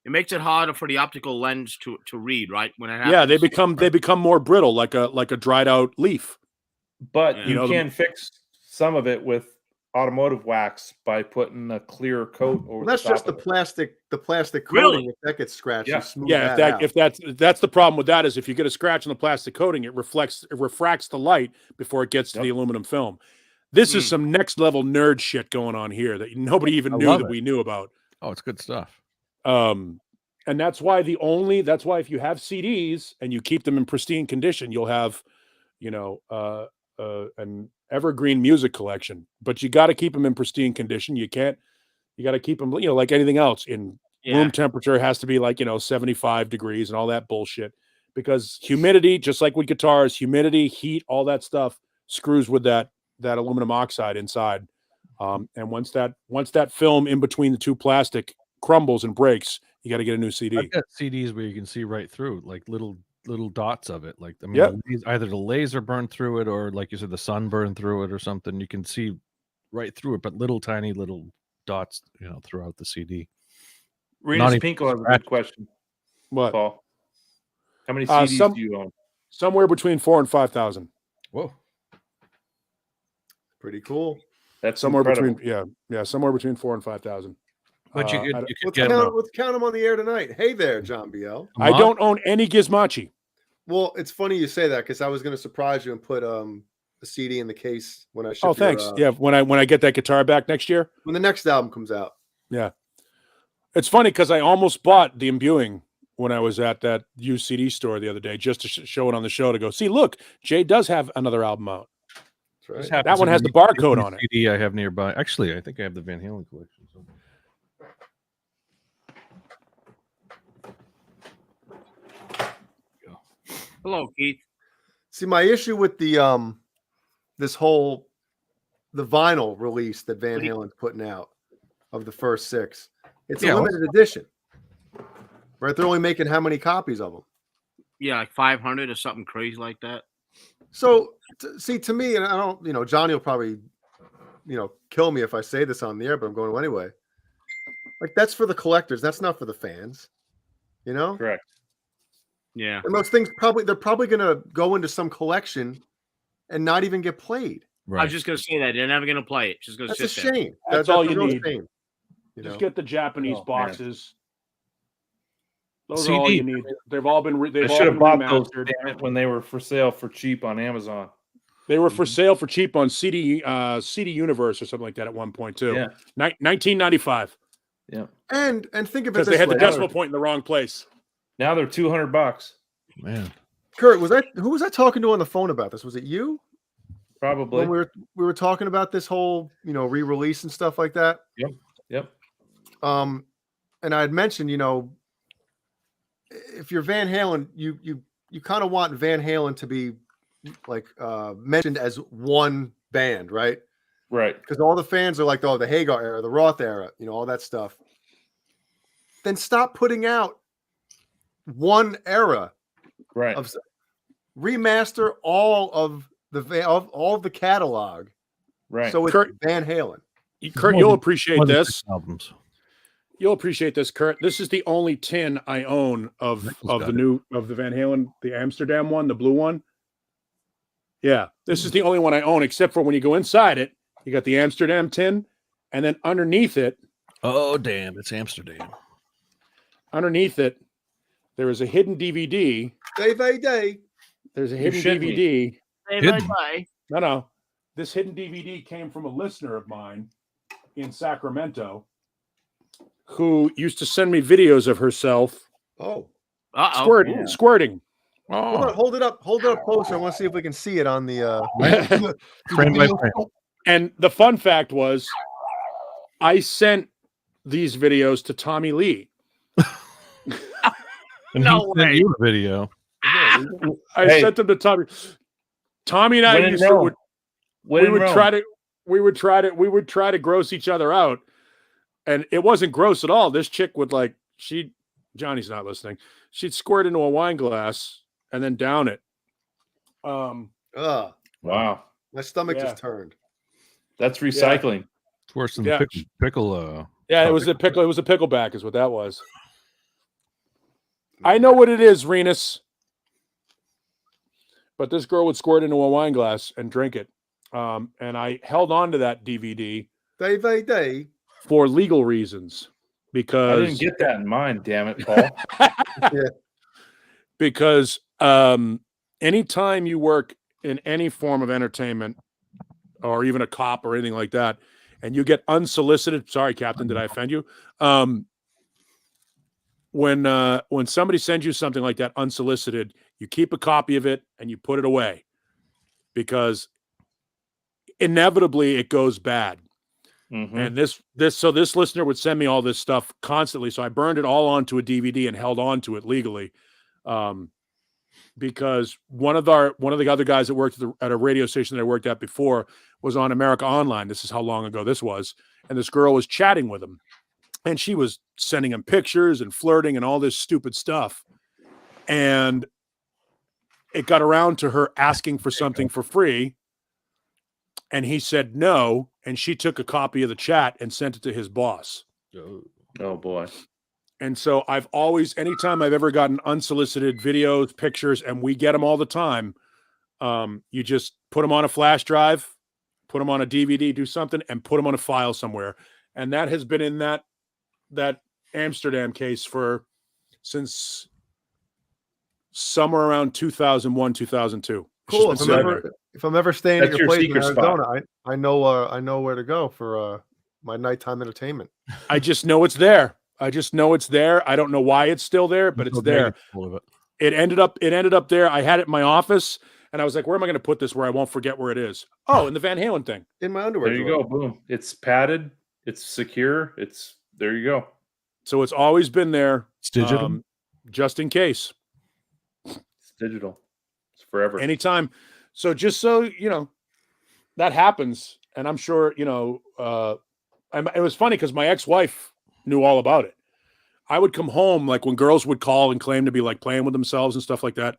It makes it harder for the optical lens to read, right? When it happens. Yeah, they become more brittle, like a dried out leaf. But you can fix some of it with automotive wax by putting a clear coat over. Well, that's the top just the of it. plastic coating. Really? If that gets scratched, you smooth Yeah, if that's the problem with that is if you get a scratch on the plastic coating, it refracts the light before it gets to the aluminum film. This is some next level nerd shit going on here that nobody even knew that we knew about. Oh, it's good stuff. And that's why if you have CDs and you keep them in pristine condition, you'll have, an evergreen music collection, but you got to keep them in pristine condition. You got to keep them, like anything else in room temperature has to be like, 75 degrees and all that bullshit because humidity, just like with guitars, humidity, heat, all that stuff screws with that aluminum oxide inside. And once that film in between the two plastic crumbles and breaks, you got to get a new CD. I've got CDs where you can see right through, like little dots of it. Like either the laser burned through it, or like you said, the sun burned through it, or something. You can see right through it, but tiny little dots, throughout the CD. Renus Pinko has a good question. What, Paul? How many CDs do you own? Somewhere between 4,000 and 5,000. Whoa, pretty cool. That's somewhere incredible. between somewhere between 4,000 and 5,000. but Let's count them on the air tonight. Hey there, John BL. I don't own any Gizmochi. Well, it's funny you say that because I was going to surprise you and put a CD in the case when I ship. Oh, thanks. When I get that guitar back next year, when the next album comes out. Yeah, it's funny because I almost bought the Imbuing when I was at that used CD store the other day just to show it on the show to go see. Look, Jay does have another album out. That's right. That one has the barcode on it. CD I have nearby. Actually, I think I have the Van Halen collection. So. Hello, Keith. See, my issue with the the vinyl release that Van Halen's putting out of the first 6, it's a limited edition, right? They're only making how many copies of them? Yeah, like 500 or something crazy like that. So, to me, and I don't, Johnny will probably, kill me if I say this on the air, but I'm going to anyway. Like, that's for the collectors. That's not for the fans, Correct. Yeah. And those things they're probably going to go into some collection and not even get played. Right. I was just going to say that. They're never going to play it. Just going to That's sit a there. shame. That's all you a real need. shame, Just get the Japanese boxes. Those CD. are all you need. They've all been I should have bought those when they were for sale for cheap on Amazon. They were for sale for cheap on CD Universe or something like that at one point too. Yeah. 1995. Yeah. And think of it because this they had the way. decimal point in the wrong place. Now they're $200. Man, Kurt, who was I talking to on the phone about this? Was it you? Probably. When we were talking about this whole re-release and stuff like that. Yep. And I had mentioned if you're Van Halen, you kind of want Van Halen to be like mentioned as one band, right? Right. Because all the fans are like, oh, the Hagar era, the Roth era, all that stuff. Then stop putting out one era. Right. Remaster all of the catalog. Right. So it's Van Halen. Kurt, you'll appreciate this. Albums. You'll appreciate this, Kurt. This is the only tin I own of the Van Halen, the Amsterdam one, the blue one. Yeah, this is the only one I own, except for when you go inside it, you got the Amsterdam tin, and then underneath it. Oh, damn! It's Amsterdam. Underneath it, there is a hidden DVD. DVD. There's a hidden shit me. DVD. Hey, Hidden. bye. No. This hidden DVD came from a listener of mine in Sacramento who used to send me videos of herself Oh, squirting. hold it up closer. I want to see if we can see it on the Frame by frame. And the fun fact was, I sent these videos to Tommy Lee. And No he sent way. you a video. I sent them to Tommy. Tommy and I used to we would try to gross each other out, and it wasn't gross at all. This chick would Johnny's not listening. She'd squirt into a wine glass and then down it. Wow, my stomach Yeah. just turned. that's recycling. It's worse than Yeah. the pickle. Yeah, it was a pickle. It was a pickleback, is what that was. I know what it is, Renus. But this girl would squirt into a wine glass and drink it. And I held on to that DVD Day. for legal reasons I because didn't get that in mind. Damn it, Paul. because anytime you work in any form of entertainment or even a cop or anything like that, and you get unsolicited, sorry, Captain, did I offend you? When somebody sends you something like that unsolicited, you keep a copy of it and you put it away because inevitably it goes bad. Mm-hmm. And this listener would send me all this stuff constantly. So I burned it all onto a DVD and held on to it legally. Because one of the other guys that worked at a radio station that I worked at before was on America Online. This is how long ago this was. And this girl was chatting with him. And she was sending him pictures and flirting and all this stupid stuff. And it got around to her asking for something for free. And he said no. And she took a copy of the chat and sent it to his boss. Oh boy. And so I've always, anytime I've ever gotten unsolicited videos, pictures, and we get them all the time, you just put them on a flash drive, put them on a DVD, do something, and put them on a file somewhere. And that has been in that Amsterdam case since somewhere around 2001, 2002. Cool. It's just been If I'm ever staying at That's your your place in secret Arizona, spot. I know where to go for my nighttime entertainment. I just know it's there. I don't know why it's still there, but it's there. It ended up there. I had it in my office, and I was like, where am I going to put this where I won't forget where it is? Oh, in the Van Halen thing. In my underwear. There you drawer. go. Boom. It's padded. It's secure. There you go. So it's always been there. It's digital. Just in case. It's digital. It's forever. Anytime. So just so, that happens. And I'm sure, it was funny because my ex-wife knew all about it. I would come home, like when girls would call and claim to be like playing with themselves and stuff like that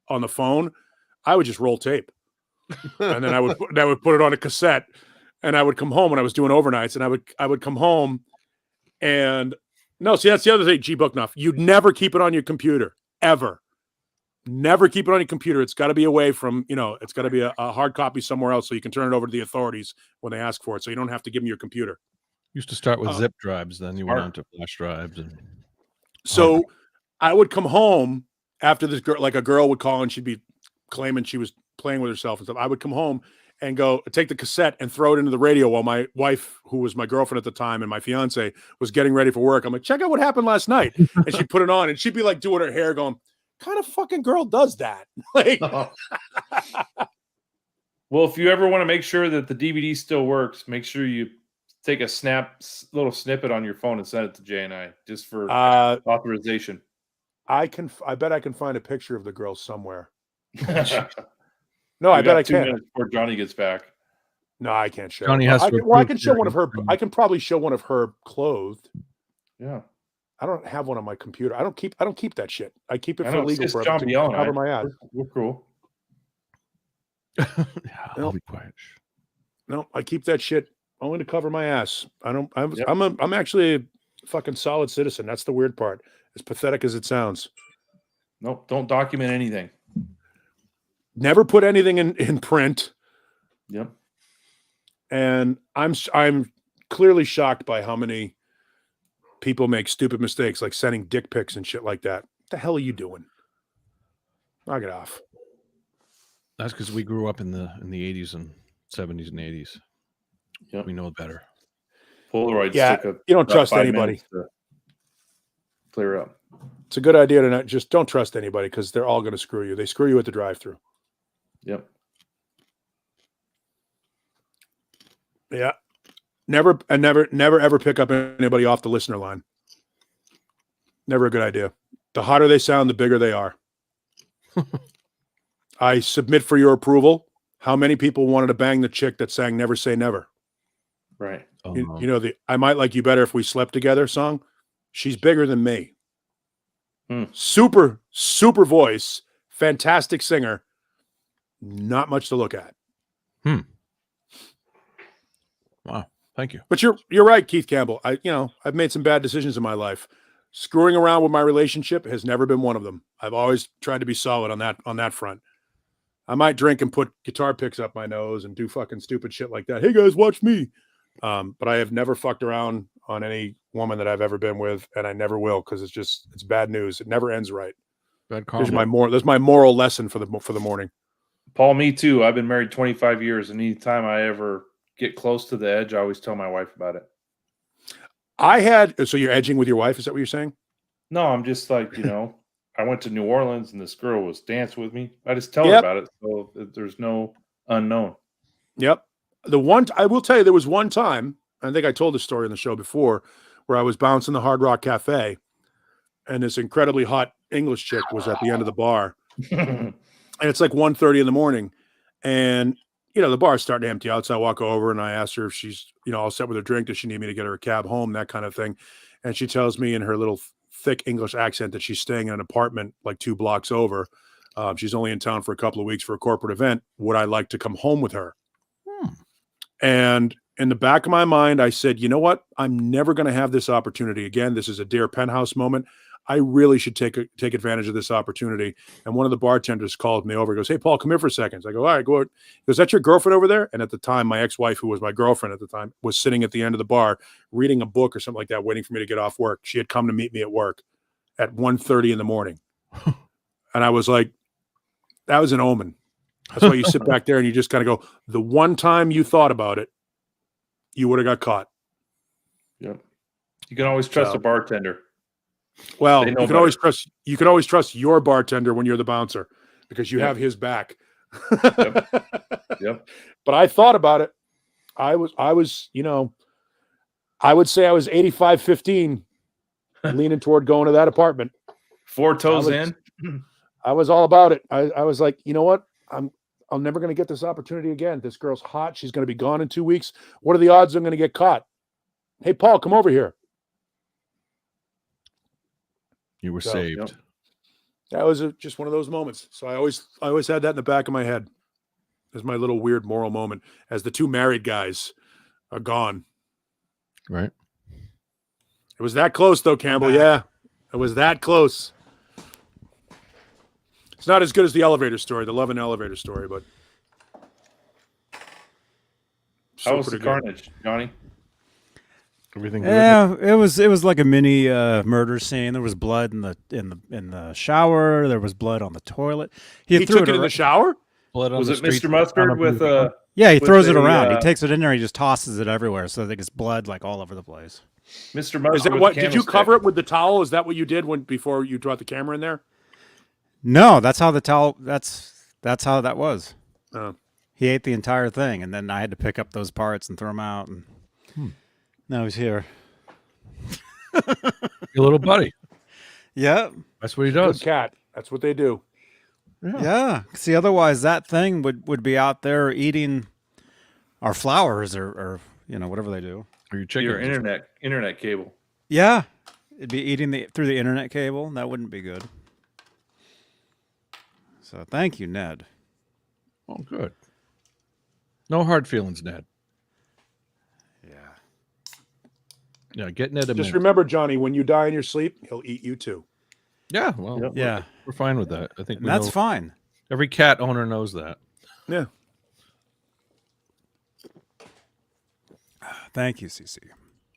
on the phone, I would just roll tape. And then I would put it on a cassette, and I would come home when I was doing overnights, and I would come home and that's the other thing, G. Booknoff. You'd never keep it on your computer, ever. Never keep it on your computer. It's got to be away from, it's got to be a hard copy somewhere else so you can turn it over to the authorities when they ask for it. So you don't have to give them your computer. Used to start with zip drives, then you went on to flash drives. So I would come home after this girl, like a girl would call and she'd be claiming she was playing with herself and stuff. I would come home and go take the cassette and throw it into the radio while my wife, who was my girlfriend at the time, and my fiance was getting ready for work. I'm like, check out what happened last night. And she'd put it on and she'd be like doing her hair going, kind of fucking girl does that? Like, well, if you ever want to make sure that the DVD still works, make sure you take a little snippet on your phone and send it to Jay and I just for authorization. I bet I can find a picture of the girl somewhere. No, I bet I 2 can. minutes before Johnny gets back. No, I can't show. Johnny has to I can show one of her. I can probably show one of her clothed. Yeah. I don't have one on my computer. I don't keep that shit. I keep it I for know, it's legal just purposes John to Biel and cover I. my ass. We're cool. I'll be quiet. No, I keep that shit only to cover my ass. I'm actually a fucking solid citizen. That's the weird part. As pathetic as it sounds. Nope, don't document anything. Never put anything in print. Yep. And I'm clearly shocked by how many people make stupid mistakes, like sending dick pics and shit like that. What the hell are you doing? Knock it off. That's because we grew up in the 80s and 70s and 80s. Yep. We know better. Polaroids Yeah, took you don't about trust 5 anybody. minutes to clear up. It's a good idea to not just don't trust anybody because they're all going to screw you. They screw you at the drive-thru. Yep. Yeah. Never ever pick up anybody off the listener line. Never a good idea. The hotter they sound, the bigger they are. I submit for your approval. How many people wanted to bang the chick that sang "Never Say Never"? Right. You know the "I Might Like You Better If We Slept Together" song. She's bigger than me. Super voice, fantastic singer. Not much to look at. Wow, thank you. But you're right, Keith Campbell. I've made some bad decisions in my life. Screwing around with my relationship has never been one of them. I've always tried to be solid on that front. I might drink and put guitar picks up my nose and do fucking stupid shit like that. Hey guys, watch me. But I have never fucked around on any woman that I've ever been with, and I never will because it's bad news. It never ends right. Bad There's my moral lesson for the morning. Paul, me too. I've been married 25 years, and anytime I ever get close to the edge, I always tell my wife about it. So you're edging with your wife? Is that what you're saying? No, I'm just like, I went to New Orleans and this girl was dancing with me. I just tell her about it, so there's no unknown. Yep. I will tell you, there was one time, I think I told this story on the show before, where I was bouncing the Hard Rock Cafe, and this incredibly hot English chick was at the end of the bar. And it's like 1:30 in the morning. And, the bar's starting to empty out. So I walk over and I ask her if she's, all set with her drink. Does she need me to get her a cab home? That kind of thing. And she tells me in her little thick English accent that she's staying in an apartment like 2 blocks over. She's only in town for a couple of weeks for a corporate event. Would I like to come home with her? And in the back of my mind, I said, you know what? I'm never going to have this opportunity again. This is a Dear Penthouse moment. I really should take advantage of this opportunity. And one of the bartenders called me over. He goes, hey, Paul, come here for a second. So I go, all right, go ahead. He goes, that's your girlfriend over there? And at the time, my ex-wife, who was my girlfriend at the time, was sitting at the end of the bar reading a book or something like that, waiting for me to get off work. She had come to meet me at work at 1:30 in the morning. And I was like, that was an omen. That's why you sit back there and you just kind of go, the one time you thought about it, you would have got caught. Yep. You can always trust a bartender. Well, you can always trust your bartender when you're the bouncer because you have his back. Yep. But I thought about it. I would say I was 85-15 leaning toward going to that apartment. 4 toes in. I was all about it. I was like, you know what? I'm never going to get this opportunity again. This girl's hot. She's going to be gone in 2 weeks. What are the odds I'm going to get caught? Hey, Paul, come over here. You were saved. Yep. That was just one of those moments. So I always had that in the back of my head as my little weird moral moment as the 2 married guys are gone. Right. It was that close though, Campbell. Yeah, it was that close. It's not as good as the elevator story, the love and elevator story, but how was the carnage, Johnny? Everything good? Yeah, it was like a mini murder scene. There was blood in the shower. There was blood on the toilet. He took it in the shower? Blood on was the it street, Mr. Mustard with Yeah, he throws it a, around. He takes it in there. He just tosses it everywhere, so that gets blood like all over the place. Mr. Mustard? Is that what? Did you cover it with the towel? Is that what you did before you brought the camera in there? No, that's how the towel. That's how that was. Oh. He ate the entire thing, and then I had to pick up those parts and throw them out. And now he's here. Your little buddy. Yeah, that's what he does. Good cat. That's what they do. Yeah. See, otherwise that thing would be out there eating our flowers or whatever they do. Or your chicken. Your internet cable. Yeah, it'd be eating through the internet cable. That wouldn't be good. So thank you, Ned. Oh, good. No hard feelings, Ned. Yeah, get Ned a Just minute. remember, Johnny, when you die in your sleep, he'll eat you too. Yeah, well, yeah, we're fine with that. I think that's fine. Every cat owner knows that. Yeah. Thank you, CC.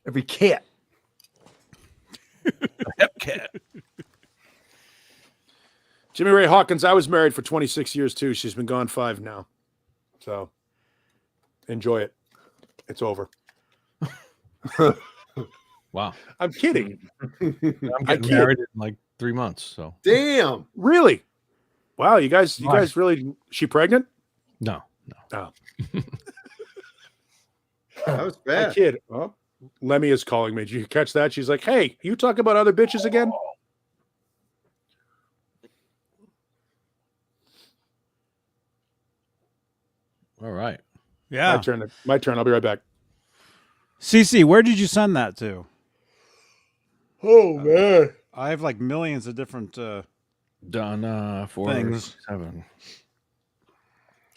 Every cat. A hep cat. Jimmy Ray Hawkins, I was married for 26 years too. She's been gone 5 now. So enjoy it. It's over. Wow. I'm kidding. I'm getting married in like 3 months. So Damn. Really? Wow, you guys really she pregnant? no. Oh. That was My bad. kid. Oh, Lemmy is calling me. Did you catch that? She's like, hey, you talk about other bitches again? All right. Yeah. My turn. I'll be right back. CC, where did you send that to? Oh man. I have like millions of different Done 4 Things. 7.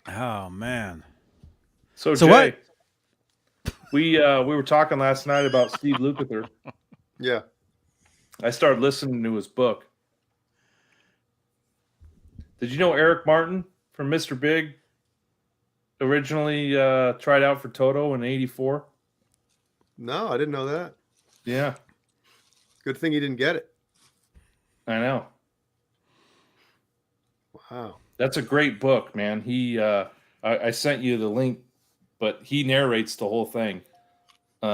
oh man. So So Jay, what? we were talking last night about Steve Lukather. Yeah. I started listening to his book. Did you know Eric Martin from Mr. Big originally tried out for Toto in '84? No, I didn't know that. Yeah, Good thing you didn't get it. I know. Wow. That's a great book, man. He I sent you the link, but he narrates the whole thing. Do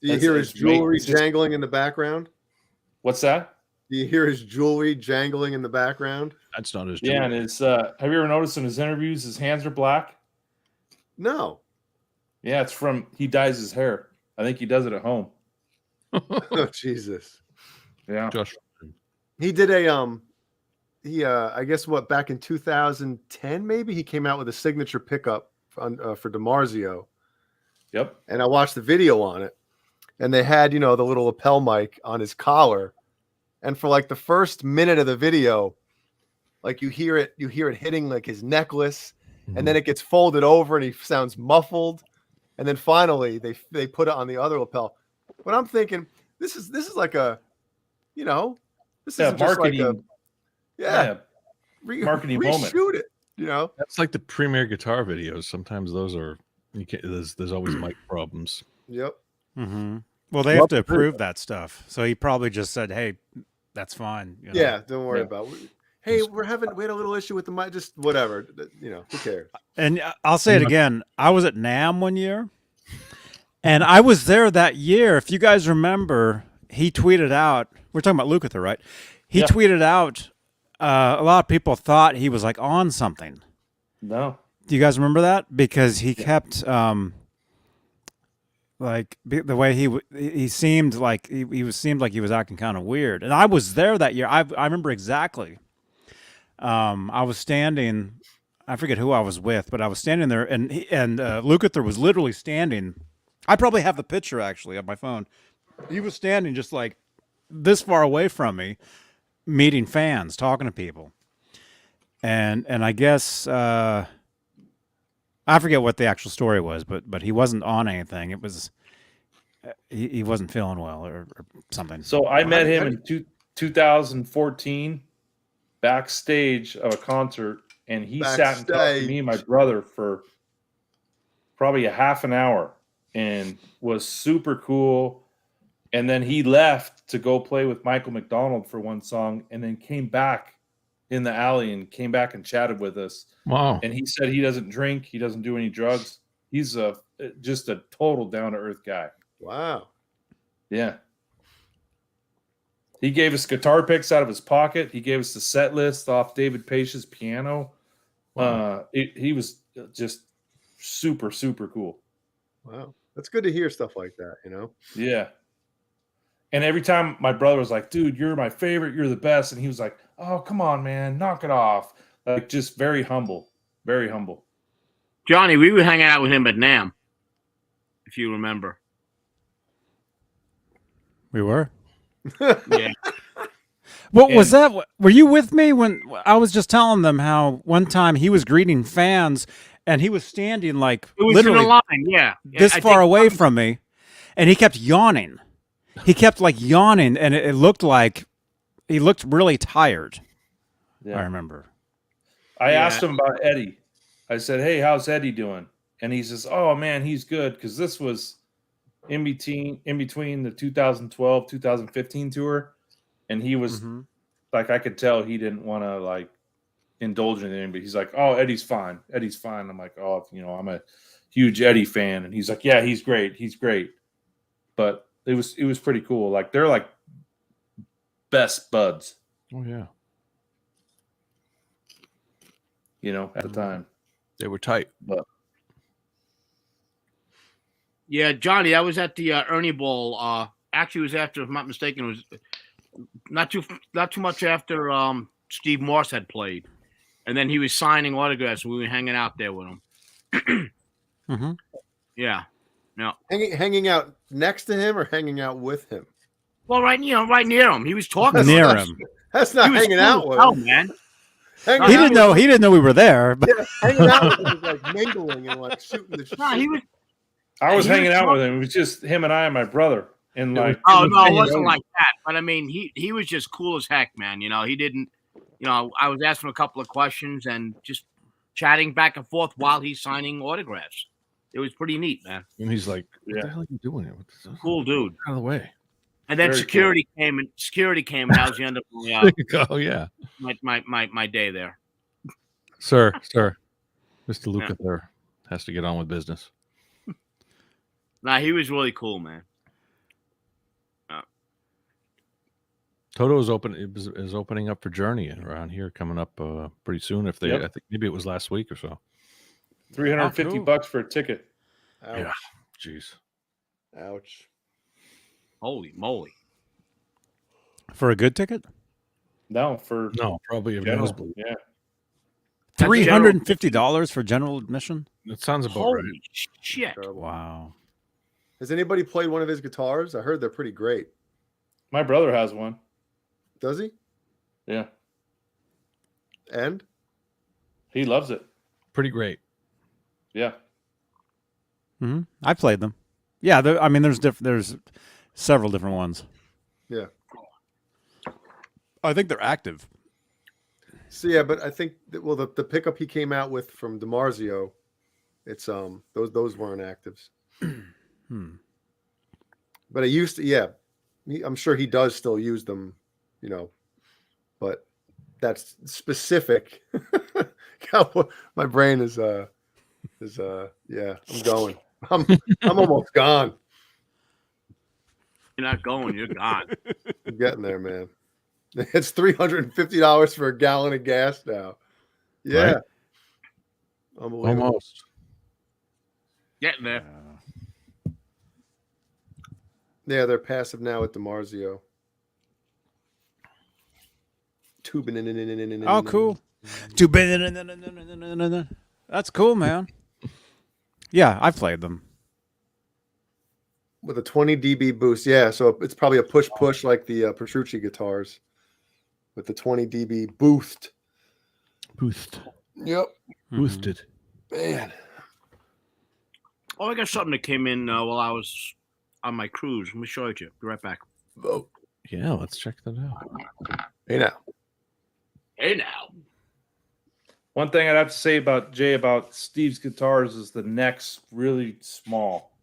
you That's- hear his it's great. jewelry It's just- jangling in the background? What's that? Do you hear his jewelry jangling in the background? That's not his Yeah, job. and his have you ever noticed in his interviews his hands are black? No. Yeah, it's from he dyes his hair. I think he does it at home. Oh Jesus. Yeah. Josh. He did a I guess back in 2010 maybe he came out with a signature pickup for DiMarzio, Yep. and I watched the video on it, and they had the little lapel mic on his collar, and for like the first minute of the video, like you hear it hitting like his necklace, and then it gets folded over and he sounds muffled, and then finally they put it on the other lapel. But I'm thinking this is like a this Yeah, isn't just like a marketing. Marketing moment. reshoot it. That's like the premier guitar videos. Sometimes those are you can't. There's always mic problems. Yep. Mm-hmm. Well, they have to approve that stuff. So he probably just said, "Hey, that's fine." you know. Yeah, don't worry Yeah. about it. Hey, we had a little issue with the mic, just whatever. Who cares? And I'll say it again. I was at NAMM one year, and I was there that year. If you guys remember, he tweeted out. We're talking about Lukather, right? He Yeah. tweeted out. A lot of people thought he was like on something. No. Do you guys remember that? Because he kept the way he seemed like he seemed like he was acting kind of weird. And I was there that year. I remember exactly. I was standing. I forget who I was with, but I was standing there, and Lukather was literally standing. I probably have the picture actually on my phone. He was standing just like this far away from me, meeting fans, talking to people. And I guess I forget what the actual story was, but he wasn't on anything. It was he wasn't feeling well or something. So I met him in 2014 backstage of a concert, and he sat and talked to me and my brother for probably a half an hour and was super cool. And then he left to go play with Michael McDonald for one song, and then came back in the alley and came back and chatted with us. Wow. And he said he doesn't drink, he doesn't do any drugs. He's just a total down to earth guy. Wow. Yeah. He gave us guitar picks out of his pocket. He gave us the set list off David Page's piano. He was just super, super cool. Wow. That's good to hear stuff like that, Yeah. And every time my brother was like, dude, you're my favorite. You're the best. And he was like, oh, come on, man. Knock it off. Like, just very humble. Very humble. Johnny, we were hanging out with him at NAMM, if you remember. We were. Yeah. What was that? Were you with me when I was just telling them how one time he was greeting fans and he was standing like It was literally in the line, yeah. this I far think- away from me, and he kept yawning. He kept like yawning, and it looked like he looked really tired. Yeah. I remember. I asked him about Eddie. I said, hey, how's Eddie doing? And he says, oh, man, he's good, because this was in between the 2012, 2015 tour, and he was like I could tell he didn't want to like indulge in anything, but he's like, "Oh, Eddie's fine. Eddie's fine." I'm like, "Oh, I'm a huge Eddie fan," and he's like, "Yeah, he's great. He's great." But it was pretty cool. Like they're like best buds. Oh yeah. At the time. They were tight. But Yeah, Johnny, I was at the Ernie Ball. Actually, it was after, if I'm not mistaken, it was not too much after Steve Morse had played, and then he was signing autographs, and we were hanging out there with him. Mm-hmm. Yeah, no. Hanging out next to him or hanging out with him? Well, right near him. He was talking Near to us. him. That's not He was hanging cool out as with hell, him. man. Hanging He out didn't know. He didn't know we were there. But Yeah, hanging out with him is like mingling and like shooting the shit. No, he was. I was He was hanging out with talking- him. It was just him and I and my brother. And like, Oh no, it wasn't like that. But I mean, he was just cool as heck, man. He didn't. I was asking a couple of questions and just chatting back and forth while he's signing autographs. It was pretty neat, man. And he's like, "What Yeah. the hell are you doing here? Cool dude. Out of the way." And then Very security came, and that was the end of Oh yeah, my day there. sir, Mr. Luca there has to get on with business. Nah, he was really cool, man. Toto is opening up for Journey around here coming up pretty soon. If they, Yep. I think maybe it was last week or so. $350 for a ticket. Ouch. Yeah. Jeez. Ouch. Holy moly! for a good ticket, No, for No, probably a general. nosebleed. Yeah. $350 for general admission. That sounds about Holy right. shit! Terrible. Wow. Has anybody played one of his guitars? I heard they're pretty great. My brother has one. Does he? Yeah. And He loves it. Pretty great. Yeah. Hmm. I played them. Yeah, there's several different ones. yeah. I think they're active. So yeah, but I think the pickup he came out with from DiMarzio, it's those weren't actives. But I used to, yeah. I'm sure he does still use them, but that's specific. My brain is yeah, I'm going. I'm almost gone. You're not going. You're gone. I'm getting there, man. It's $350 for a gallon of gas now. Yeah. Right? Unbelievable. Almost. Getting there. Yeah, they're passive now at DiMarzio. Oh, cool. That's cool, man. Yeah, I've played them. With a 20 dB boost. Yeah, so it's probably a push like the Petrucci guitars with the 20 dB boost. Yep. Boosted. Man. Oh, I got something that came in while I was on my cruise. Let me show it to you. Be right back. Oh. Yeah, let's check that out. Hey now. Hey now. One thing I'd have to say about Jay about Steve's guitars is the neck's really small,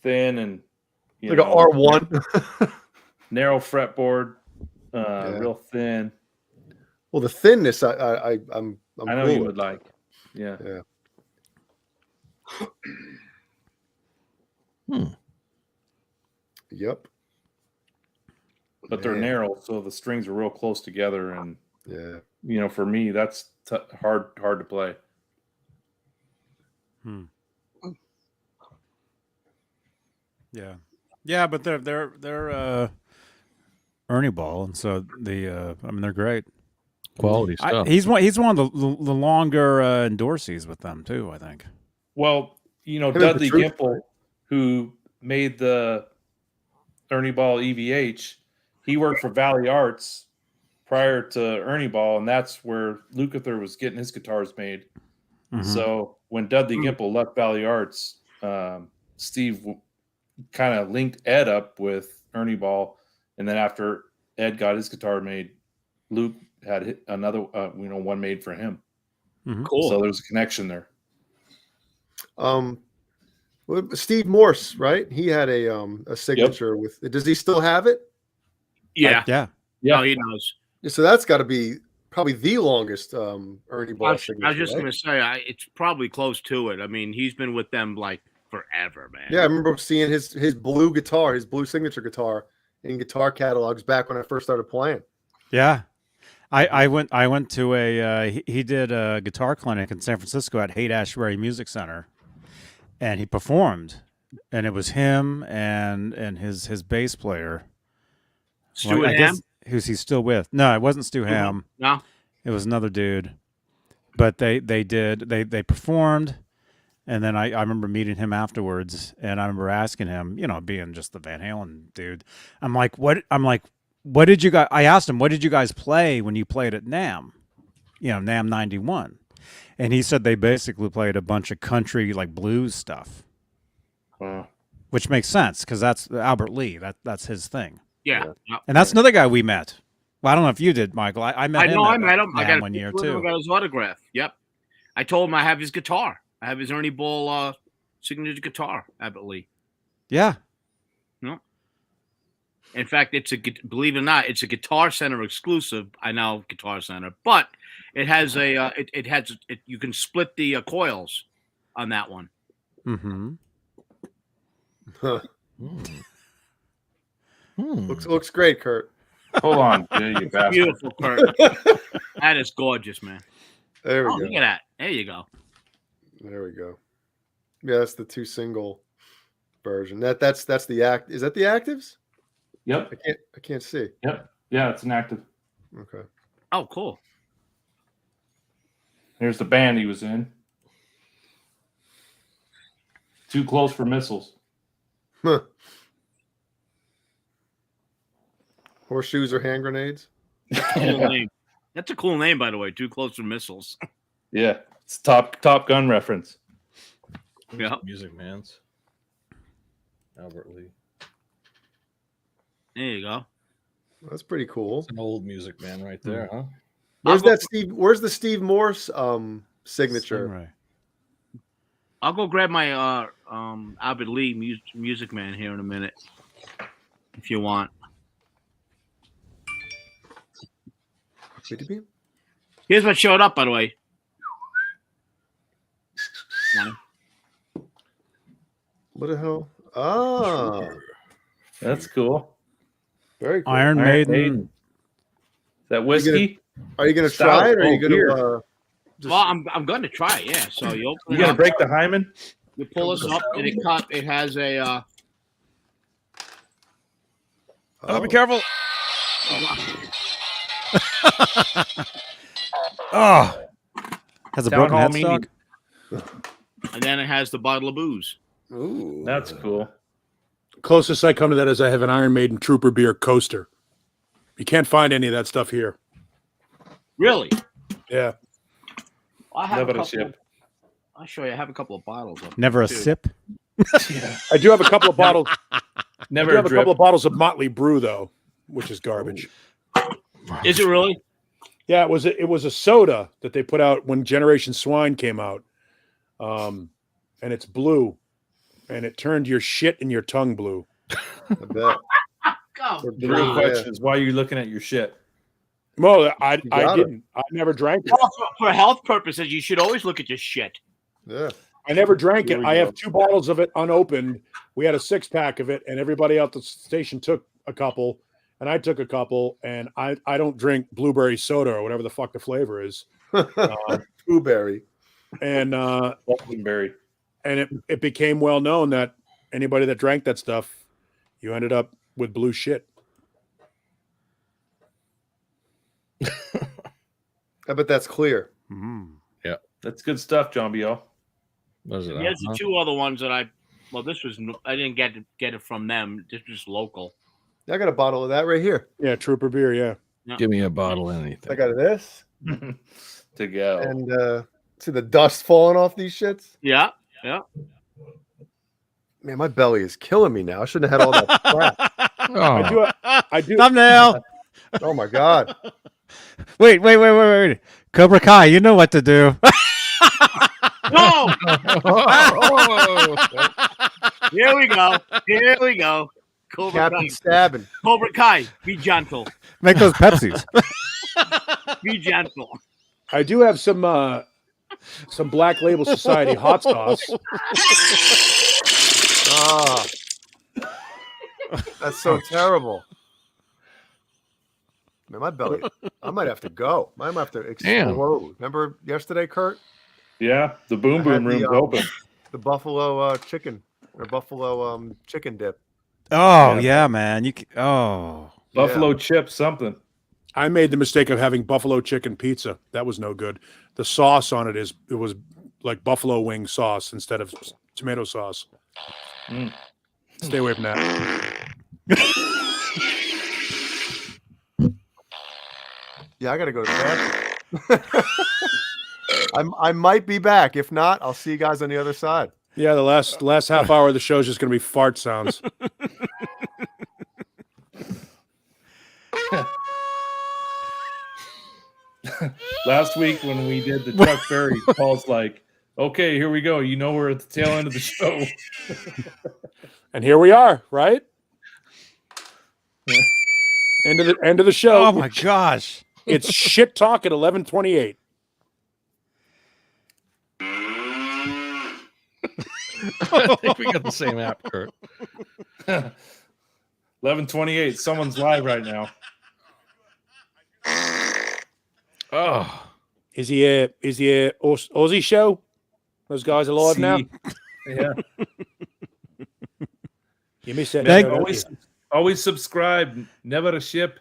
thin, and Like a R1. narrow fretboard, real thin. Well, the thinness, I'm I know cool you with. would like. Yeah. Yep. But they're Man. narrow, so the strings are real close together, and Yeah. for me, that's hard to play. Yeah, but they're Ernie Ball, and so they're great. Quality stuff. He's one of the longer endorsees with them too, I think. Well, Dudley Gimple, who made the Ernie Ball EVH, he worked for Valley Arts prior to Ernie Ball, and that's where Lukather was getting his guitars made. Mhm. So when Dudley Gimple left Valley Arts, Steve kind of linked Ed up with Ernie Ball, and then after Ed got his guitar made, Luke had another, one made for him. Mhm. Cool. So there's a connection there. Steve Morse, right? He had a signature with. Does he still have it? Yeah. Yeah. No, he knows. So that's got to be probably the longest Ernie Ball signature. I was just right? going to say, it's probably close to it. I mean, he's been with them like forever, man. Yeah, I remember seeing his blue guitar, his blue signature guitar in guitar catalogs back when I first started playing. Yeah. I went to he did a guitar clinic in San Francisco at Haight-Ashbury Music Center, and he performed, and it was him and his bass player. Stuart Ham? Who's he still with? No, it wasn't Stu Ham. No. It was another dude. But they performed, and then I remember meeting him afterwards, and I remember asking him, being just the Van Halen dude, I'm like, what did you guys? I asked him, what did you guys play when you played at NAMM? NAMM 91, and he said they basically played a bunch of country like blues stuff. Wow. Which makes sense because that's Albert Lee. That's his thing. Yeah. And that's another guy we met. Well, I don't know if you did, Michael. I met him. I met him. I got one year too. I got his autograph. Yep. I told him I have his guitar. I have his Ernie Ball signature guitar, Albert Lee. Yeah. No. In fact, believe it or not, it's a Guitar Center exclusive. I know Guitar Center, but it has you can split the coils on that one. Mm-hmm. Huh. Looks great, Kurt. Hold on, you bastard. Beautiful, Kurt. That is gorgeous, man. There we go. Look at that. There you go. There we go. Yeah, that's the 2 single version. That's the act. Is that the actives? Yep. I can't see. Yep. Yeah, it's an active. Okay. Oh, cool. Here's the band he was in. Too Close for Missiles. Huh. Horseshoes or hand grenades? Cool name. That's a cool name, by the way. Too Close for Missiles. Yeah, it's Top Gun reference. Yeah. Music Man's. Albert Lee. There you go. That's pretty cool. It's an old Music Man right there, huh? Where's the Steve Morse signature? Right. I'll go grab my Albert Lee Music Man here in a minute, if you want. Here's what showed up, by the way. What the hell? Oh, That's cool. very cool. Iron Maiden. Is that whiskey? Are you gonna try it, or are you gonna? Well, I'm going to try it. Yeah. So you open You it gonna up, break the hymen? you pull this up, and it has a. Be careful. Oh, has a Town broken hall headstock. And then it has the bottle of booze. Ooh, That's cool. Closest I come to that is I have an Iron Maiden Trooper beer coaster. You can't find any of that stuff here. Really? Yeah. I have Never a sip. I'll show you. I have a couple of bottles of Never a too. sip. Yeah. I do have a couple of bottles. Never I do have a a drip. couple of bottles of Motley Brew though, which is garbage. Is it really? Yeah, it was a soda that they put out when Generation Swine came out. And it's blue. And it turned your shit in your tongue blue. I bet. Go. The real question is why are you looking at your shit? Well, I got it. didn't. I never drank it. Well, for health purposes, you should always look at your shit. Yeah. I never drank Here it. we I go. have 2 bottles of it unopened. We had a 6-pack of it, and everybody out the station took a couple, and I took a couple. And I don't drink blueberry soda or whatever the fuck the flavor is. Blueberry. And Berry. and it became well known that anybody that drank that stuff, you ended up with blue shit. I bet that's clear. Mm. That's good stuff, John B.O. Was it? Here's the 2 other ones that I didn't get it from them. This was local. I got a bottle of that right here. Yeah, Trooper beer. Yeah. Give me a bottle of I anything. got this, To go. and see the dust falling off these shits. Yeah. Man, my belly is killing me now. I shouldn't have had all that crap. Oh, I do. Thumbnail. Oh my god. Wait. Cobra Kai, you know what to do. No. Here we go. Cobra Captain Kai. stabbing. Cobra Kai. Be gentle. Make those Pepsis. Be gentle. I do have some Black Label Society hot sauce. Ah, that's so terrible. Man, my belly. I might have to go. I might have to explode. Remember yesterday, Kurt? Yeah, the boom boom room's open. The buffalo chicken or buffalo chicken dip. Oh yeah, man. Buffalo chips, something. I made the mistake of having buffalo chicken pizza. That was no good. The sauce on it was like buffalo wing sauce instead of tomato sauce. Stay away from that. Yeah, I gotta go to bed. I might be back. If not, I'll see you guys on the other side. Yeah, the last half hour of the show is just going to be fart sounds. Last week when we did the Chuck Berry, Paul's like, "Okay, here we go. You know we're at the tail end of the show." And here we are, right? End of the show. Oh my gosh. It's shit talk at 11:28. I think we got the same app, Kurt. 11:28. Someone's live right now. Oh, is he a Aussie show? Those guys are live now. Yeah. You missed that. Always subscribe. Never a ship.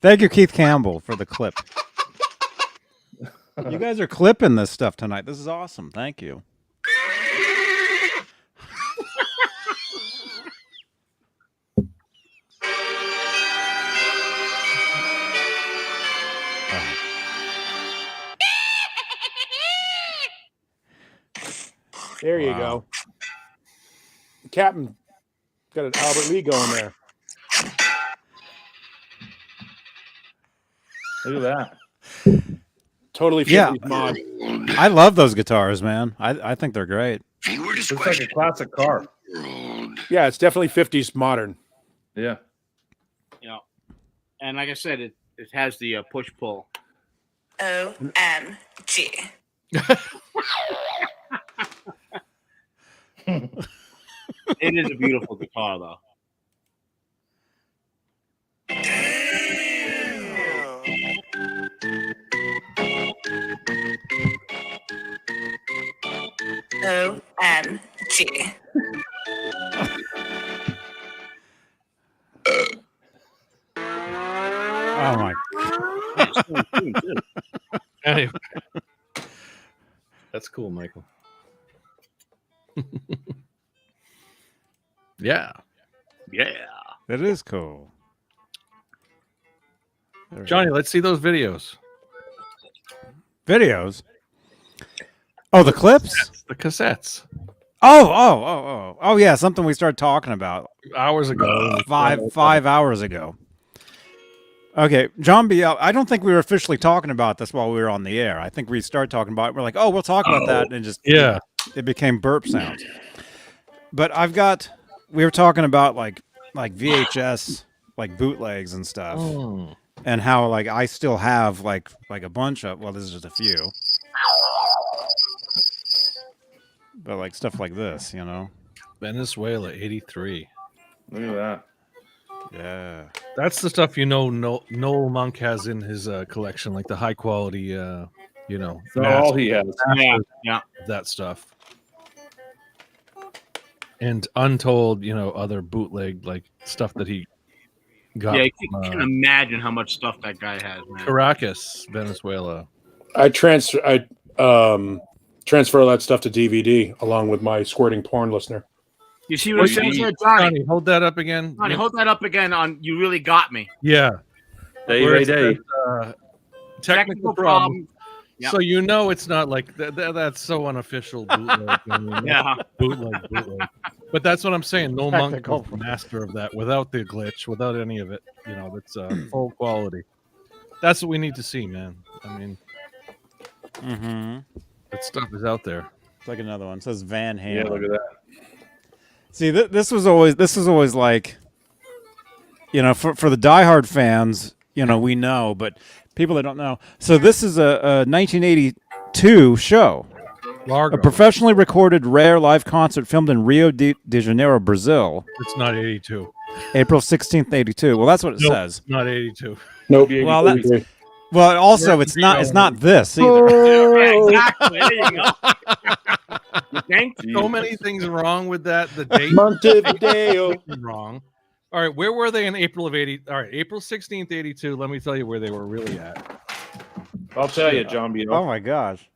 Thank you, Keith Campbell, for the clip. You guys are clipping this stuff tonight. This is awesome. Thank you. There you go. Captain got an Albert Lee going there. Look at that. Totally 50s mod. I love those guitars, man. I think they're great. Looks like a classic car. Yeah, it's definitely 50s modern. Yeah. Yeah. And like I said, it has the push-pull. OMG. It is a beautiful guitar, though. OMG. Oh my. anyway. That's cool, Michael. Yeah. Yeah. It is cool. Johnny, let's see those videos. Videos? Oh, the clips? The cassettes. Oh, yeah, something we started talking about Hours ago. 5 hours ago. Okay, John BL, I don't think we were officially talking about this while we were on the air. I think we started talking about it. We're like, we'll talk about that. And just, it became burp sounds. But we were talking about like VHS, like bootlegs and stuff. And how like I still have like a bunch of, this is just a few. But like stuff like this, you know. Venezuela 83. Look at that. Yeah. That's the stuff Noel Monk has in his collection, like the high quality That's all he has. Yeah. That stuff. And untold, other bootleg like stuff that he got. Yeah, you can imagine how much stuff that guy has, man. Caracas, Venezuela. I transfer all that stuff to DVD along with my squirting porn listener. You see what I'm saying, Johnny? Hold that up again. Johnny, hold that up again on You Really Got Me. Yeah. Day. Technical problem. Yep. So it's not like that's so unofficial bootleg. Bootleg. But that's what I'm saying. No Monk was the master of that without the glitch, without any of it. That's full quality. That's what we need to see, man. I mean, that stuff is out there. It's like another one. It says Van Halen. Yeah, look at that. See, this was always like, for the diehard fans, we know, but people that don't know. So this is a 1982 show. Largo. A professionally recorded rare live concert filmed in Rio de Janeiro, Brazil. It's not 82. April 16th, 82. Well, that's what it says. Not 82. Nope. Well, also it's not this either. Yeah, exactly. There you go. Thank you. So many things wrong with that. The date Montevideo. wrong. All right, where were they in April of 80? All right, April 16th, 82. Let me tell you where they were really at. I'll tell you, John B. Oh my gosh.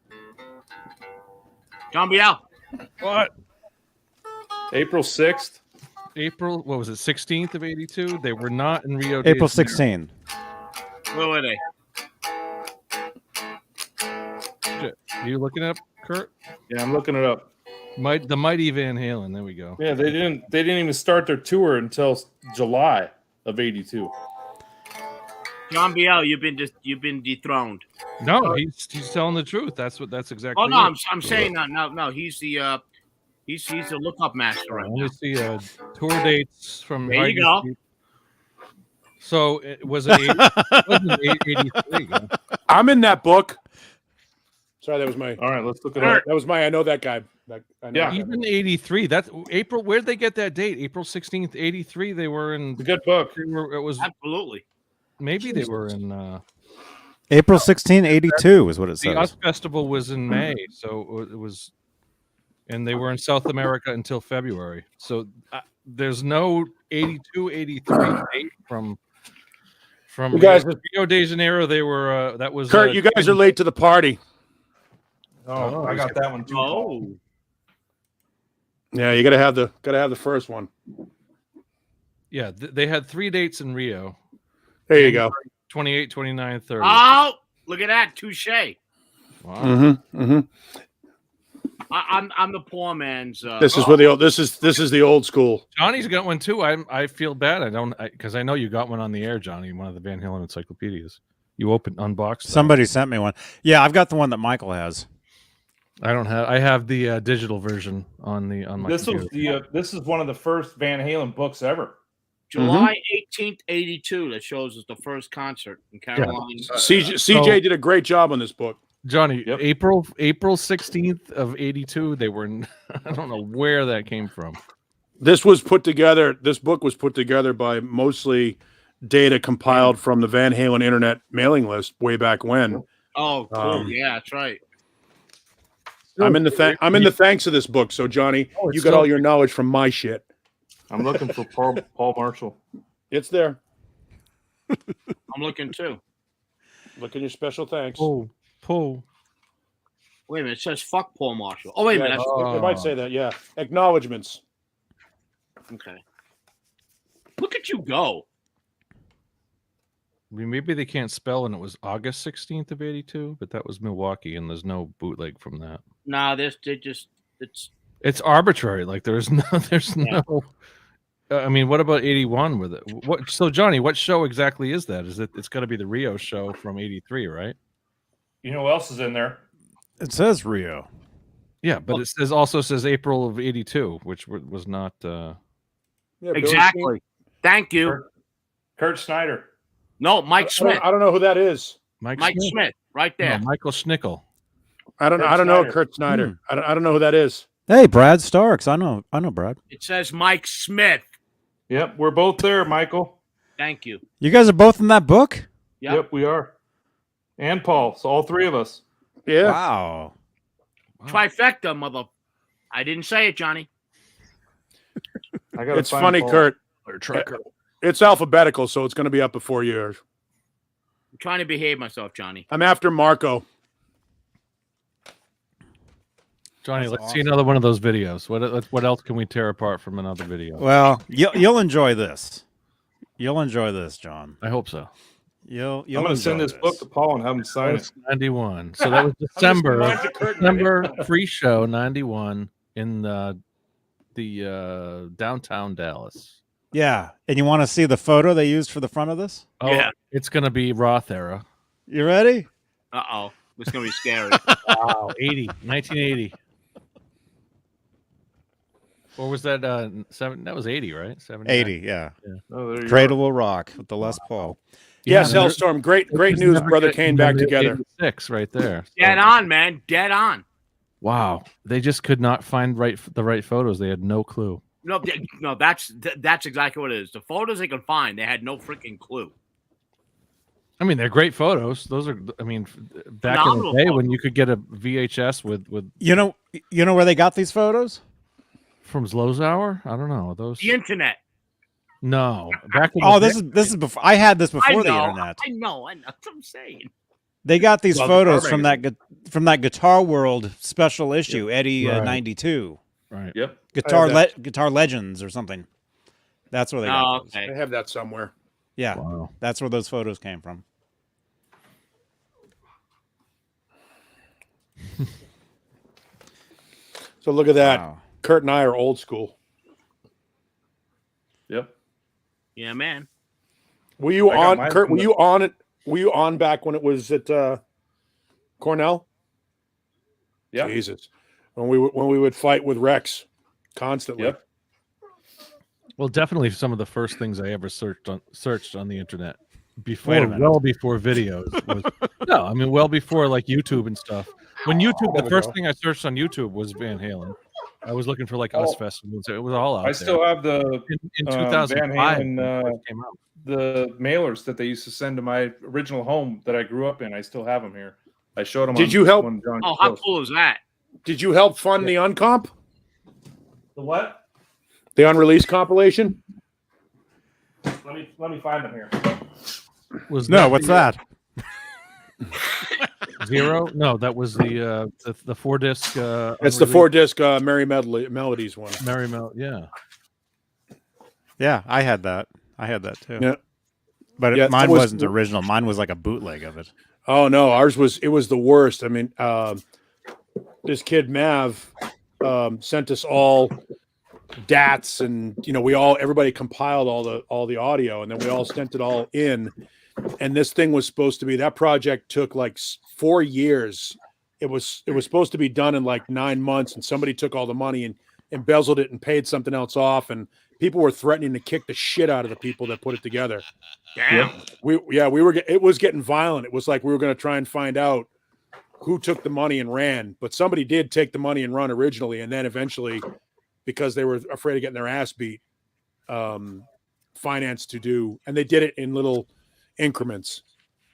John Biel. What? April 6th. April, what was it, 16th of 82? They were not in Rio. April 16. Where were they? Are you looking it up, Kurt? Yeah, I'm looking it up. The Mighty Van Halen. There we go. Yeah, they didn't even start their tour until July of 82. John Biel, you've been dethroned. No, he's telling the truth. That's exactly. Oh no, it. I'm saying no. He's the lookup master right Let now. me see tour dates from. There you go. So it was it 83? I'm in that book. Sorry, that was my. All right, let's look it up. That was my. I know that guy. Yeah. Even 83. That's April. Where'd they get that date? April 16th, 83. They were in. It's a good book. It was Absolutely. maybe they were in. April 16, 82 is what it The US says. Festival was in May, so it was, and they were in South America until February. So there's no 82, 83 date from You guys, Rio de Janeiro. They were that was Kurt, you guys are late to the party. Oh, I got that one too. Oh, Yeah, you gotta have the first one. Yeah, they had 3 dates in Rio. There you go. 28, 29, 30. oh, look at that, touche. Wow. Mm-hmm. Mm-hmm. I'm the poor man's. This is where the old. This is the old school. Johnny's got one too. I feel bad. I don't because I know you got one on the air, Johnny. One of the Van Halen encyclopedias. You unboxed. That. Somebody sent me one. Yeah, I've got the one that Michael has. I don't have. I have the digital version on my. This computer. was this is one of the first Van Halen books ever. July 18th, 82. That shows us the first concert in Carolina. CJ did a great job on this book. Johnny, Yep. April 16th of 82. They were. I don't know where that came from. This was put together. This book was put together by mostly data compiled from the Van Halen internet mailing list way back when. Oh, cool. Yeah, that's right. I'm in the thanks of this book. So Johnny, you got all your knowledge from my shit. I'm looking for Paul Marshall. It's there. I'm looking too. Look in your special thanks. Paul. Wait a minute. It says fuck Paul Marshall. Oh, wait a minute. It might say that. Yeah. Acknowledgements. Okay. Look at you go. I mean, maybe they can't spell, and it was August 16th of 82, but that was Milwaukee, and there's no bootleg from that. Nah, It's arbitrary. Like there's no. I mean, what about 81 with it? What? So Johnny, what show exactly is that? Is it? It's got to be the Rio show from 83, right? You know who else is in there? It says Rio. Yeah, but it also says April of 82, which was not. Yeah, exactly. Thank you. Kurt Snyder. No, Mike Smith. I don't know who that is. Mike Smith, right there. No, Michael Schnickel. I don't know Kurt Snyder. I don't know who that is. Hey, Brad Starks. I know Brad. It says Mike Smith. Yep, we're both there, Michael. Thank you. You guys are both in that book? Yep, we are. And Paul. So all 3 of us. Yeah. Wow. Trifecta, mother. I didn't say it, Johnny. It's funny, Paul. Kurt. It's alphabetical, so it's going to be up before yours. I'm trying to behave myself, Johnny. I'm after Marco. Johnny, let's see another one of those videos. What else can we tear apart from another video? Well, you'll enjoy this. You'll enjoy this, John. I hope so. I'm going to send this book to Paul and have him sign it. 91. So that was December free show 91 in the downtown Dallas. Yeah, and you want to see the photo they used for the front of this? Oh, yeah. It's going to be Roth era. You ready? Uh-oh. It's going to be scary. Wow, 1980. Or was that 7? That was 80, right? 70. 80, yeah. Oh, there you Cradle Will Rock with the Les Paul. Yes, and Hellstorm. Great just news, never Brother get- Kane and back then together. 86 right there. Dead on, man. Dead on. Wow, they just could not find the right photos. They had no clue. No, that's exactly what it is. The photos they can find, they had no freaking clue. I mean, they're great photos. Those are, I mean, back Phenomenal in the day when photos. you could get a VHS with You know where they got these photos? from Zlozauer. I don't know those. The internet. No, back in Oh, the this is before I had this I before the know. internet. I know. That's what I'm saying. They got these Well, photos Guitar from that Guitar World special issue, Eddie Right. 92. right. Yep. Guitar Legends or something. That's where they got Oh, those. I okay. have that somewhere. Yeah, Wow. that's where those photos came from. So look at that. Wow. Kurt and I are old school. Yep. Yeah, man. Were you I got on, mine Kurt? from Were the- you on it? Were you on back when it was at Cornell? Yep. Jesus, when we would fight with Rex constantly. Yep. Well, definitely some of the first things I ever searched on the internet Wait before, a minute. well before videos. Was, no, I mean, well before like YouTube and stuff. When YouTube, There the we first go. thing I searched on YouTube was Van Halen. I was looking for like Oh. Us festivals. It was all out I there. still have the in Van 2005 Halen, when it first came out. the mailers that they used to send to my original home that I grew up in. I still have them here. I showed them. Did you help- When John Oh, how posted. cool is that? Did you help fund the uncomp, The what? the unreleased compilation? Let me find them here. Was No, that what's the, that? Zero? No, that was the 4-disc. It's the 4-disc Merry Melodies one. Merry Mel. Yeah. Yeah, I had that. I had that too. Yeah. But Yeah, mine that was- wasn't original. Mine was like a bootleg of it. Oh no, ours was the worst. I mean, this kid Mav sent us all DATs, and everybody compiled all the audio, and then we all sent it all in. And this thing was supposed to be, that project took like 4 years. It was supposed to be done in like 9 months, and somebody took all the money and embezzled it and paid something else off, and people were threatening to kick the shit out of the people that put it together. Damn. It was getting violent. It was like we were going to try and find out who took the money and ran, but somebody did take the money and run originally, and then eventually, because they were afraid of getting their ass beat, financed to do, and they did it in little increments.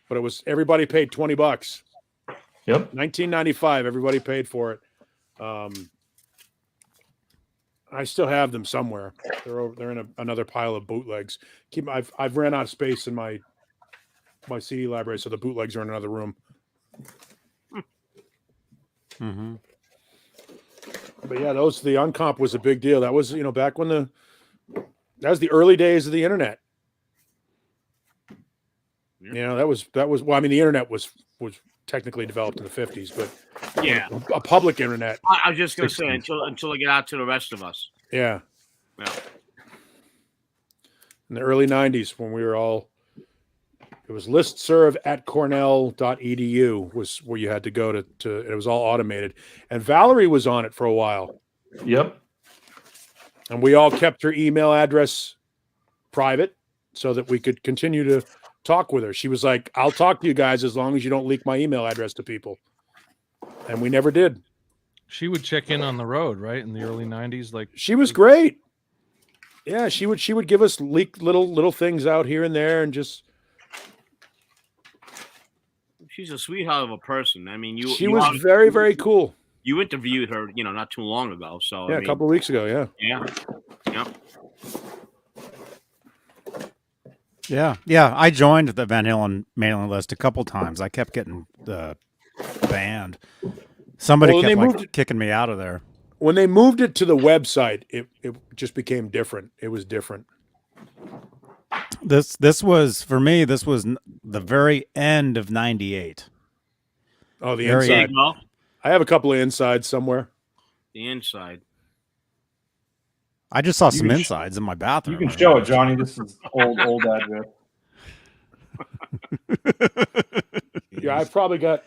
But it was, everybody paid $20. Yep. 1995, everybody paid for it. I still have them somewhere. They're in another pile of bootlegs. I've ran out of space in my CD library, so the bootlegs are in another room. Mm-hmm. But yeah, the uncomp was a big deal. That was, back when that was the early days of the internet. That was well, I mean, the internet was technically developed in the 50s, but Yeah. a public internet. I was just gonna say until I get out to the rest of us. Yeah. Yeah. In the early 90s, when we were all, it was listserv@cornell.edu was where you had to go to it was all automated. And Valerie was on it for a while. Yep. And we all kept her email address private so that we could continue to talk with her. She was like, I'll talk to you guys as long as you don't leak my email address to people. And we never did. She would check in on the road, right, in the early 90s. Like, She was great. Yeah, she would give us leak little things out here and there, and just She's a sweetheart of a person. I mean, she was very, very cool. You interviewed her, not too long ago. So Yeah, I a mean, couple of weeks ago. Yeah. Yeah. Yeah, yeah. I joined the Van Halen mailing list a couple times. I kept getting banned. Somebody Well, they kept moved it- kicking me out of there. When they moved it to the website, it just became different. It was different. This was for me. This was the very end of '98. Oh, the Very- There inside. you go. I have a couple of insides somewhere. The inside. I just saw some can sh- insides in my bathroom. You can show it, Johnny. This is old address. Yeah, I probably got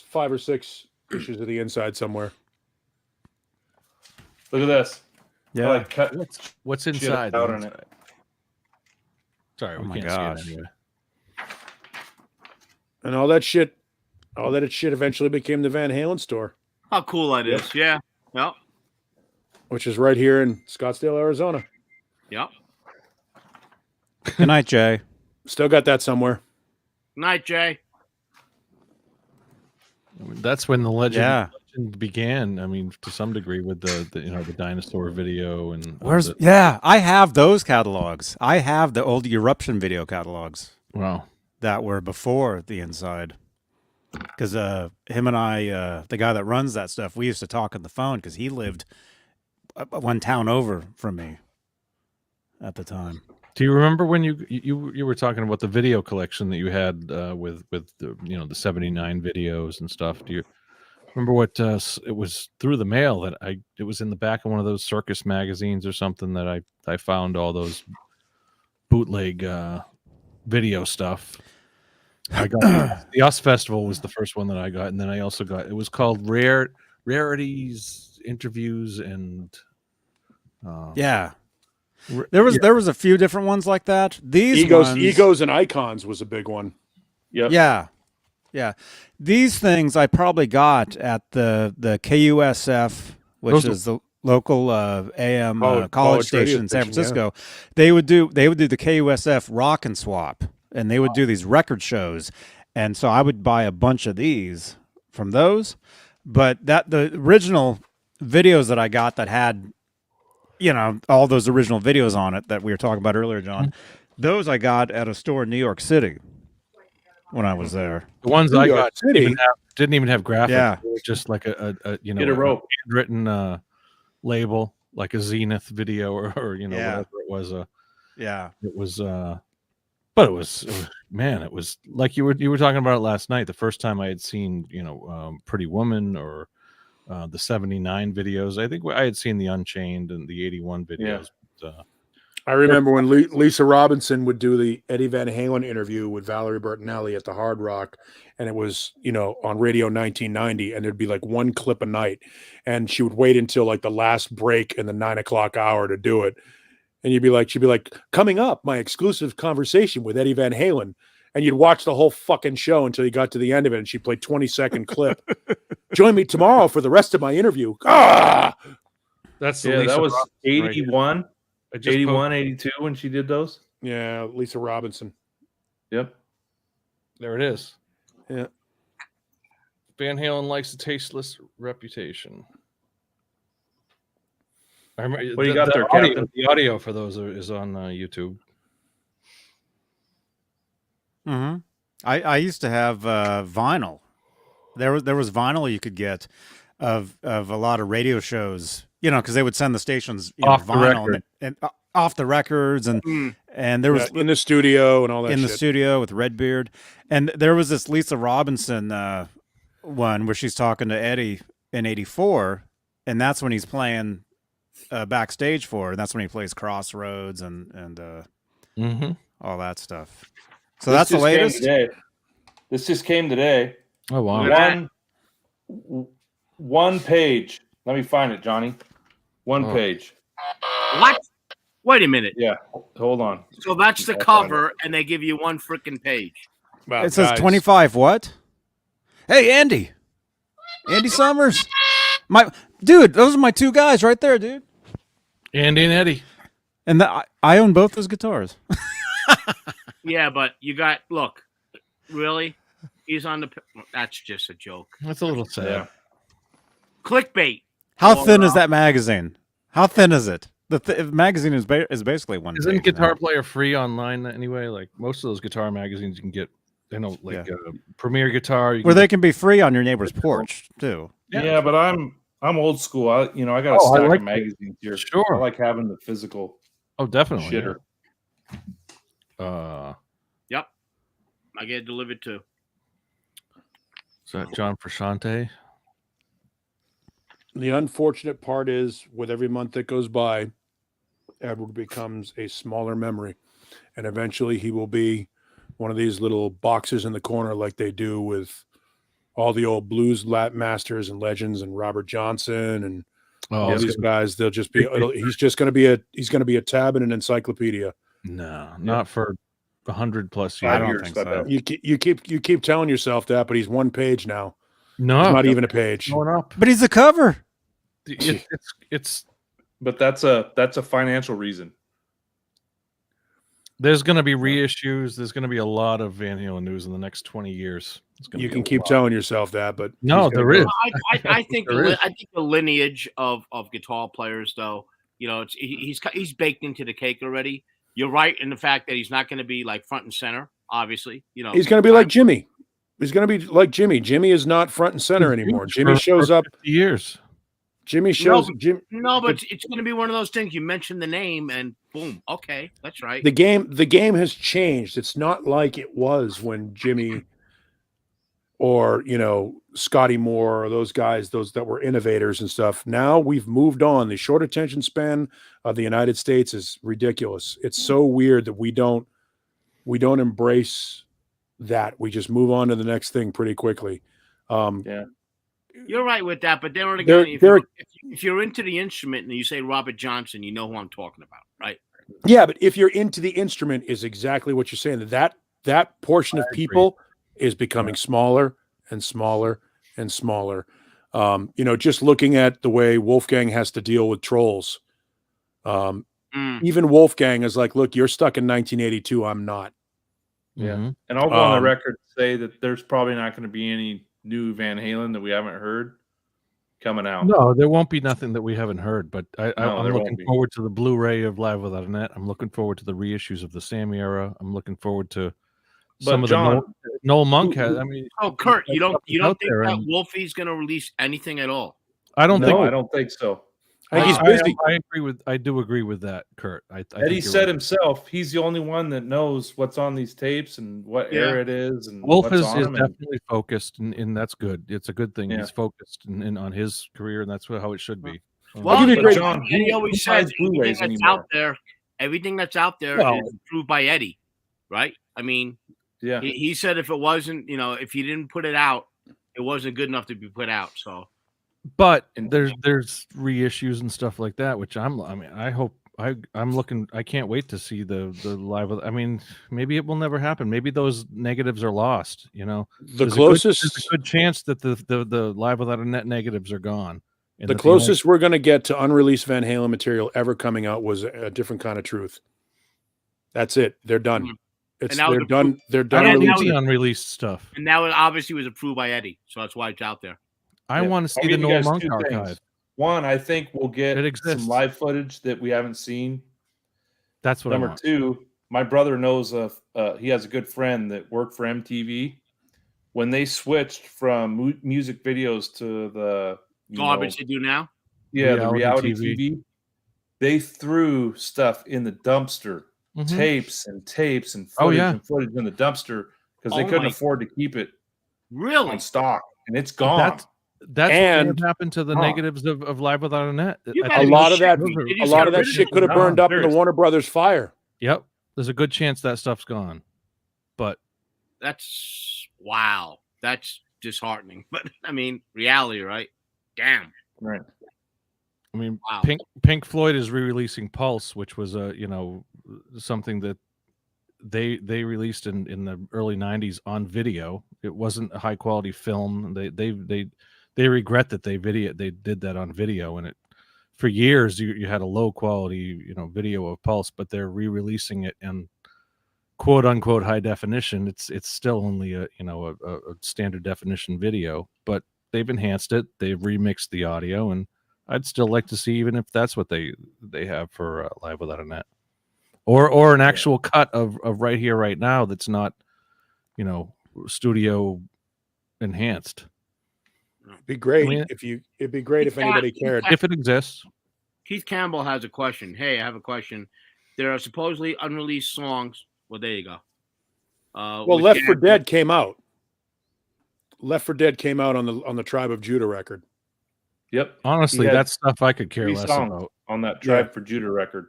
5 or 6 issues of the inside somewhere. Look at this. Yeah. I like cut What's shit inside? out the in it. inside? Sorry, Oh we my can't gosh. see it anyway. And all that shit eventually became the Van Halen store, How cool that is. Yeah. Yep. which is right here in Scottsdale, Arizona. Yep. Good night, Jay. Still got that somewhere. Night, Jay. That's when the legend Yeah. began. I mean, to some degree, with the dinosaur video and I have those catalogs. I have the old Eruption video catalogs wow. that were before the Inside. Because him and I, the guy that runs that stuff, we used to talk on the phone because he lived one town over from me at the time. Do you remember when you were talking about the video collection that you had with the 79 videos and stuff? Do you remember what it was through the mail that it was in the back of one of those circus magazines or something that I found all those bootleg video stuff. I got the US Festival was the first one that I got, and then I also got, it was called Rarities, Interviews, and Yeah. There was a few different ones like that. These Egos and Icons was a big one. Yep. Yeah. These things I probably got at the KUSF, which is the local AM college station in San Francisco. Yeah. They would do the KUSF Rock and Swap, and they would do these record shows. And so I would buy a bunch of these from those. But the original videos that I got that had all those original videos on it that we were talking about earlier, John, those I got at a store in New York City when I was there. The ones I got didn't even have graphics. Yeah. They were just like a rope label, like a Zenith video or whatever it was. It was but it was man, it was like you were talking about it last night. The first time I had seen Pretty Woman or the 79 videos. I think I had seen the Unchained and the 81 videos. Yeah. But, I remember when Lisa Robinson would do the Eddie Van Halen interview with Valerie Bertinelli at the Hard Rock, and it was on Radio 1990, and there'd be like one clip a night, and she would wait until like the last break in the 9 o'clock hour to do it, and she'd be like, coming up, my exclusive conversation with Eddie Van Halen. And you'd watch the whole fucking show until you got to the end of it, and she played 20-second clip. Join me tomorrow for the rest of my interview. That's that was Robinson, 81, right? 81, 82 when she did those. Yeah, Lisa Robinson. Yep. There it is. Yeah. Van Halen likes a tasteless reputation. I remember, what do you got there, Captain? The audio for those is on YouTube. Mm-hmm. I used to have vinyl. There was vinyl you could get of a lot of radio shows, because they would send the stations off vinyl and off the records, and there was in the studio and all that. The studio with Redbeard, and there was this Lisa Robinson one where she's talking to Eddie in '84, and that's when he's playing backstage for her, and that's when he plays Crossroads and all that stuff. So that's the latest. This just came today. Oh wow! One page. Let me find it, Johnny. One page. What? Wait a minute. Yeah. Hold on. So that's the cover, and they give you one freaking page. Wow, it says 25. What? Hey, Andy Summers. Those are my two guys right there, dude. Andy and Eddie. And I own both those guitars. Yeah, but look, really? He's on the. That's just a joke. That's a little sad. Yeah. Clickbait. How thin is that magazine? How thin is it? The magazine is basically one. Isn't Guitar Player free online anyway? Like most of those guitar magazines, you can get. Premier Guitar. They can be free on your neighbor's porch too. Yeah, but I'm old school. I got a stack of magazines here. Sure, I like having the physical. Oh, definitely. Shitter. Yeah. Yep. I get it delivered too. Is that John Frusciante? The unfortunate part is, with every month that goes by, Edward becomes a smaller memory, and eventually he will be one of these little boxes in the corner like they do with all the old blues masters and legends and Robert Johnson and All these guys, they'll just be. He's going to be a tab in an encyclopedia. No, not for 100+ years. I don't think so. You keep telling yourself that, but he's one page now. No, he's not even a page. But he's a cover. But that's a financial reason. There's going to be reissues. There's going to be a lot of Van Halen news in the next 20 years. You can keep telling yourself that, but no, there is. I think the lineage of guitar players, though, he's baked into the cake already. You're right in the fact that he's not going to be like front and center. Obviously, he's going to be like Jimmy. He's going to be like Jimmy. Jimmy is not front and center anymore. Jimmy shows up. Years. Jimmy shows. No, but it's going to be one of those things. You mentioned the name, and boom. Okay, that's right. The game has changed. It's not like it was when Jimmy or Scotty Moore or those guys, those that were innovators and stuff. Now we've moved on. The short attention span of the United States is ridiculous. It's so weird that we don't embrace that. We just move on to the next thing pretty quickly. Yeah. You're right with that, but then again, if you're into the instrument and you say Robert Johnson, you know who I'm talking about, right? Yeah, but if you're into the instrument, is exactly what you're saying. That portion of people is becoming smaller and smaller and smaller. Just looking at the way Wolfgang has to deal with trolls. Even Wolfgang is like, look, you're stuck in 1982. I'm not. Yeah, and I'll go on the record to say that there's probably not going to be any new Van Halen that we haven't heard coming out. No, there won't be nothing that we haven't heard, but I'm looking forward to the Blu-ray of Live Without a Net. I'm looking forward to the reissues of the Sammy era. I'm looking forward to some of the Noel Monk has. I mean, Kurt, you don't think that Wolfie's going to release anything at all? I don't think so. I think he's busy. I do agree with that, Kurt. Eddie said himself, he's the only one that knows what's on these tapes and what era it is. And Wolf is definitely focused, and that's good. It's a good thing. Yeah. He's focused and on his career, and that's how it should be. Well, I'll give you a great John. Eddie always says everything that's out there is approved by Eddie, right? I mean, he said if it wasn't, if you didn't put it out, it wasn't good enough to be put out. So. But there's reissues and stuff like that, which I'm looking. I can't wait to see the live. I mean, maybe it will never happen. Maybe those negatives are lost. There's a good chance that the Live Without a Net negatives are gone. The closest we're going to get to unreleased Van Halen material ever coming out was A Different Kind of Truth. That's it. They're done. They're done. They're done. I don't need the unreleased stuff. And now it obviously was approved by Eddie, so that's why it's out there. I want to see the Noel Monk archive. One, I think we'll get some live footage that we haven't seen. That's what Number two, my brother knows he has a good friend that worked for MTV. When they switched from music videos to the garbage they do now, the reality TV, they threw stuff in the dumpster, tapes and footage and footage in the dumpster because they couldn't afford to keep it on stock, and it's gone. That's what happened to the negatives of Live Without a Net. A lot of that shit could have burned up in the Warner Brothers fire. Yep, there's a good chance that stuff's gone. But that's disheartening. But I mean, reality, right? Damn. Right. I mean, Pink Floyd is re-releasing Pulse, which was something that they released in the early 90s on video. It wasn't a high quality film. They regret that they did that on video, and for years you had a low quality video of Pulse, but they're re-releasing it in quote unquote high definition. It's still only a standard definition video, but they've enhanced it. They've remixed the audio, and I'd still like to see, even if that's what they have for Live Without a Net, or an actual cut of Right Here Right Now that's not studio enhanced. It'd be great if anybody cared. If it exists. Keith Campbell has a question. Hey, I have a question. There are supposedly unreleased songs. Well, there you go. Left 4 Dead came out. Left 4 Dead came out on the Tribe of Judah record. Yep. Honestly, that's stuff I could care less about. On that Tribe for Judah record.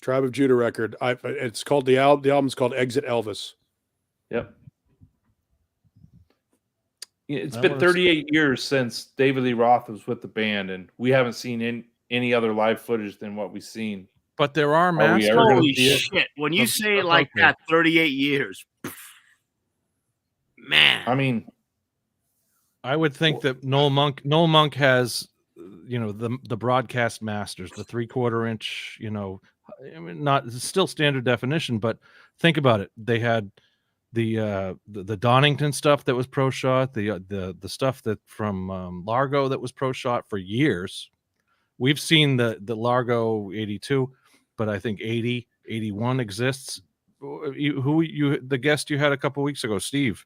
Tribe of Judah record. It's called the album's called Exit Elvis. Yep. It's been 38 years since David Lee Roth was with the band, and we haven't seen any other live footage than what we've seen. But there are masters. Holy shit! When you say it like that, 38 years, man. I mean, I would think that Noel Monk has, the broadcast masters, the 3/4 inch, I mean, not still standard definition, but think about it. They had the Donington stuff that was pro shot, the stuff that from Largo that was pro shot for years. We've seen the Largo 82, but I think 80, 81 exists. The guest you had a couple weeks ago, Steve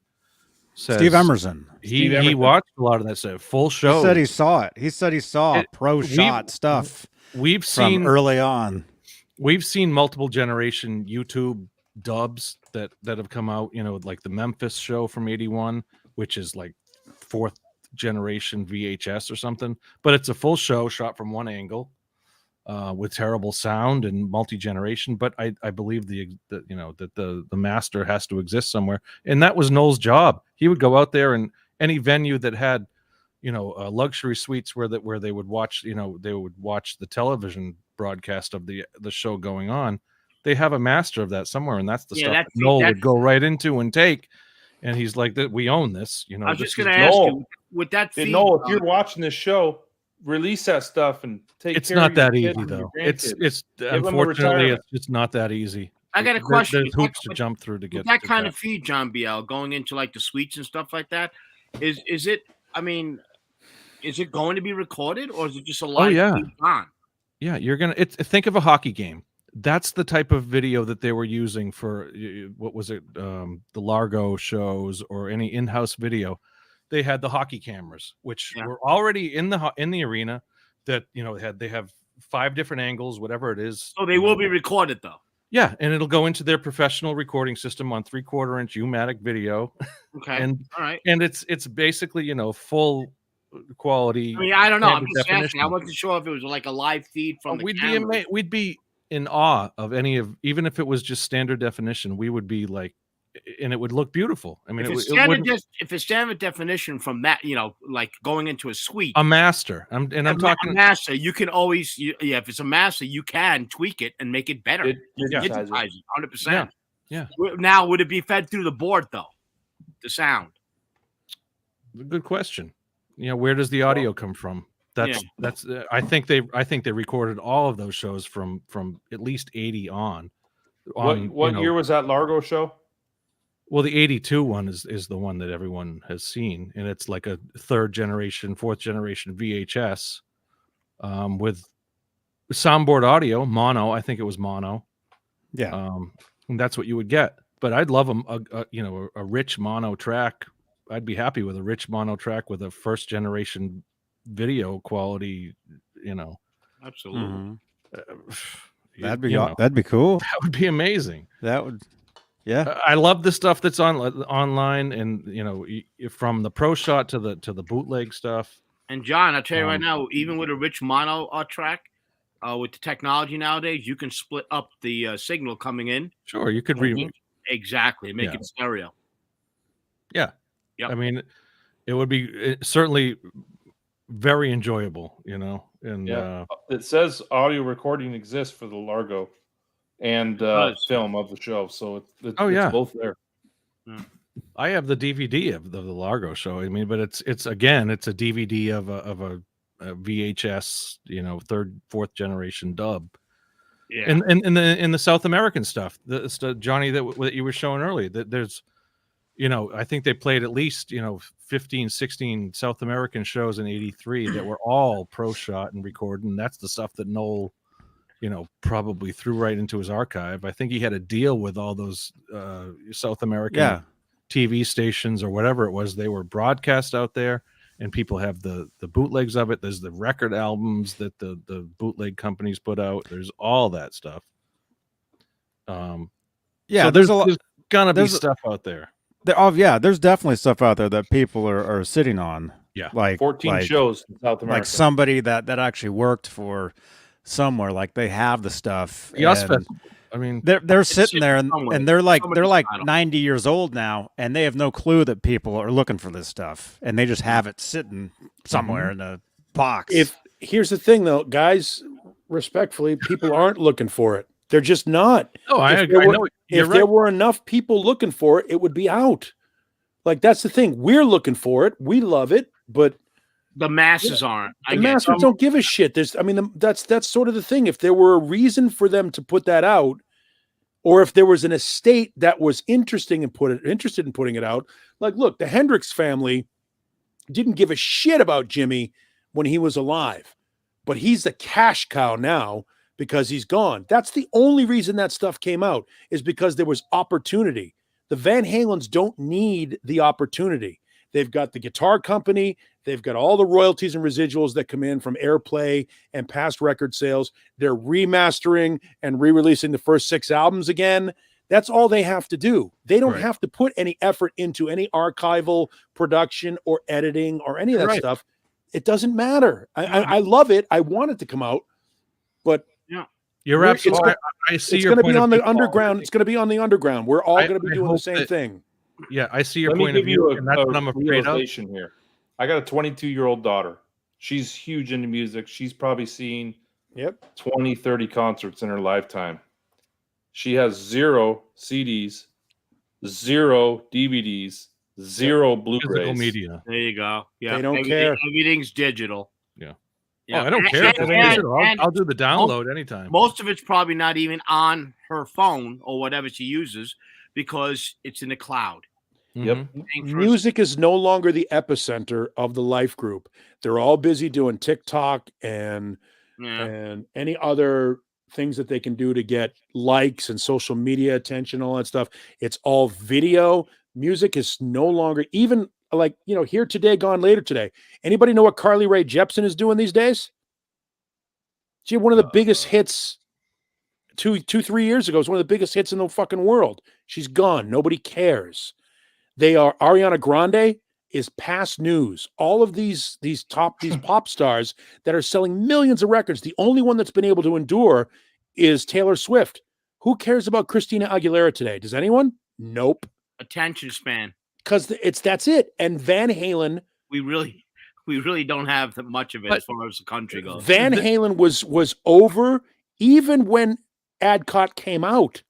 Emerson. He watched a lot of that stuff, full show. He said he saw it. He said he saw pro shot stuff. We've seen early on. We've seen multiple generation YouTube dubs that have come out. Like the Memphis show from '81, which is like 4th generation VHS or something, but it's a full show shot from one angle with terrible sound and multi-generation. But I believe that the master has to exist somewhere, and that was Noel's job. He would go out there, and any venue that had luxury suites where they would watch the television broadcast of the show going on. They have a master of that somewhere, and that's the stuff that Noel would go right into and take. And he's like, "That we own this." I was just going to ask you, with that feed, Noel, if you're watching this show, release that stuff and take. It's care not of your that kids easy, and your though. grandkids. It's Give them a unfortunately retirement. it's not that easy. I got a question. There's hoops to jump through to get that to kind of feed, John Biel, going into like the suites and stuff like that. Is it? I mean, is it going to be recorded, or is it just a live feed on? Yeah, you're gonna think of a hockey game. That's the type of video that they were using for what was it, the Largo shows or any in-house video. They had the hockey cameras, which were already in the arena. That they have 5 different angles, whatever it is. So they will be recorded though. Yeah, and it'll go into their professional recording system on 3/4 inch U-matic video. Okay, and all right, and it's basically full quality. I mean, I don't know. I'm just asking. I wasn't sure if it was like a live feed from. We'd be in awe of even if it was just standard definition. We would be like, and it would look beautiful. I mean, if it's standard definition from that, like going into a suite, a master. I'm talking a master. You can always, if it's a master, you can tweak it and make it better. Digitize it, 100%. Yeah. Now, would it be fed through the board though? The sound. Good question. Where does the audio come from? That's I think they recorded all of those shows from at least 80 on. What year was that Largo show? Well, the 82 one is the one that everyone has seen, and it's like a 3rd generation, 4th generation VHS with soundboard audio, mono. I think it was mono. Yeah, and that's what you would get. But I'd love a rich mono track. I'd be happy with a rich mono track with a 1st generation video quality. Absolutely. That'd be cool. That would be amazing. That would. Yeah, I love the stuff that's online, and from the pro shot to the bootleg stuff. And John, I'll tell you right now, even with a rich mono track, with the technology nowadays, you can split up the signal coming in. Sure, you could make it stereo. Yeah, I mean, it would be certainly very enjoyable, And it says audio recording exists for the Largo and film of the show, so it's both there. I have the DVD of the Largo show. I mean, but it's a DVD of a VHS, 3rd, 4th generation dub. Yeah, and in the South American stuff, the Johnny that you were showing earlier, that there's, I think they played at least 15, 16 South American shows in '83 that were all pro shot and recorded, and that's the stuff that Noel probably threw right into his archive. I think he had a deal with all those South American TV stations or whatever it was. They were broadcast out there, and people have the bootlegs of it. There's the record albums that the bootleg companies put out. There's all that stuff. So there's gonna be stuff out there. There's definitely stuff out there that people are sitting on. Yeah, like 14 shows in South America. Like somebody that actually worked for somewhere, like they have the stuff. The I mean, they're sitting there and they're like Somebody's 90 years old now, and they have no clue that people are looking for this stuff, and they just have it sitting somewhere in a box. Here's the thing, though, guys, respectfully, people aren't looking for it. They're just not. Oh, I If there were- know. If there were enough people looking for it, it would be out. Like, that's the thing. We're looking for it. We love it, but the masses aren't. the masses don't give a shit. That's sort of the thing. If there were a reason for them to put that out, or if there was an estate that was interested in putting it out, like, look, the Hendrix family didn't give a shit about Jimmy when he was alive, but he's the cash cow now because he's gone. That's the only reason that stuff came out, is because there was opportunity. The Van Halens don't need the opportunity. They've got the guitar company. They've got all the royalties and residuals that come in from airplay and past record sales. They're remastering and re-releasing the first 6 albums again. That's all they have to do. They don't have to put any effort into any archival production or editing or any of that stuff. It doesn't matter. I love it. I want it to come out, but you're absolutely. I see it's your going to point be on of the underground. It's going to be on the underground. We're all going to be doing the same thing. Yeah, I see your Let point me of give view, you and that's what I'm afraid of. realization here. I got a 22-year-old daughter. She's huge into music. She's probably seen 20, 30 concerts in her lifetime. She has 0 CDs, 0 DVDs, 0 Blu-rays. Physical media. There you go. Yeah, They don't care. Everything's digital. Yeah. Yeah. Oh, I don't care. I'll do the download anytime. Most of it's probably not even on her phone or whatever she uses because it's in the cloud. Yep. Music is no longer the epicenter of the life group. They're all busy doing TikTok and any other things that they can do to get likes and social media attention, all that stuff. It's all video. Music is no longer even like, here today, gone later today. Anybody know what Carly Rae Jepsen is doing these days? She had one of the biggest hits 3 years ago. It was one of the biggest hits in the fucking world. She's gone. Nobody cares. Ariana Grande is past news. All of these pop stars that are selling millions of records. The only one that's been able to endure is Taylor Swift. Who cares about Christina Aguilera today? Does anyone? Nope. Attention span. Because that's it. And Van Halen, we really don't have much of it as far as the country goes. Van Halen was over even when Adcot came out.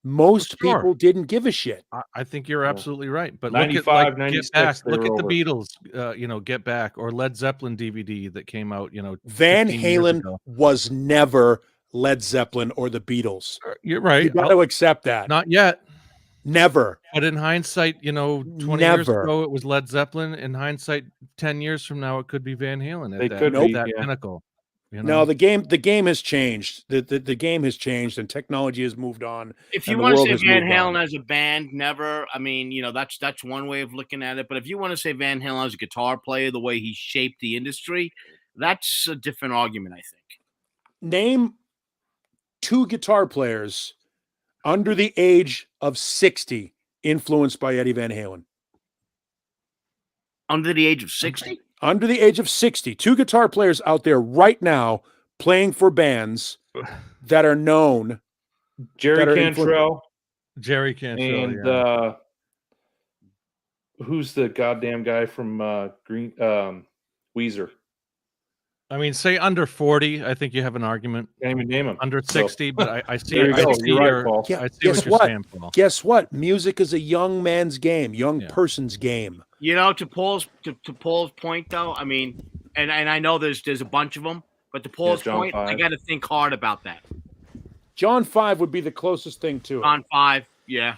Most people didn't give a shit. I think you're absolutely right. But 95, look at 96, Get Back. they Look were at the over. Beatles. Get Back, or Led Zeppelin DVD that came out. Van 15 years Halen ago. was never Led Zeppelin or the Beatles. You're right. You got to accept that. Not yet. Never. But in hindsight, 20 years ago it was Led Zeppelin. In hindsight, 10 years from now it could be Van Halen. They could be that pinnacle. No, the game has changed. The game has changed, and technology has moved on. If you want to say Van Halen as a band, never. I mean, that's one way of looking at it. But if you want to say Van Halen as a guitar player, the way he shaped the industry, that's a different argument, I think. Name 2 guitar players under the age of 60 influenced by Eddie Van Halen. Under the age of 60? Under the age of 60. 2 guitar players out there right now playing for bands that are known. Jerry Cantrell. Jerry Cantrell. And who's the goddamn guy from Weezer? I mean, say under 40, I think you have an argument. Can't even name him. Under 60, but I see. There you go. You're right, Paul. I see what you're saying, Paul. Guess what? Music is a young man's game, young person's game. To Paul's point, though, I mean, and I know there's a bunch of them, but to Paul's point, I got to think hard about that. John 5 would be the closest thing to it. John 5, yeah.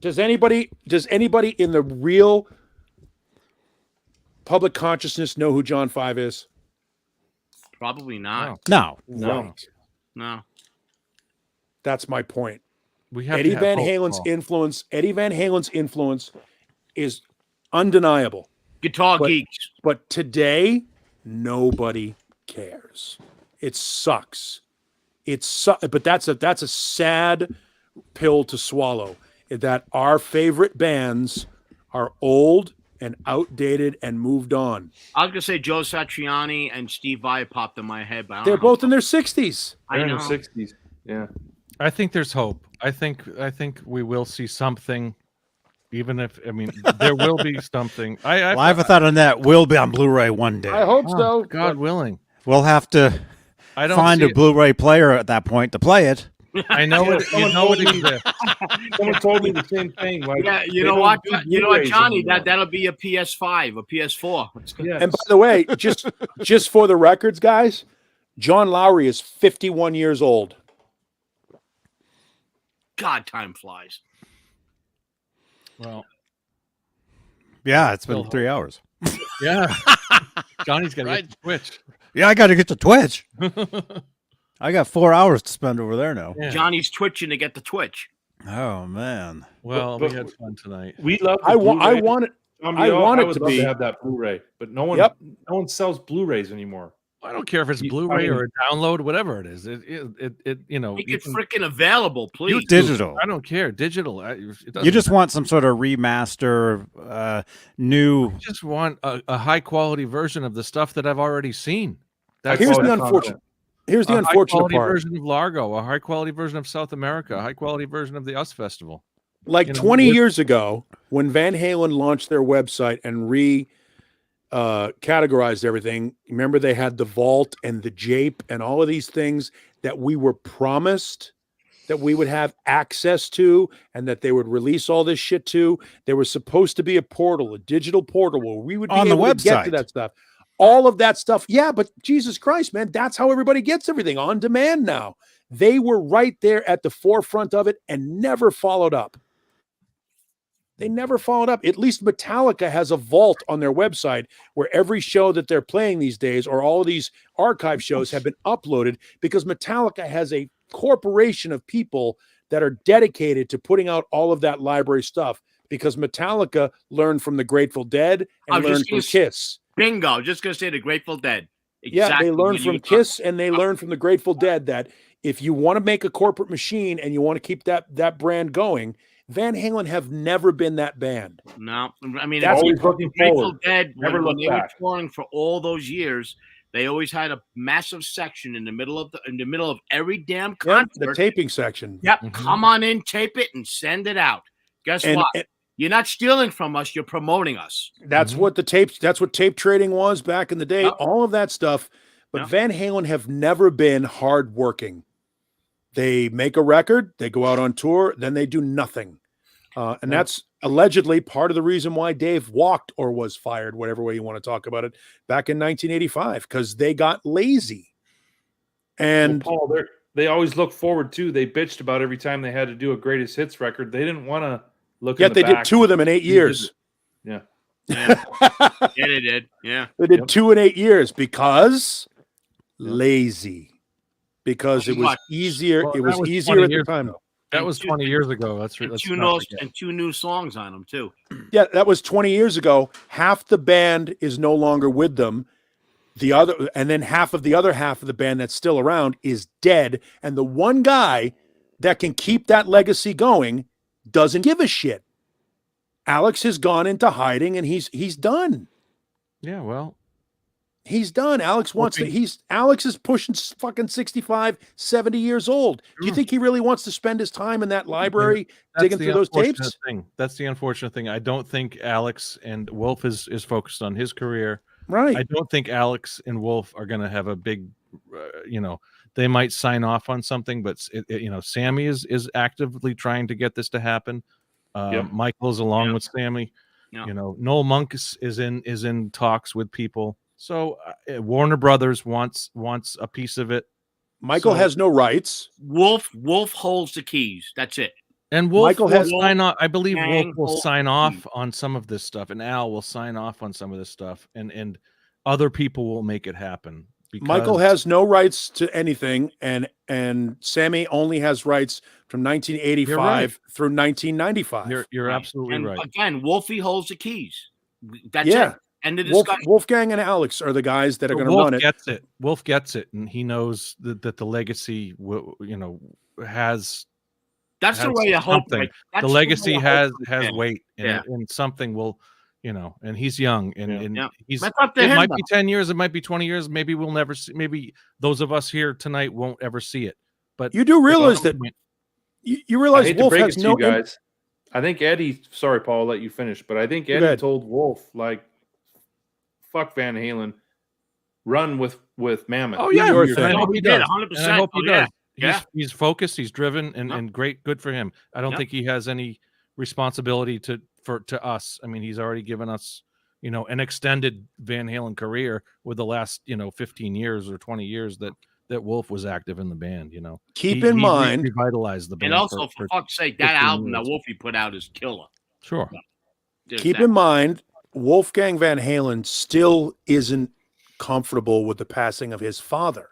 Does anybody in the real public consciousness know who John 5 is? Probably not. No. Right. No. That's my point. Eddie Van Halen's influence is undeniable. Guitar geeks. But today, nobody cares. It sucks. But that's a sad pill to swallow. That our favorite bands are old and outdated and moved on. I was gonna say Joe Satriani and Steve Vai popped in my head, but they're both in their 60s. I know. In their 60s. Yeah. I think there's hope. I think we will see something. Even if there will be something. Live Without a Net will be on Blu-ray one day. I hope so. God willing. We'll have to find a Blu-ray player at that point to play it. I know it. You know it exists. Someone told me the same thing. Like, yeah, you know what, Johnny? That'll be a PS5, a PS4. Yeah. And by the way, just for the records, guys, John Lowry is 51 years old. God, time flies. Well, yeah, it's been 3 hours. Yeah, Johnny's got to get to Twitch. Yeah, I got to get to Twitch. I got 4 hours to spend over there now. Yeah. Johnny's twitching to get the Twitch. Oh man! Well, we had fun tonight. We love. I want it to have that Blu-ray, but no one sells Blu-rays anymore. I don't care if it's Blu-ray or a download, whatever it is. It make it freaking available, please. Digital. I don't care. Digital. You just want some sort of remaster, new. I just want a high quality version of the stuff that I've already seen. Here's the unfortunate. Here's the unfortunate part. A high quality version of Largo, a high quality version of South America, a high quality version of the US Festival. Like 20 years ago, when Van Halen launched their website and categorized everything. Remember, they had the vault and the jape and all of these things that we were promised that we would have access to and that they would release all this shit to. There was supposed to be a portal, a digital portal where we would be able to get to that stuff. All of that stuff. Yeah, but Jesus Christ, man, that's how everybody gets everything on demand now. They were right there at the forefront of it and never followed up. They never followed up. At least Metallica has a vault on their website where every show that they're playing these days or all of these archive shows have been uploaded because Metallica has a corporation of people that are dedicated to putting out all of that library stuff because Metallica learned from the Grateful Dead and learned from Kiss. Bingo. Just going to say the Grateful Dead. Exactly. Yeah, they learned from Kiss and they learned from the Grateful Dead that if you want to make a corporate machine and you want to keep that brand going, Van Halen have never been that band. No, I mean, that's always looking forward. Dead, never when look they back. were touring for all those years, they always had a massive section in the middle of every damn concert. The taping section. Yep, come on in, tape it, and send it out. Guess what? You're not stealing from us. You're promoting us. That's what that's what tape trading was back in the day. All of that stuff. But Van Halen have never been hardworking. They make a record, they go out on tour, then they do nothing. And that's allegedly part of the reason why Dave walked or was fired, whatever way you want to talk about it, back in 1985, because they got lazy. And Paul, they always look forward too. They bitched about every time they had to do a greatest hits record. They didn't want to look. Yet they did 2 of them in 8 years. Yeah. Yeah, they did. Yeah, they did 2 in 8 years because lazy. Because it was easier. Well, it was easier at the time. That was 20 years ago. That's and 2 new songs on them too. Yeah, that was 20 years ago. Half the band is no longer with them. And then half of the band that's still around is dead. And the one guy that can keep that legacy going doesn't give a shit. Alex has gone into hiding and he's done. Yeah, well. He's done. Alex is pushing fucking 65, 70 years old. Do you think he really wants to spend his time in that library digging through those tapes? That's the unfortunate thing. I don't think Alex and Wolf is focused on his career. Right. I don't think Alex and Wolf are going to have a big, they might sign off on something, but Sammy is actively trying to get this to happen. Michael's along with Sammy. Yeah. Noel Monk is in talks with people. So Warner Brothers wants a piece of it. Michael has no rights. Wolf holds the keys. That's it. And Wolf will sign off. I believe Wolf will sign off on some of this stuff, and Al will sign off on some of this stuff, and other people will make it happen. Michael has no rights to anything, and Sammy only has rights from 1985 through 1995. You're absolutely right. Again, Wolfie holds the keys. That's it. End of discussion. Wolfgang and Alex are the guys that are going to run it. Wolf gets it, and he knows that the legacy, has. That's the way I hope. The legacy has weight, and something will, and he's young, and he's. It might be 10 years, it might be 20 years. Maybe we'll never see. Maybe those of us here tonight won't ever see it. But you do realize that You I realize hate Wolf to break has it to no. you guys. I think Eddie. Sorry, Paul. I'll let you finish, but I think Go Eddie ahead. told Wolf like, "Fuck Van Halen, run with Mammoth." Oh yeah, your and I thing. hope He he did, does. 100%. And I hope he Oh, yeah. does. Yeah. He's focused. He's driven, and, Yep. and great. Good for him. I don't Yep. think he has any responsibility to us. I mean, he's already given us, an extended Van Halen career with the last, 15 years or 20 years that Wolf was active in the band. Keep in mind, revitalized the band. And also, for fuck's sake, that 15 album that years. Wolfie put out is killer. Sure. There's keep that. in mind, Wolfgang Van Halen still isn't comfortable with the passing of his father.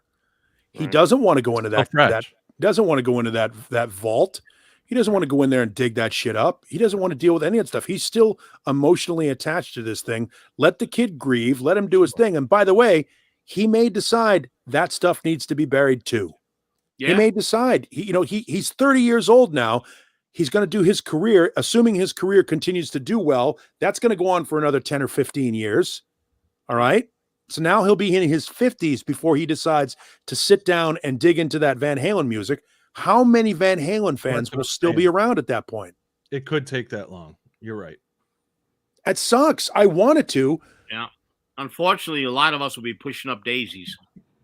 He Right. doesn't want to go into that fresh. doesn't want to go into that vault. He doesn't want to go in there and dig that shit up. He doesn't want to deal with any of that stuff. He's still emotionally attached to this thing. Let the kid grieve. Let him do his thing. And by the way, he may decide that stuff needs to be buried too. Yeah. He may decide. He's 30 years old now. He's going to do his career, assuming his career continues to do well. That's going to go on for another 10 or 15 years. All right. So now he'll be in his 50s before he decides to sit down and dig into that Van Halen music. How many Van Halen fans will still be around at that point? It could take that long. You're right. That sucks. I wanted to. Yeah. Unfortunately, a lot of us will be pushing up daisies.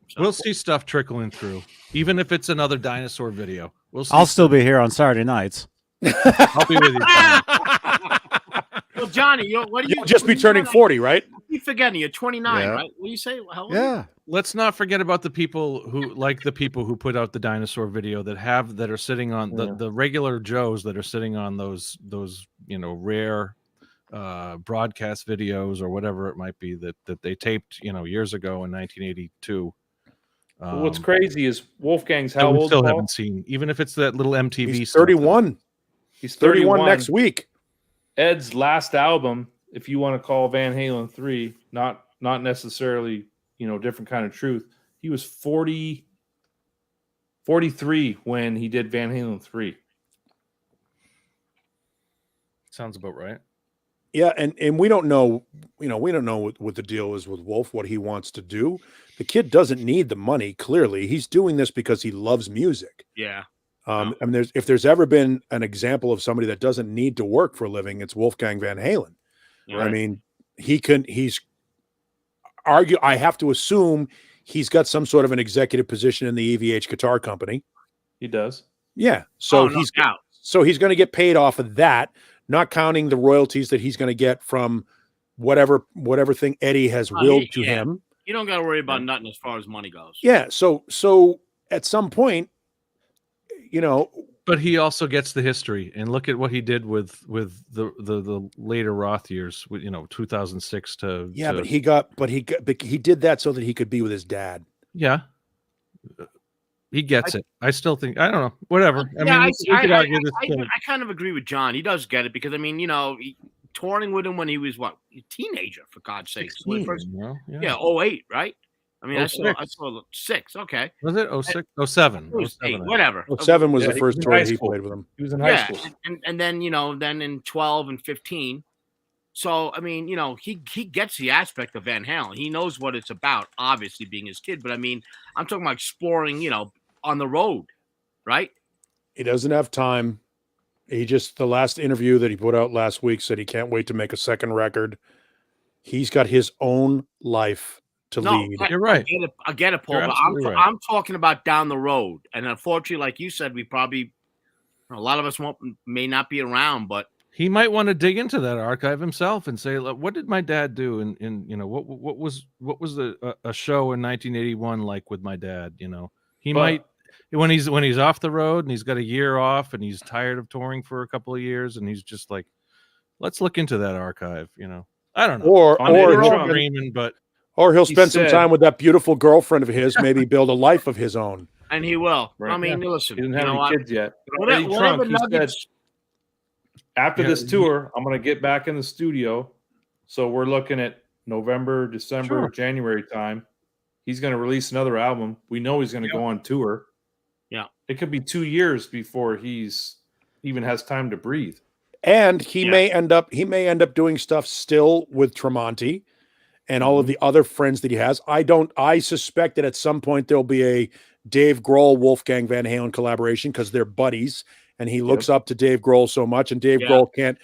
So. We'll see stuff trickling through, even if it's another dinosaur video. We'll see. I'll still be here on Saturday nights. I'll be with you. Johnny. Well, Johnny, what do you You'll just be turning 40, right? You forgetting? You're 29, Yeah. right? What do you say? How old Yeah. Let's not forget about the people who put out the dinosaur video that are sitting on the regular Joes that are sitting on those rare broadcast videos or whatever it might be that they taped years ago in 1982. What's crazy is Wolfgang's that how we old? still Paul? haven't seen, even if it's that little MTV. He's stuff. 31. He's 31 next week. Ed's last album, if you want to call Van Halen 3, not necessarily, different kind of truth. He was 43 when he did Van Halen 3. Sounds about right. Yeah, and we don't know, we don't know what the deal is with Wolf, what he wants to do. The kid doesn't need the money, clearly. He's doing this because he loves music. Yeah. I mean, if there's ever been an example of somebody that doesn't need to work for a living, it's Wolfgang Van Halen. Right. I mean, I have to assume he's got some sort of an executive position in the EVH guitar company. He does. Yeah. So no doubt. he's going to get paid off of that, not counting the royalties that he's going to get from whatever thing Eddie has willed to him. You don't got to worry about nothing as far as money goes. Yeah. So at some point, but he also gets the history, and look at what he did with the later Roth years, with 2006 to but he did that so that he could be with his dad. Yeah. He gets it. I still think, I don't know, whatever. Yeah, we could argue this. I kind of agree with John. He does get it because touring with him when he was a teenager, for God's sake. 16, 08, right? I mean, 06. I saw 6. Okay. Was it 06? 07. 08, whatever. 07 was the he first was in tour high that he school. played with him. He was in high school. And then then in 12 and 15. So I mean, he gets the aspect of Van Halen. He knows what it's about, obviously being his kid. But I mean, I'm talking about exploring, on the road, right? He doesn't have time. The last interview that he put out last week said he can't wait to make a second record. He's got his own life to lead. You're right. I get it, Paul. You're But absolutely right. I'm talking about down the road. And unfortunately, like you said, we probably, a lot of us may not be around, but He might want to dig into that archive himself and say, "Look, what did my dad do? In what was a show in 1981 like with my dad?" Might, when he's off the road and he's got a year off and he's tired of touring for a couple of years and he's just like, let's look into that archive. I don't know. Or he'll spend some time with that beautiful girlfriend of his, maybe build a life of his own. And he will. Right. I mean, listen, He didn't have any kids yet. Whatever Trunk, he nuggets. said, after this tour, I'm going to get back in the studio. So we're looking at November, December, January time. He's going to release another album. We know he's going to go on tour. Yeah. It could be 2 years before he's even has time to breathe. And he may end up doing stuff still with Tremonti and all of the other friends that he has. I suspect that at some point there'll be a Dave Grohl, Wolfgang Van Halen collaboration because they're buddies and he looks up to Dave Grohl so much, and Dave Grohl can't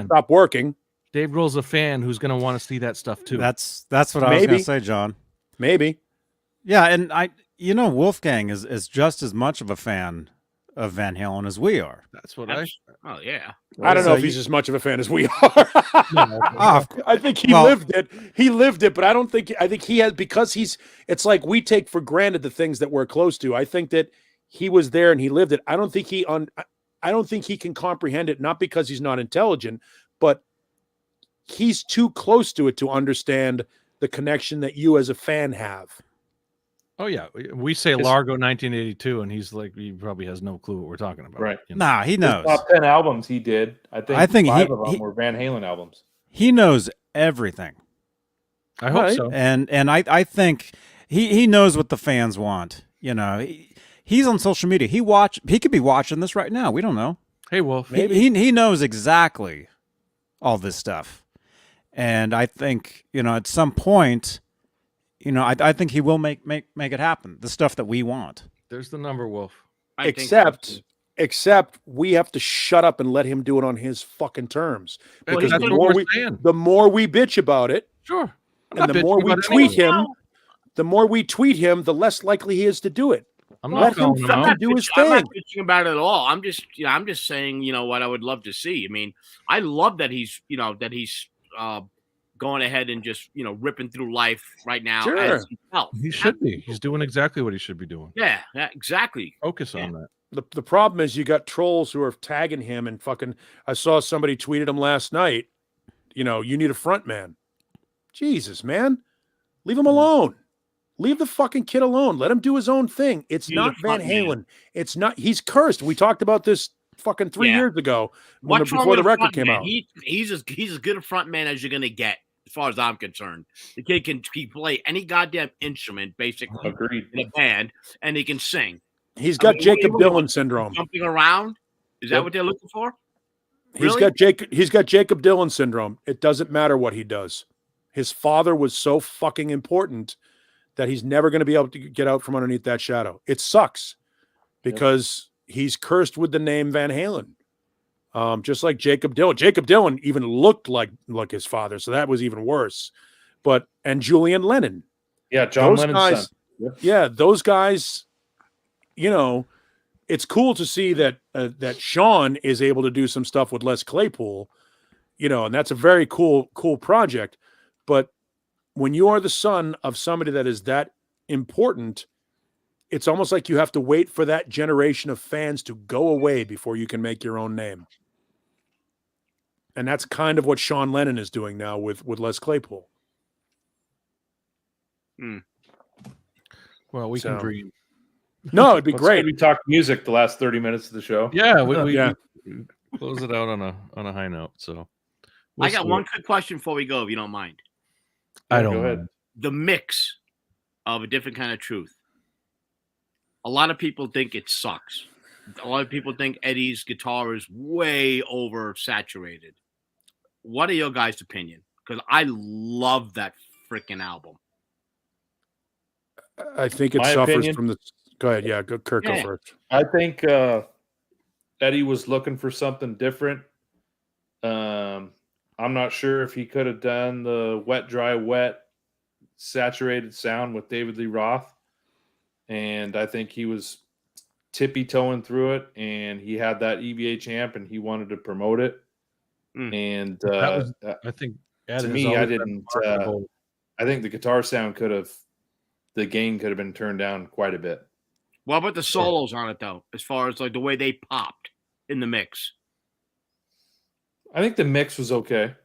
stop working. Dave Grohl's a fan who's going to want to see that stuff too. That's what I was going to say, John. Maybe. Yeah, and Wolfgang is just as much of a fan of Van Halen as we are. That's what Oh yeah. I don't know if he's as much of a fan as we are. I think he lived it. He lived it, but I think he has, because it's like we take for granted the things that we're close to. I think that he was there and he lived it. I don't think he can comprehend it, not because he's not intelligent, but he's too close to it to understand the connection that you as a fan have. Oh yeah, we say Largo 1982, and he's like, he probably has no clue what we're talking about. Right? Nah, he knows. His top 10 albums he did. I think 5 of them were Van Halen albums. He knows everything. I hope so. And I think he knows what the fans want. He's on social media. He could be watching this right now. We don't know. Hey, Wolf. He knows exactly all this stuff, and I think at some point. I think he will make it happen. The stuff that we want. There's the number, Wolf. Except we have to shut up and let him do it on his fucking terms. Because the more we bitch about it, sure, and the more we tweet him, the less likely he is to do it. Let him fucking do his thing. I'm not bitching about it at all. I'm just saying, what I would love to see. I mean, I love that he's going ahead and just ripping through life right now. Sure. As himself. He should be. He's doing exactly what he should be doing. Yeah, exactly. Focus on that. The problem is you got trolls who are tagging him and fucking. I saw somebody tweeted him last night. You need a front man. Jesus, man, leave him alone. Leave the fucking kid alone. Let him do his own thing. It's not Van Halen. It's not. He's cursed. We talked about this fucking 3 years ago before the record came out. He's as good a front man as you're gonna get. As far as I'm concerned, the kid can play any goddamn instrument, basically, in a band, and he can sing. He's got Jacob Dylan syndrome. Jumping around, is that what they're looking for? He's got Jacob Dylan syndrome. It doesn't matter what he does. His father was so fucking important that he's never going to be able to get out from underneath that shadow. It sucks because he's cursed with the name Van Halen. Just like Jacob Dylan. Jacob Dylan even looked like his father, so that was even worse. And Julian Lennon. Yeah, John Lennon's son. Yep. Yeah, those guys, it's cool to see that Sean is able to do some stuff with Les Claypool, and that's a very cool project. But when you are the son of somebody that is that important, it's almost like you have to wait for that generation of fans to go away before you can make your own name. And that's kind of what Sean Lennon is doing now with Les Claypool. Well, we can dream. No, it'd be great. We talked music the last 30 minutes of the show. Yeah, we close it out on a high note. So I got one quick question before we go, if you don't mind. I don't. Go ahead. The mix of A Different Kind of Truth. A lot of people think it sucks. A lot of people think Eddie's guitar is way oversaturated. What are your guys' opinion? Because I love that freaking album. I think it suffers from the. Go ahead, yeah. Kirk, go first. I think Eddie was looking for something different. I'm not sure if he could have done the wet, dry, wet, saturated sound with David Lee Roth, and I think he was tippy-toeing through it, and he had that EVH amp, and he wanted to promote it. And I think to me, I didn't. I think the guitar sound the gain could have been turned down quite a bit. What about the solos on it, though, as far as like the way they popped in the mix? I think the mix was okay.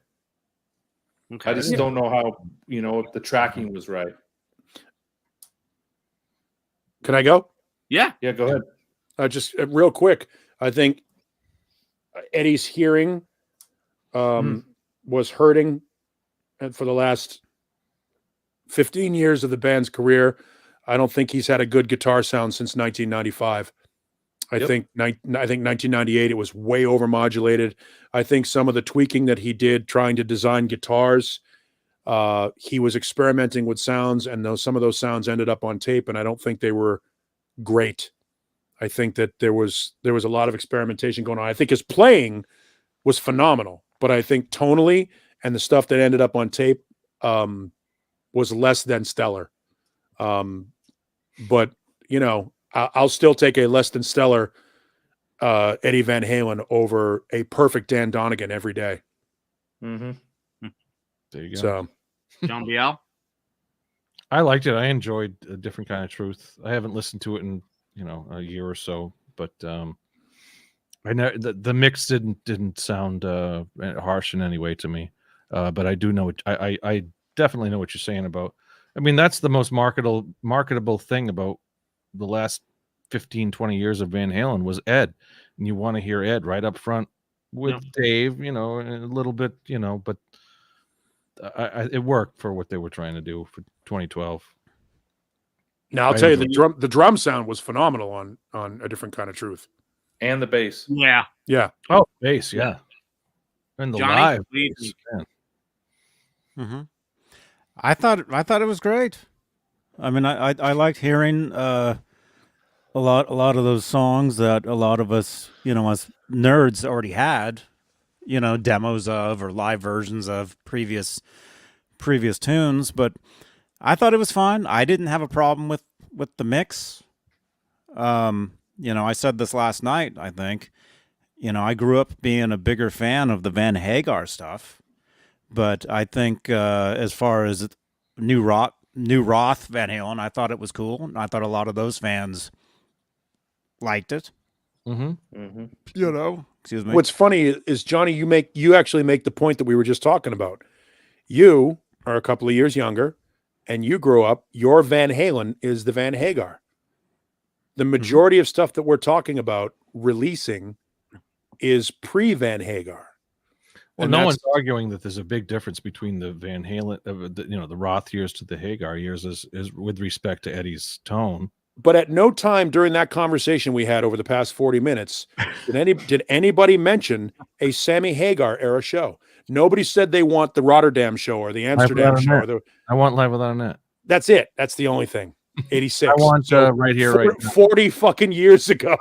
I just don't know how, if the tracking was right. Can I go? Yeah. Yeah, go ahead. Just real quick. I think Eddie's hearing was hurting for the last 15 years of the band's career. I don't think he's had a good guitar sound since 1995. I think 1998 it was way overmodulated. I think some of the tweaking that he did trying to design guitars, he was experimenting with sounds, and some of those sounds ended up on tape, and I don't think they were great. I think that there was a lot of experimentation going on. I think his playing was phenomenal, but I think tonally and the stuff that ended up on tape was less than stellar. But you know, I'll still take a less than stellar Eddie Van Halen over a perfect Dan Donegan every day. There you go. So, John Biel. I liked it. I enjoyed A Different Kind of Truth. I haven't listened to it in a year or so, but I know the mix didn't sound harsh in any way to me. But I do know I definitely know what you're saying about. I mean, that's the most marketable thing about the last 15, 20 years of Van Halen was Ed, and you want to hear Ed right up front with Dave, and a little bit, but it worked for what they were trying to do for 2012. now I'll tell you the drum sound was phenomenal on A Different Kind of Truth, and the bass. Yeah. Oh, bass, yeah, and the Johnny, live. please. Man. I thought it was great. I mean, I liked hearing a lot of those songs that a lot of us, as nerds already had, demos of or live versions of previous tunes. But I thought it was fine. I didn't have a problem with the mix. I said this last night. I think, I grew up being a bigger fan of the Van Hagar stuff. But I think as far as new Roth Van Halen, I thought it was cool. And I thought a lot of those fans liked it. Excuse me. What's funny is, Johnny, you actually make the point that we were just talking about. You are a couple of years younger, and you grew up. Your Van Halen is the Van Hagar. The majority of stuff that we're talking about releasing is pre-Van Hagar. Well, no one's arguing that there's a big difference between the Van Halen, the Roth years to the Hagar years, is with respect to Eddie's tone. But at no time during that conversation we had over the past 40 minutes did anybody mention a Sammy Hagar era show. Nobody said they want the Rotterdam show or the Amsterdam show. I want Live Without a Net. That's it. That's the only thing. 86. I want right here, right now. 40 fucking years ago.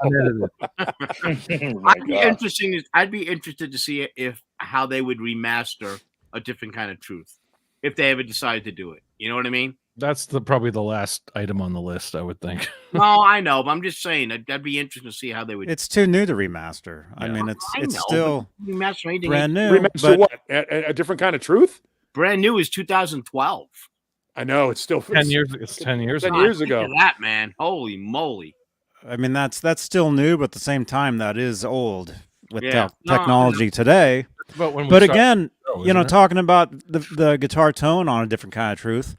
I'd be interested to see how they would remaster A Different Kind of Truth if they ever decide to do it. You know what I mean? That's probably the last item on the list, I would think. No, I know, but I'm just saying that'd be interesting to see how they would. It's too new to remaster. Yeah. I mean, it's still brand new. Remaster what? A Different Kind of Truth? Brand new is 2012. I know it's still 10 years. It's 10 years. 10 years ago. That man, holy moly! I mean, that's still new, but at the same time, that is old with technology today. But again, talking about the guitar tone on A Different Kind of Truth,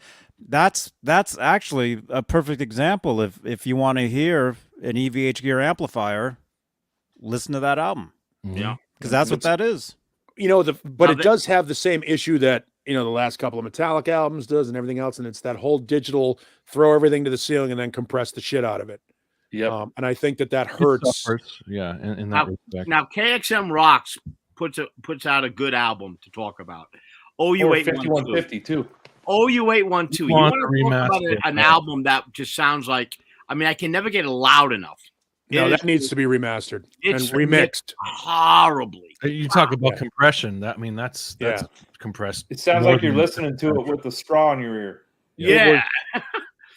that's actually a perfect example. If you want to hear an EVH gear amplifier, listen to that album. Yeah, because that's what that is. But it does have the same issue that the last couple of Metallica albums does and everything else, and it's that whole digital throw everything to the ceiling and then compress the shit out of it. Yeah, and I think that hurts. Yeah, in that respect. Now KXM Rocks puts out a good album to talk about. OU812 too. OU812. You want to talk about an album that just sounds like? I mean, I can never get it loud enough. No, that needs to be remastered and remixed horribly. You talk about compression. That's compressed. It sounds like you're listening to it with a straw in your ear. Yeah,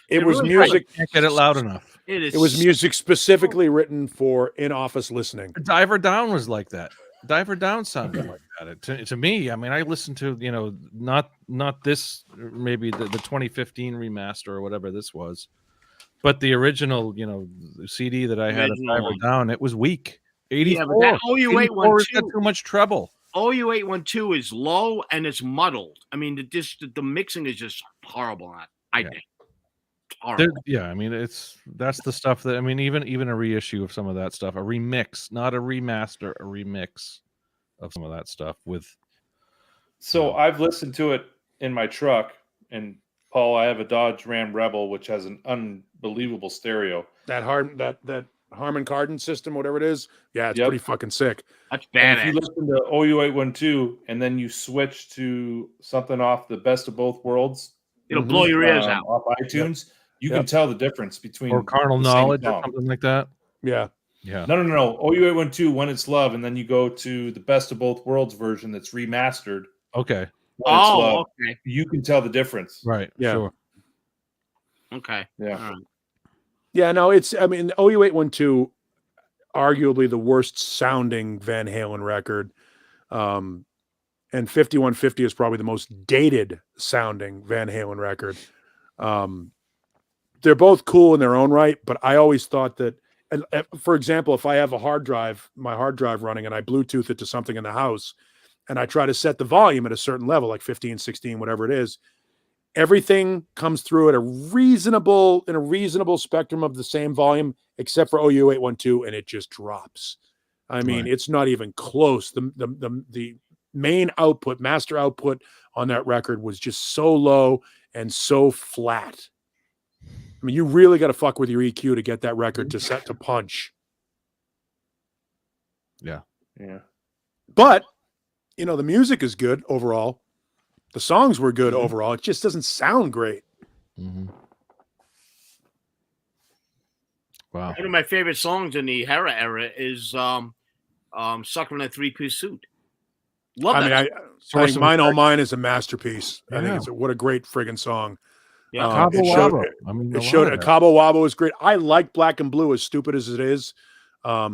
it was music. Can't get it loud enough. It was music specifically written for in-office listening. Diver Down was like that. Diver Down sounded like that. To me, I mean, I listened to not this, maybe the 2015 remaster or whatever this was. But the original, CD that I had of Diver Down, it was weak. 84. Yeah, but that OU812 got too much treble. OU812 is low and it's muddled. I mean, the mixing is just horrible. I think. Horrible. I mean, that's the stuff that even a reissue of some of that stuff, a remix, not a remaster, a remix of some of that stuff with. So I've listened to it in my truck, and Paul, I have a Dodge Ram Rebel, which has an unbelievable stereo. That Harman Kardon system, whatever it is, it's pretty fucking sick. That's bad. If you listen to OU812 and then you switch to something off the Best of Both Worlds, it'll blow your ears out off iTunes. You can tell the difference between or Carnal Knowledge or something like that. Yeah. Yeah. No. OU812, When It's Love, and then you go to the Best of Both Worlds version that's remastered. Okay. When It's Love. Okay. You can tell the difference. Right. Yeah. Sure. Okay. Yeah. All right. Yeah, no, I mean, OU812, arguably the worst sounding Van Halen record. And 5150 is probably the most dated sounding Van Halen record. They're both cool in their own right, but I always thought that, and for example, if I have my hard drive running and I Bluetooth it to something in the house and I try to set the volume at a certain level, like 15, 16, whatever it is, everything comes through at a reasonable spectrum of the same volume, except for OU812, and it just drops. I mean, It's not even close. The main output, master output on that record was just so low and so flat. I mean, you really got to fuck with your EQ to get that record to set to punch. Yeah. Yeah. But, the music is good overall. The songs were good overall. It just doesn't sound great. Mm-hmm. Wow. One of my favorite songs in the Hera era is Sucker in a Three-Piece Suit. Love that. I think Mine Oh Mine is a masterpiece. I think what a great friggin' song. Yeah. Cabo Wabo. I mean, it showed Cabo Wabo is great. I like Black and Blue, as stupid as it is. I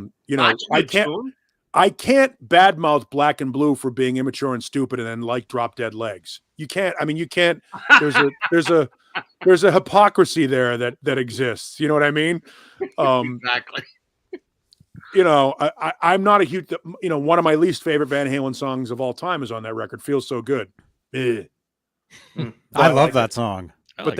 can't badmouth Black and Blue for being immature and stupid and then like Drop Dead Legs. You can't. I mean, you can't. There's a hypocrisy there that exists. You know what I mean? Exactly. I'm not a huge. One of my least favorite Van Halen songs of all time is on that record. Feels So Good. I love that song. But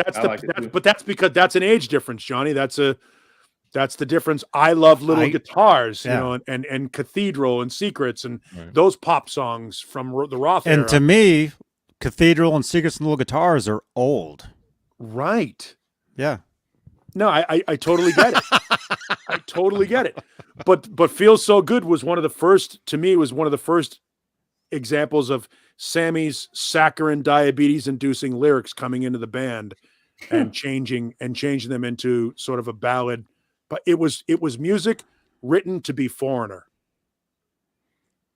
that's because that's an age difference, Johnny. That's the difference. I love Little Guitars, and Cathedral and Secrets and those pop songs from the Roth era. And to me, Cathedral and Secrets and Little Guitars are old. Right. Yeah. No, I totally get it. I totally get it. But Feels So Good was one of the first examples of Sammy's saccharin diabetes-inducing lyrics coming into the band and changing them into sort of a ballad. But it was music written to be Foreigner.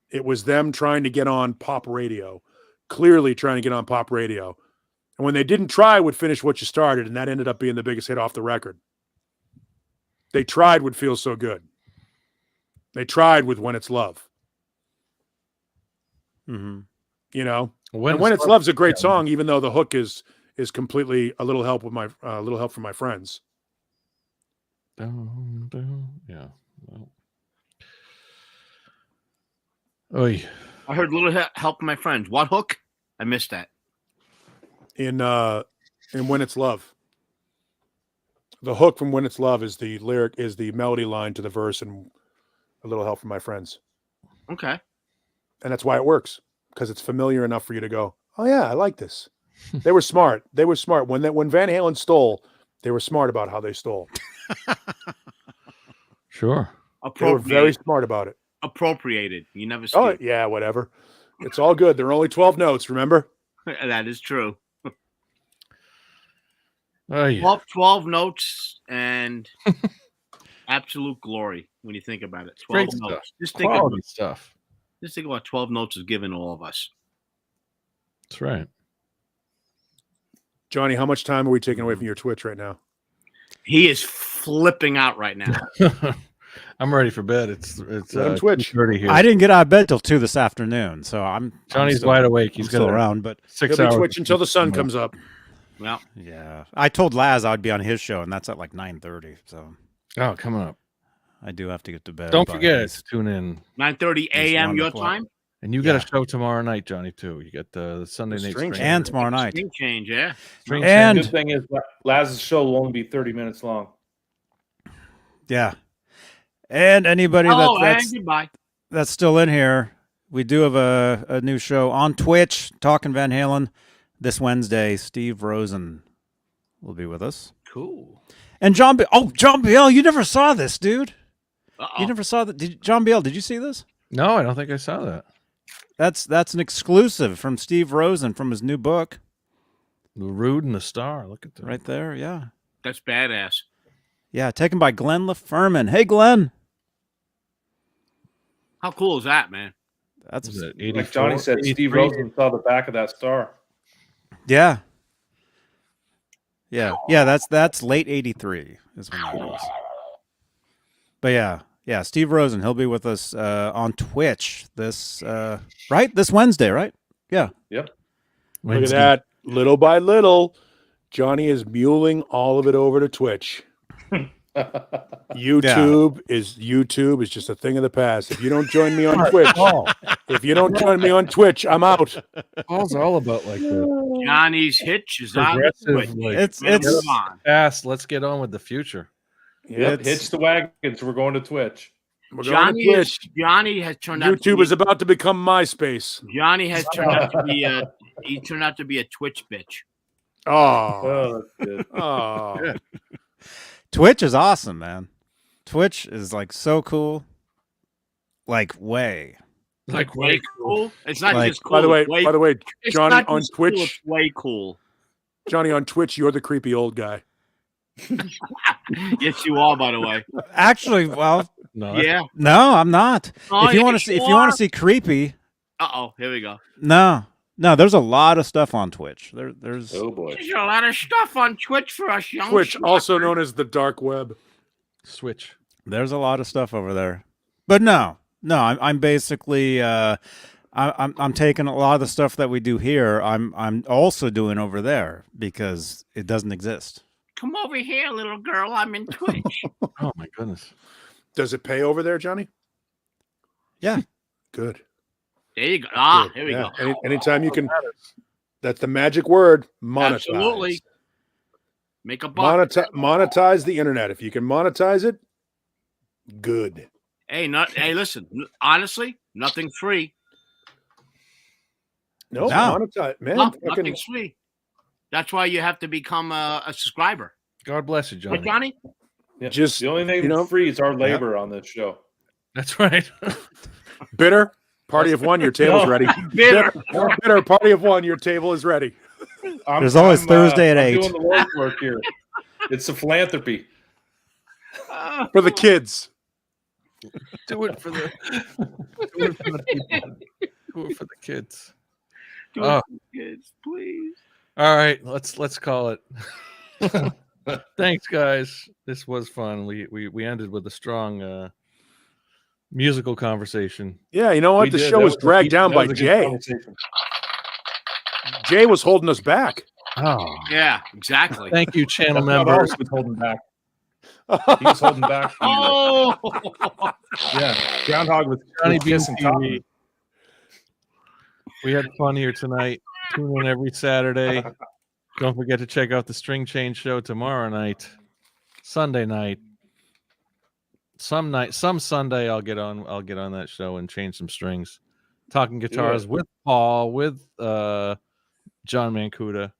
It was them trying to get on pop radio, clearly trying to get on pop radio. And when they didn't try, would Finish What You Started, and that ended up being the biggest hit off the record. They tried with Feel So Good. They tried with When It's Love. Mm-hmm. When It's Love's a great song, even though the hook is completely a little help from my friends. Yeah. Well. Oy. I heard Little Help from My Friends. What hook? I missed that. In When It's Love. The hook from When It's Love is the melody line to the verse and A Little Help from My Friends. Okay. And that's why it works, because it's familiar enough for you to go, oh yeah, I like this. They were smart. When Van Halen stole, they were smart about how they stole. Sure. They were very smart about it. Appropriated. You never see. Oh yeah, whatever. It's all good. There are only 12 notes, remember? That is true. Oh, yeah. 12 notes and absolute glory when you think about it. 12 Great notes. Stuff. Just think about 12 notes is given to all of us. That's right. Johnny, how much time are we taking away from your Twitch right now? He is flipping out right now. I'm ready for bed. It's Twitch 30 here. I didn't get out of bed till 2 this afternoon, so Johnny's wide awake. He's still around, but 6 he'll hours. be Twitch until the sun comes up. Well, yeah. I told Laz I'd be on his show, and that's at like 9:30. So, coming up. I do have to get to bed. Don't forget to tune in. 9:30 a.m. your time. And you got a show tomorrow night, Johnny, too. You got the Sunday night string and tomorrow night. String change, yeah. And the good thing is, Laz's show will only be 30 minutes long. Yeah. And anybody that's still in here, we do have a new show on Twitch, Talking Van Halen, this Wednesday. Steve Rosen will be with us. Cool. And John Biel, you never saw this, dude. Uh-oh. You never saw that. John Biel, did you see this? No, I don't think I saw that. That's an exclusive from Steve Rosen from his new book. The Rude and the Star. Look at that. Right there, yeah. That's badass. Yeah, taken by Glenn LaFurman. Hey, Glenn. How cool is that, man? That's like Johnny said. Steve Rosen saw the back of that star. Yeah. That's late '83 is when that was. But yeah. Steve Rosen, he'll be with us on Twitch this Wednesday, right? Yeah. Yep. Look at that. Little by little, Johnny is muling all of it over to Twitch. YouTube is just a thing of the past. If you don't join me on Twitch, I'm out. Paul's all about like the Johnny's hitch is on. It's fast. Let's get on with the future. Yep, hitch the wagons. We're going to Twitch. Johnny has turned out. YouTube is about to become MySpace. Johnny has turned out to be he turned out to be a Twitch bitch. Oh, that's good. Oh, yeah. Twitch is awesome, man. Twitch is like so cool. Like way cool. It's not just cool. By the way, Johnny on Twitch, cool, it's way cool. Johnny on Twitch, you're the creepy old guy. Yes, you are. By the way, actually, well, no, I'm not. Oh, if you want to see creepy, here we go. No, there's a lot of stuff on Twitch. There's a lot of stuff on Twitch for us young. Twitch, also known as the dark web. Switch. There's a lot of stuff over there, but no, I'm basically I'm taking a lot of the stuff that we do here. I'm also doing over there because it doesn't exist. Come over here, little girl. I'm in Twitch. Oh my goodness. Does it pay over there, Johnny? Yeah. Good. There you go. Here we go. Anytime you can, that's the magic word, monetize. Absolutely. Make a buck. Monetize the internet. If you can monetize it, good. Hey, listen. Honestly, nothing's free. No, monetize, man. Nothing's free. That's why you have to become a subscriber. God bless you, Johnny. But Johnny? Yeah. Just the only thing free is our labor on this show. That's right. Bitter. Party of one, your table's ready. Bitter, party of one, your table is ready. There's always Thursday at 8. I'm doing the Lord's work here. It's a philanthropy. For the kids. Do it for the people. Do it for the kids. Do it for the kids, please. All right, let's call it. Thanks, guys. This was fun. We ended with a strong musical conversation. Yeah, you know what? The show was dragged down by Jay. Jay was holding us back. Oh, yeah, exactly. Thank you, channel members. Was holding back. He was holding back. Oh, yeah. Groundhog with Johnny Beane and TV. We had fun here tonight. Tune in every Saturday. Don't forget to check out the String Change show tomorrow night, Sunday night. Some Sunday I'll get on that show and change some strings. Talking guitars with Paul, with John Mancuda,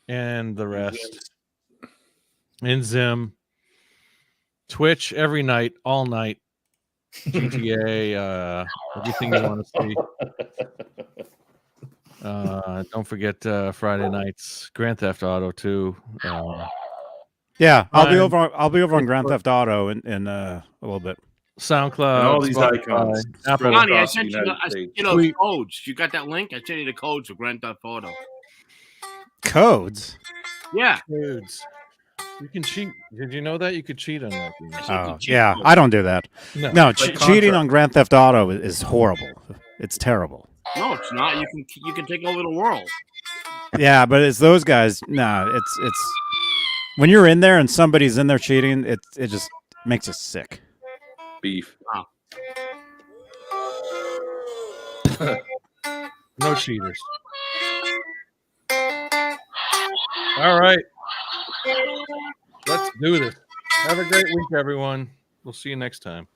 and the rest. And Zim. Twitch every night, all night. GTA, everything you want to see. Don't forget Friday nights, Grand Theft Auto 2. Yeah, I'll be over on Grand Theft Auto in a little bit. SoundCloud, and all these icons. Johnny, I sent you those codes. You got that link? I sent you the codes for Grand Theft Auto. Codes? Yeah. Codes. You can cheat. Did you know that you could cheat on that? Oh, yeah. I don't do that. No, cheating on Grand Theft Auto is horrible. It's terrible. No, it's not. You can take over the world. Yeah, but it's those guys. No, it's when you're in there and somebody's in there cheating, it just makes us sick. Beef. Wow. No cheaters. All right. Let's do this. Have a great week, everyone. We'll see you next time.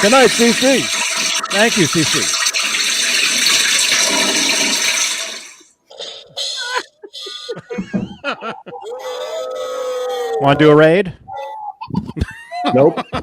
Good night, CC. Thank you, CC. Want to do a raid? Nope.